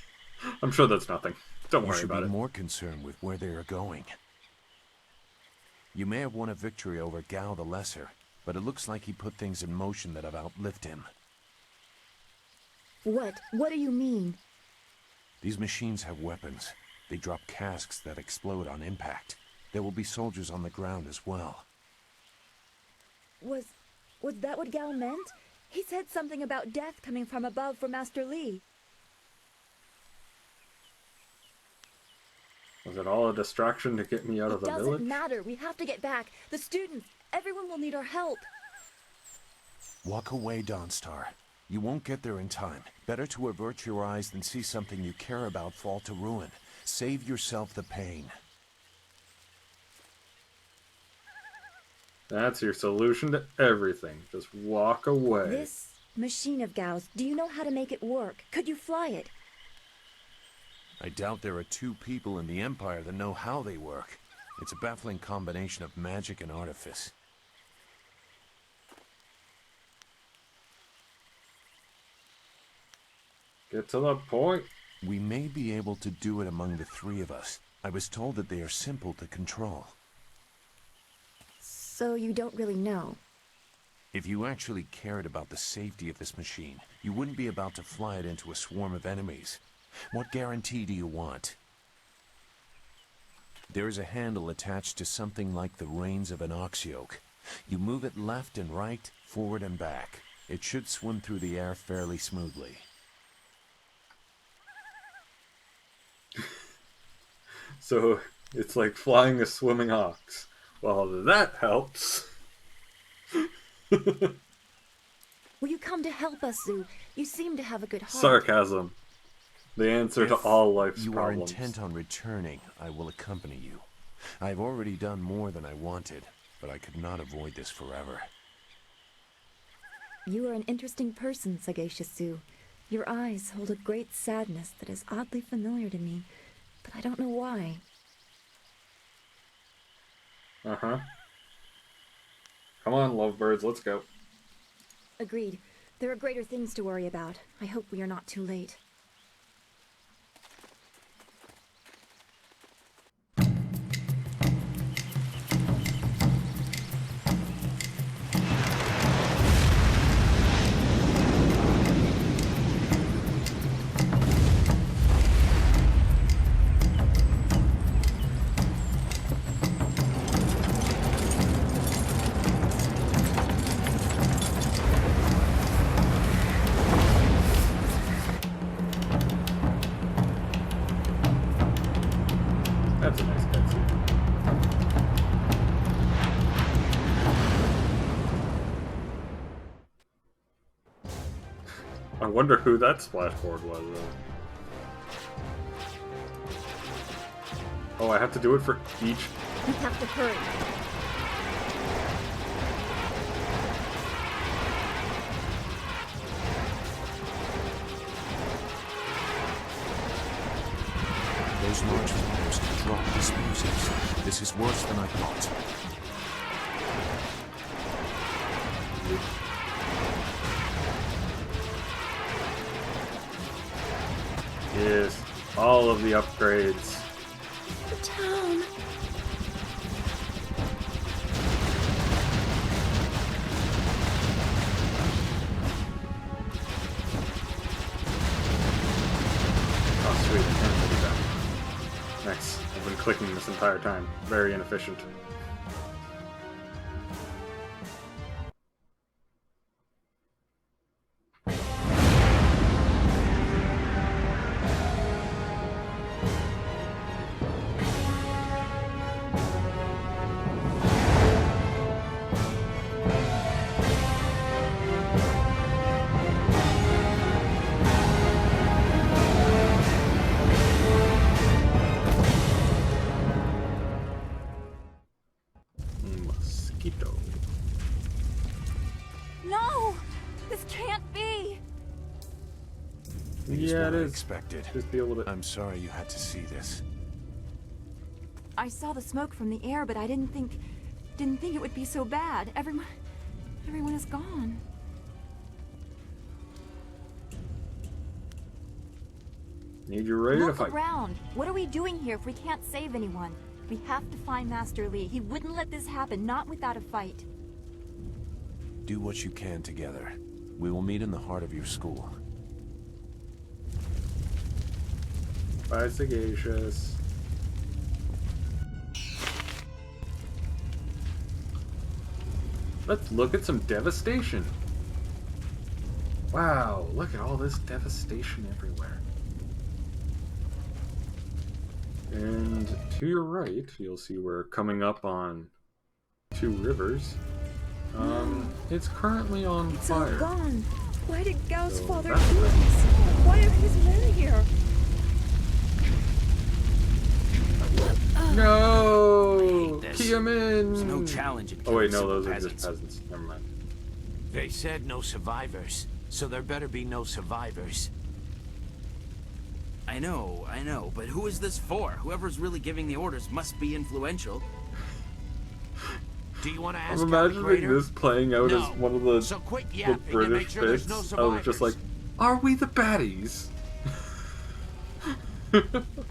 I'm sure that's nothing. Don't You worry should about be it. more concerned with where they are going. You may have won a victory over Gao the Lesser, but it looks like he put things in motion that have outlived him. What? What do you mean? These machines have weapons. They drop casks that explode on impact. There will be soldiers on the ground as well. Was that what Gao meant? He said something about death coming from above for Master Li. Was it all a distraction to get me out of the It doesn't village? matter. We have to get back. The students, everyone will need our help. Walk away, Dawnstar. You won't get there in time. Better to avert your eyes than see something you care about fall to ruin. Save yourself the pain. That's your solution to everything. Just walk away. This machine of Gao's, do you know how to make it work? Could you fly it? I doubt there are two people in the Empire that know how they work. It's a baffling combination of magic and artifice. Get to the point. We may be able to do it among the three of us. I was told that they are simple to control. So you don't really know. If you actually cared about the safety of this machine, you wouldn't be about to fly it into a swarm of enemies. What guarantee do you want? There is a handle attached to something like the reins of an ox yoke. You move it left and right, forward and back. It should swim through the air fairly smoothly. So it's like flying a swimming ox. Well, that helps. Will you come to help us, Zoo? You seem to have a good heart. Sarcasm. The answer to all life's you problems. are intent on returning, I will accompany you. I have already done more than I wanted, but I could not avoid this forever. You are an interesting person, Sagacious Zoo. Your eyes hold a great sadness that is oddly familiar to me, but I don't know why. Uh-huh. Come on, lovebirds, let's go. Agreed. There are greater things to worry about. I hope we are not too late. I wonder who that splashboard was. Oh, I have to do it for each. We have to hurry. Those large fires can drop explosives. This is worse than I thought. Yes, all of the upgrades. The town. Oh, sweet. Cancel it down. Nice. I've been clicking this entire time. Very inefficient. Mosquito. No! This can't be! Yeah, it is. Expected. Just be able to. I'm sorry you had to see this. I saw the smoke from the air, but I didn't think it would be so bad. Everyone is gone. Need you ready to Look fight. around. What are we doing here if we can't save anyone? We have to find Master Li. He wouldn't let this happen, not without a fight. Do what you can together. We will meet in the heart of your school. Bye, Sagacious. Let's look at some devastation. Wow, look at all this devastation everywhere. And to your right, you'll see we're coming up on 2 rivers. It's currently on It's fire. all gone. Why did Gao's So father do that's this? Why are his men here? No! This. Kiamin! There's no challenge in Oh wait, killing no, simple those are just peasants. peasants. Never mind. They said no survivors, so there better be no survivors. I know, but who is this for? Whoever's really giving the orders must be influential. Do you want to ask? I'm imagining this playing out as one of the, So quit the yapping and British make sure there's bits. no I was just like, are we the baddies?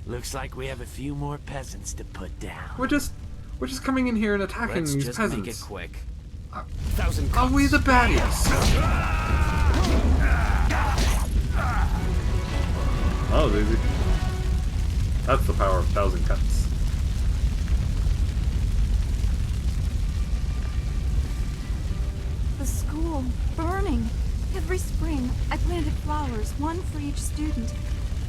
Looks like we have a few more peasants to put down. We're just coming in here and attacking Let's these just peasants. make it quick. Are we the baddies? Oh, it's easy. That's the power of 1,000 cuts. The school, burning. Every spring, I planted flowers, one for each student.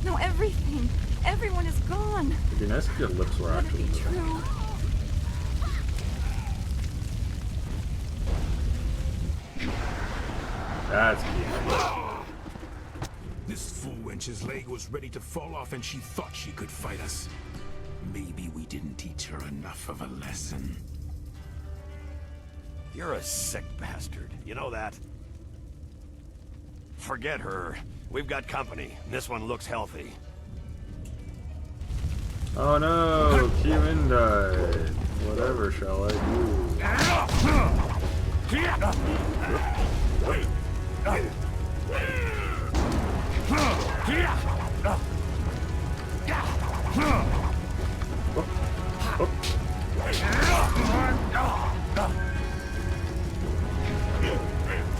No, everything. Everyone is gone. It'd be nice if your lips were Could it actually be moving. true? That's key. This fool wench's leg was ready to fall off and she thought she could fight us. Maybe we didn't teach her enough of a lesson. You're a sick bastard. You know that? Forget her. We've got company. This one looks healthy. Oh no, Kiamin died. Whatever shall I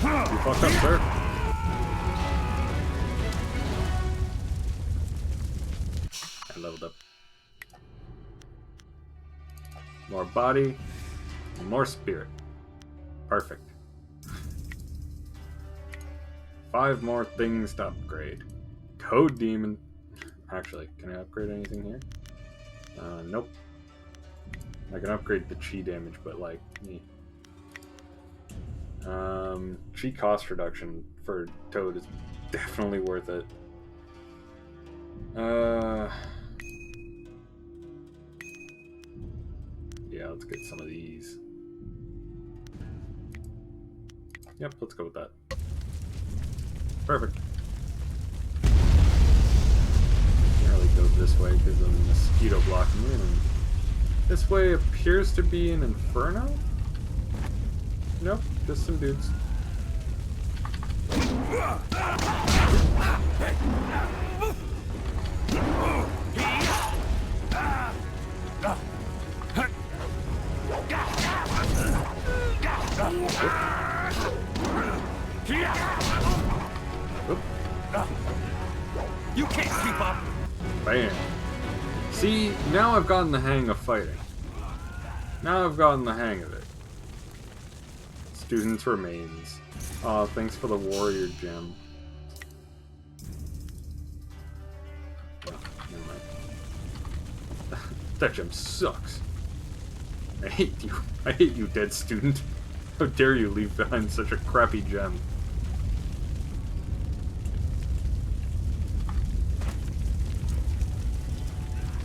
You fucked up, sir. I leveled up. More body, more spirit. Perfect. 5 more things to upgrade. Code Demon. Actually, can I upgrade anything here? Nope. I can upgrade the chi damage, but like me. Chi cost reduction for Toad is definitely worth it. Yeah, let's get some of these. Yep, let's go with that. Perfect. Can't really go this way because of the mosquito blocking me. And this way appears to be an inferno? Nope, just some dudes. You can't keep up. Bam. See, now I've gotten the hang of fighting. Now I've gotten the hang of it. Students remains. Aw, thanks for the warrior gem. Oh, never mind. That gem sucks. I hate you. I hate you, dead student. How dare you leave behind such a crappy gem?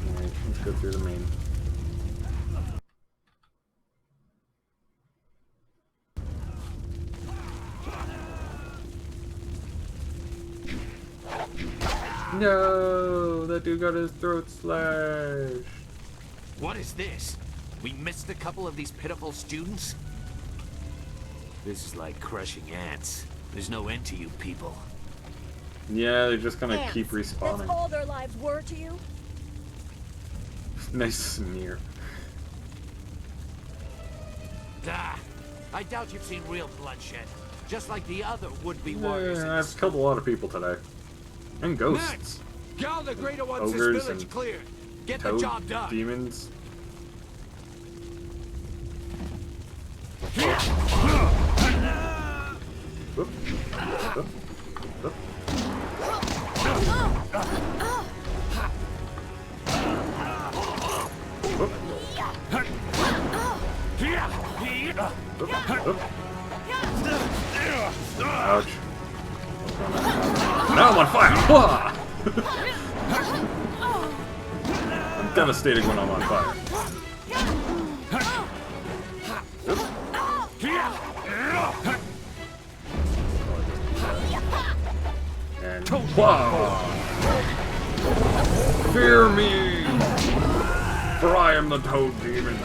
Alright, let's go through the main. No! That dude got his throat slashed! What is this? We missed a couple of these pitiful students? This is like crushing ants. There's no end to you people. Yeah, they just kind of keep That's respawning. all their lives were to you? Nice sneer. Ah, I doubt you've seen real bloodshed. Just like the other would-be warriors. Yeah, I've killed a lot of people today. And ghosts. Gal the Greater wants Ogres this village and cleared. Get the toad job done. demons. Whoop. Whoop. Whoop. Whoop. Whoop. Ouch. Now I'm on fire! I'm devastated when I'm on fire. And wow! Fear me! For I am the Toad Demon.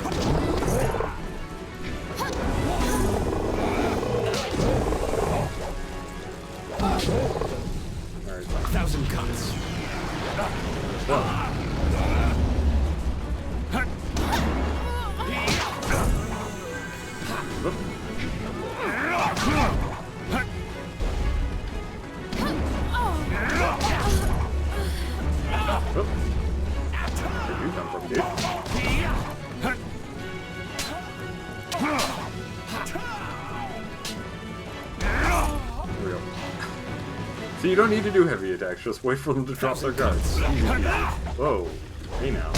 1,000 cuts. Where'd you come from, dude? Here we go. So you don't need to do heavy attacks, just wait for them to drop their guns. Whoa. Hey now.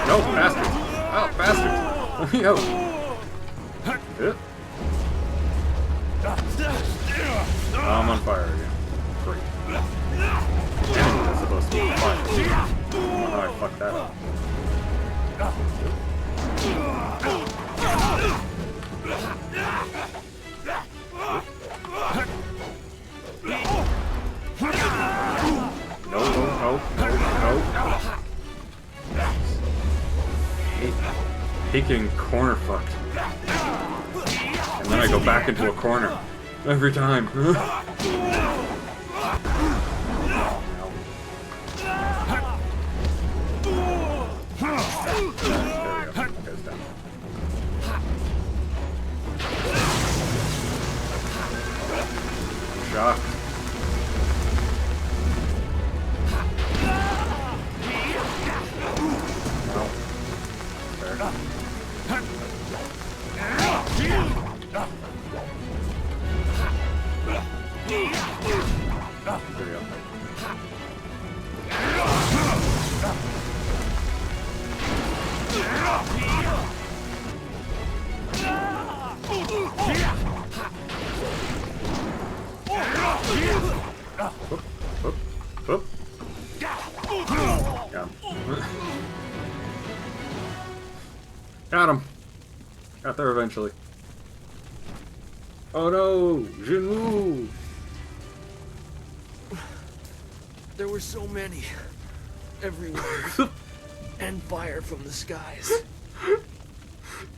No, bastard! Oh, bastard! Let me out! Yep. Oh, I'm on fire again. Great. Damn, that's supposed to be on fire. I don't know how I fucked that up. No. Hate getting corner fucked. And then I go back into a corner. Every time. Shocked. No. There. There we go. Whoop, whoop, whoop. Got him. Got him. Got there eventually. Oh no! Jinwoo! There were so many. Everywhere. And fire from the skies.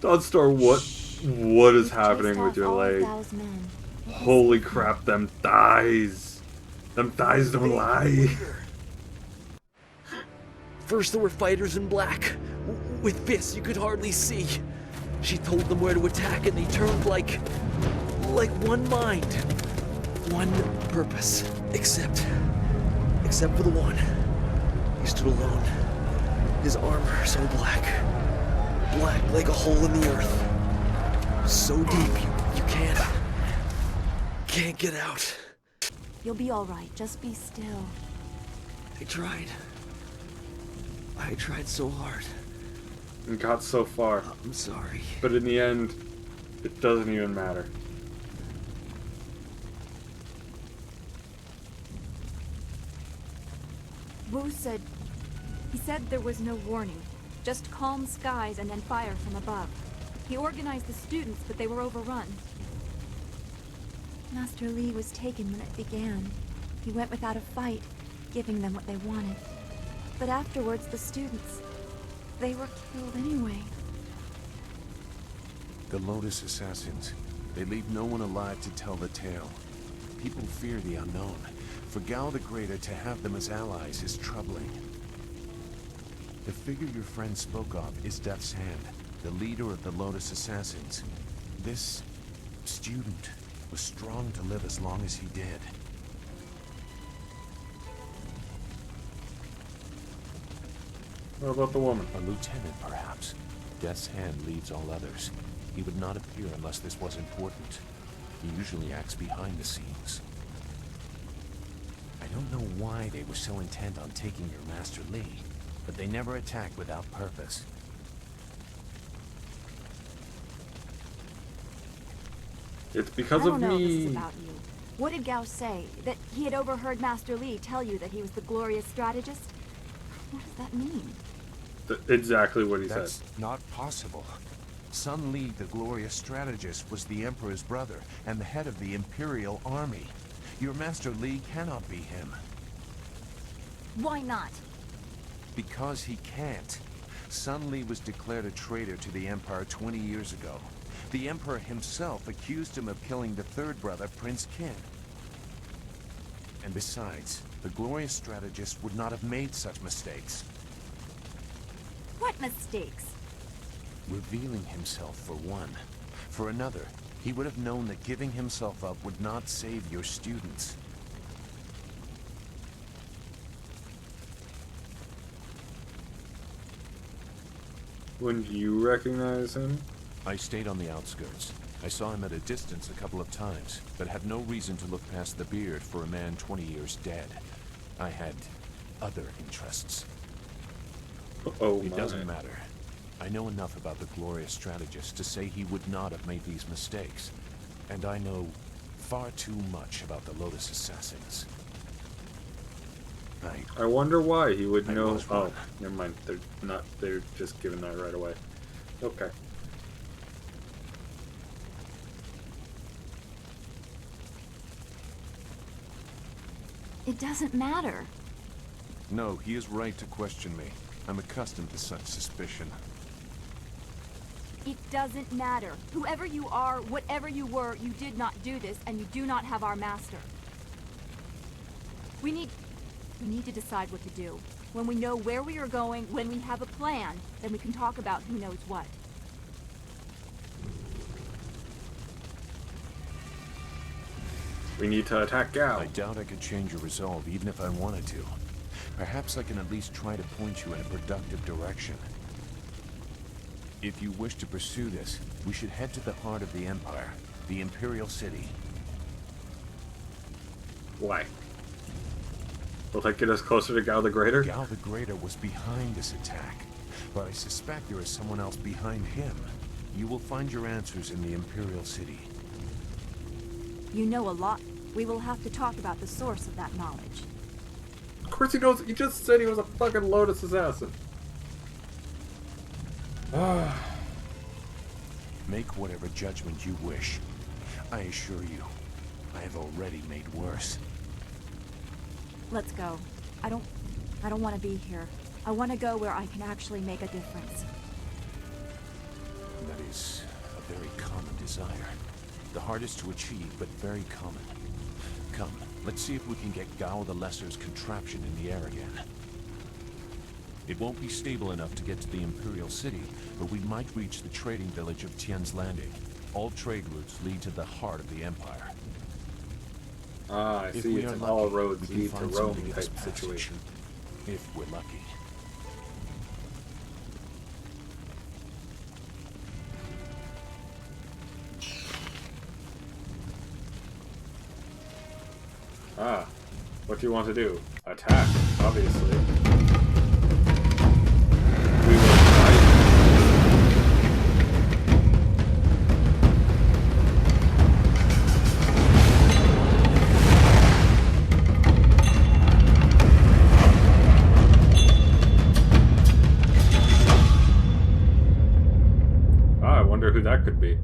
Dawnstar, what is happening with your leg? Holy crap, them thighs! Them thighs don't lie! First there were fighters in black. With fists you could hardly see. She told them where to attack and they turned like one mind. One purpose. Except for the one. He stood alone. His armor so black. Black like a hole in the earth. So deep you can't get out. You'll be alright, just be still. I tried so hard. And got so far. I'm sorry. But in the end, it doesn't even matter. Wu said... He said there was no warning. Just calm skies and then fire from above. He organized the students, but they were overrun. Master Li was taken when it began. He went without a fight, giving them what they wanted. But afterwards, the students... they were killed anyway. The Lotus Assassins. They leave no one alive to tell the tale. People fear the unknown. For Gao the Greater to have them as allies is troubling. The figure your friend spoke of is Death's Hand, the leader of the Lotus Assassins. This student was strong to live as long as he did. What about the woman? A lieutenant, perhaps. Death's Hand leads all others. He would not appear unless this was important. He usually acts behind the scenes. I don't know why they were so intent on taking your Master Li, but they never attack without purpose. It's because I of don't know if this me. is about you. What did Gao say? That he had overheard Master Li tell you that he was the glorious strategist? What does that mean? Exactly what he That's said. not possible. Sun Li, the glorious strategist, was the Emperor's brother and the head of the Imperial Army. Your Master Li cannot be him. Why not? Because he can't. Sun Li was declared a traitor to the Empire 20 years ago. The Emperor himself accused him of killing the third brother, Prince Qin. And besides, the glorious strategist would not have made such mistakes. What mistakes? Revealing himself, for one. For another, he would have known that giving himself up would not save your students. Wouldn't you recognize him? I stayed on the outskirts. I saw him at a distance a couple of times, but had no reason to look past the beard for a man 20 years dead. I had other interests. Oh, it doesn't matter. I know enough about the glorious strategist to say he would not have made these mistakes. And I know far too much about the Lotus Assassins. I wonder why he would know. Oh, never mind. They're not. They're just giving that right away. Okay. It doesn't matter. No, he is right to question me. I'm accustomed to such suspicion. It doesn't matter. Whoever you are, whatever you were, you did not do this, and you do not have our master. We need to decide what to do. When we know where we are going, when we have a plan, then we can talk about who knows what. We need to attack Gao. I doubt I could change your resolve even if I wanted to. Perhaps I can at least try to point you in a productive direction. If you wish to pursue this, we should head to the heart of the Empire, the Imperial City. Why? Will that get us closer to Gao the Greater? Gao the Greater was behind this attack, but I suspect there is someone else behind him. You will find your answers in the Imperial City. You know a lot. We will have to talk about the source of that knowledge. Of course he knows. He just said he was a fucking Lotus assassin. Make whatever judgment you wish. I assure you, I have already made worse. Let's go. I don't want to be here. I want to go where I can actually make a difference. That is a very common desire. The hardest to achieve, but very common. Come, let's see if we can get Gao the Lesser's contraption in the air again. It won't be stable enough to get to the Imperial City, but we might reach the trading village of Tian's Landing. All trade routes lead to the heart of the Empire. Ah, I see. It's an all roads lead to Rome type situation. If we're lucky. Ah, what do you want to do? Attack, obviously. We will fight. Ah, I wonder who that could be.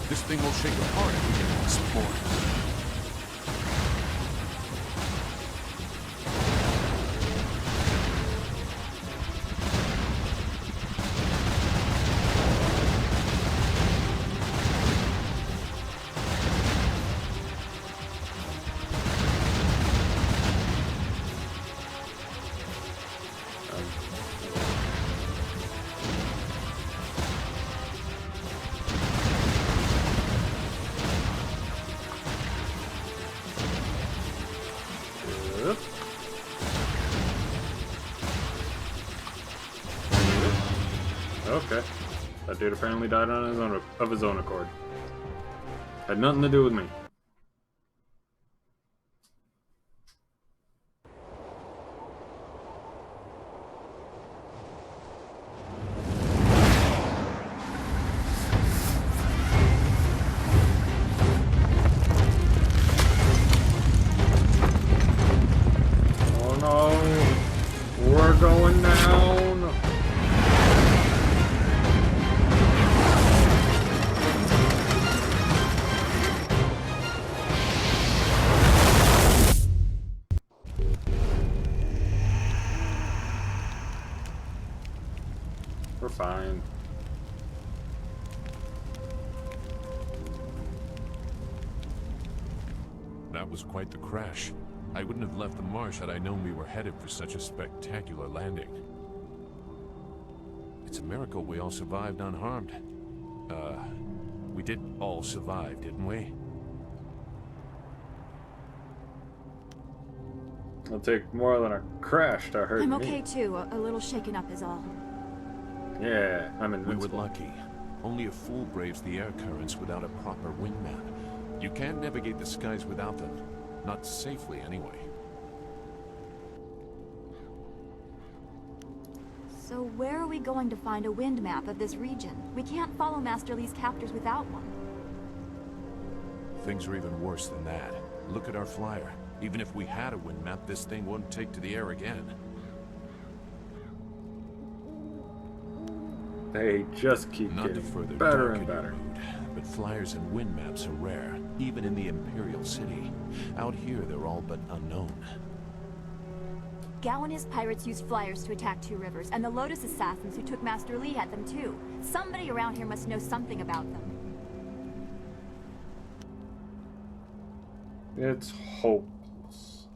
This thing will shake apart if we get some more. Okay. That dude apparently died on his own accord. Had nothing to do with me. Oh no! We're going down! We're fine. That was quite the crash. I wouldn't have left the marsh had I known we were headed for such a spectacular landing. It's a miracle we all survived unharmed. We did all survive, didn't we? It'll take more than a crash to hurt me. I'm okay too. A little shaken up is all. Yeah, I'm invincible. We were lucky. Only a fool braves the air currents without a proper wind map. You can't navigate the skies without them. Not safely, anyway. So where are we going to find a wind map of this region? We can't follow Master Li's captors without one. Things are even worse than that. Look at our flyer. Even if we had a wind map, this thing wouldn't take to the air again. They just keep Not getting to further better and darken your better. mood, but flyers and wind maps are rare, even in the Imperial City. Out here, they're all but unknown. Gao and his pirates used flyers to attack Two Rivers, and the Lotus assassins who took Master Li had them too. Somebody around here must know something about them. It's hopeless.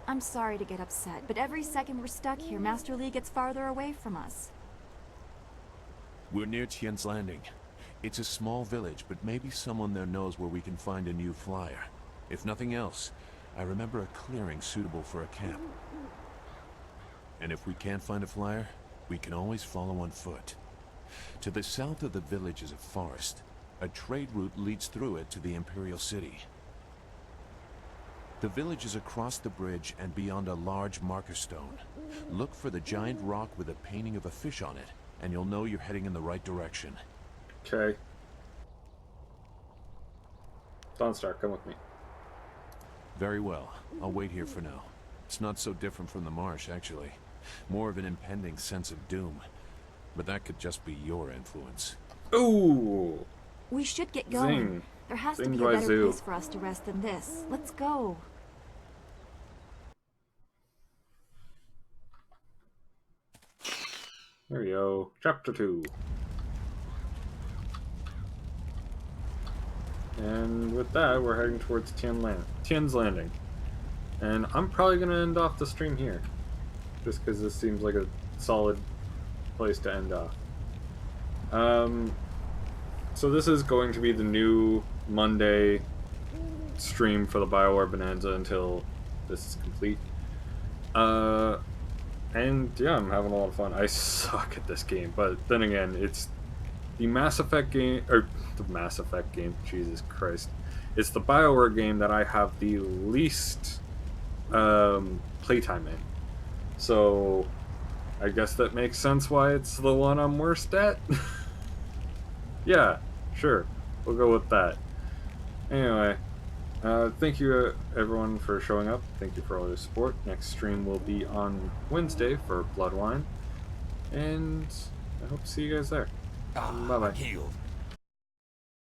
I'm sorry to get upset, but every second we're stuck here, Master Li gets farther away from us. We're near Tian's Landing. It's a small village, but maybe someone there knows where we can find a new flyer. If nothing else, I remember a clearing suitable for a camp. And if we can't find a flyer, we can always follow on foot. To the south of the village is a forest. A trade route leads through it to the Imperial City. The village is across the bridge and beyond a large marker stone. Look for the giant rock with a painting of a fish on it, and you'll know you're heading in the right direction. Okay. Dawnstar, come with me. Very well. I'll wait here for now. It's not so different from the marsh, actually. More of an impending sense of doom. But that could just be your influence. Ooh! We should get going. Zing. There has Zing to be a better Zoo. place for us to rest than this. Let's go. There we go. Chapter 2. And with that, we're heading towards Tian's Landing. And I'm probably going to end off the stream here. Just because this seems like a solid place to end off. So this is going to be the new Monday stream for the BioWare Bonanza until this is complete. And yeah, I'm having a lot of fun. I suck at this game, but then again, it's the Mass Effect game, or the Mass Effect game, Jesus Christ. It's the BioWare game that I have the least playtime in. So I guess that makes sense why it's the one I'm worst at. Yeah, sure. We'll go with that. Anyway, thank you everyone for showing up. Thank you for all your support. Next stream will be on Wednesday for Bloodwine. And I hope to see you guys there. Bye-bye.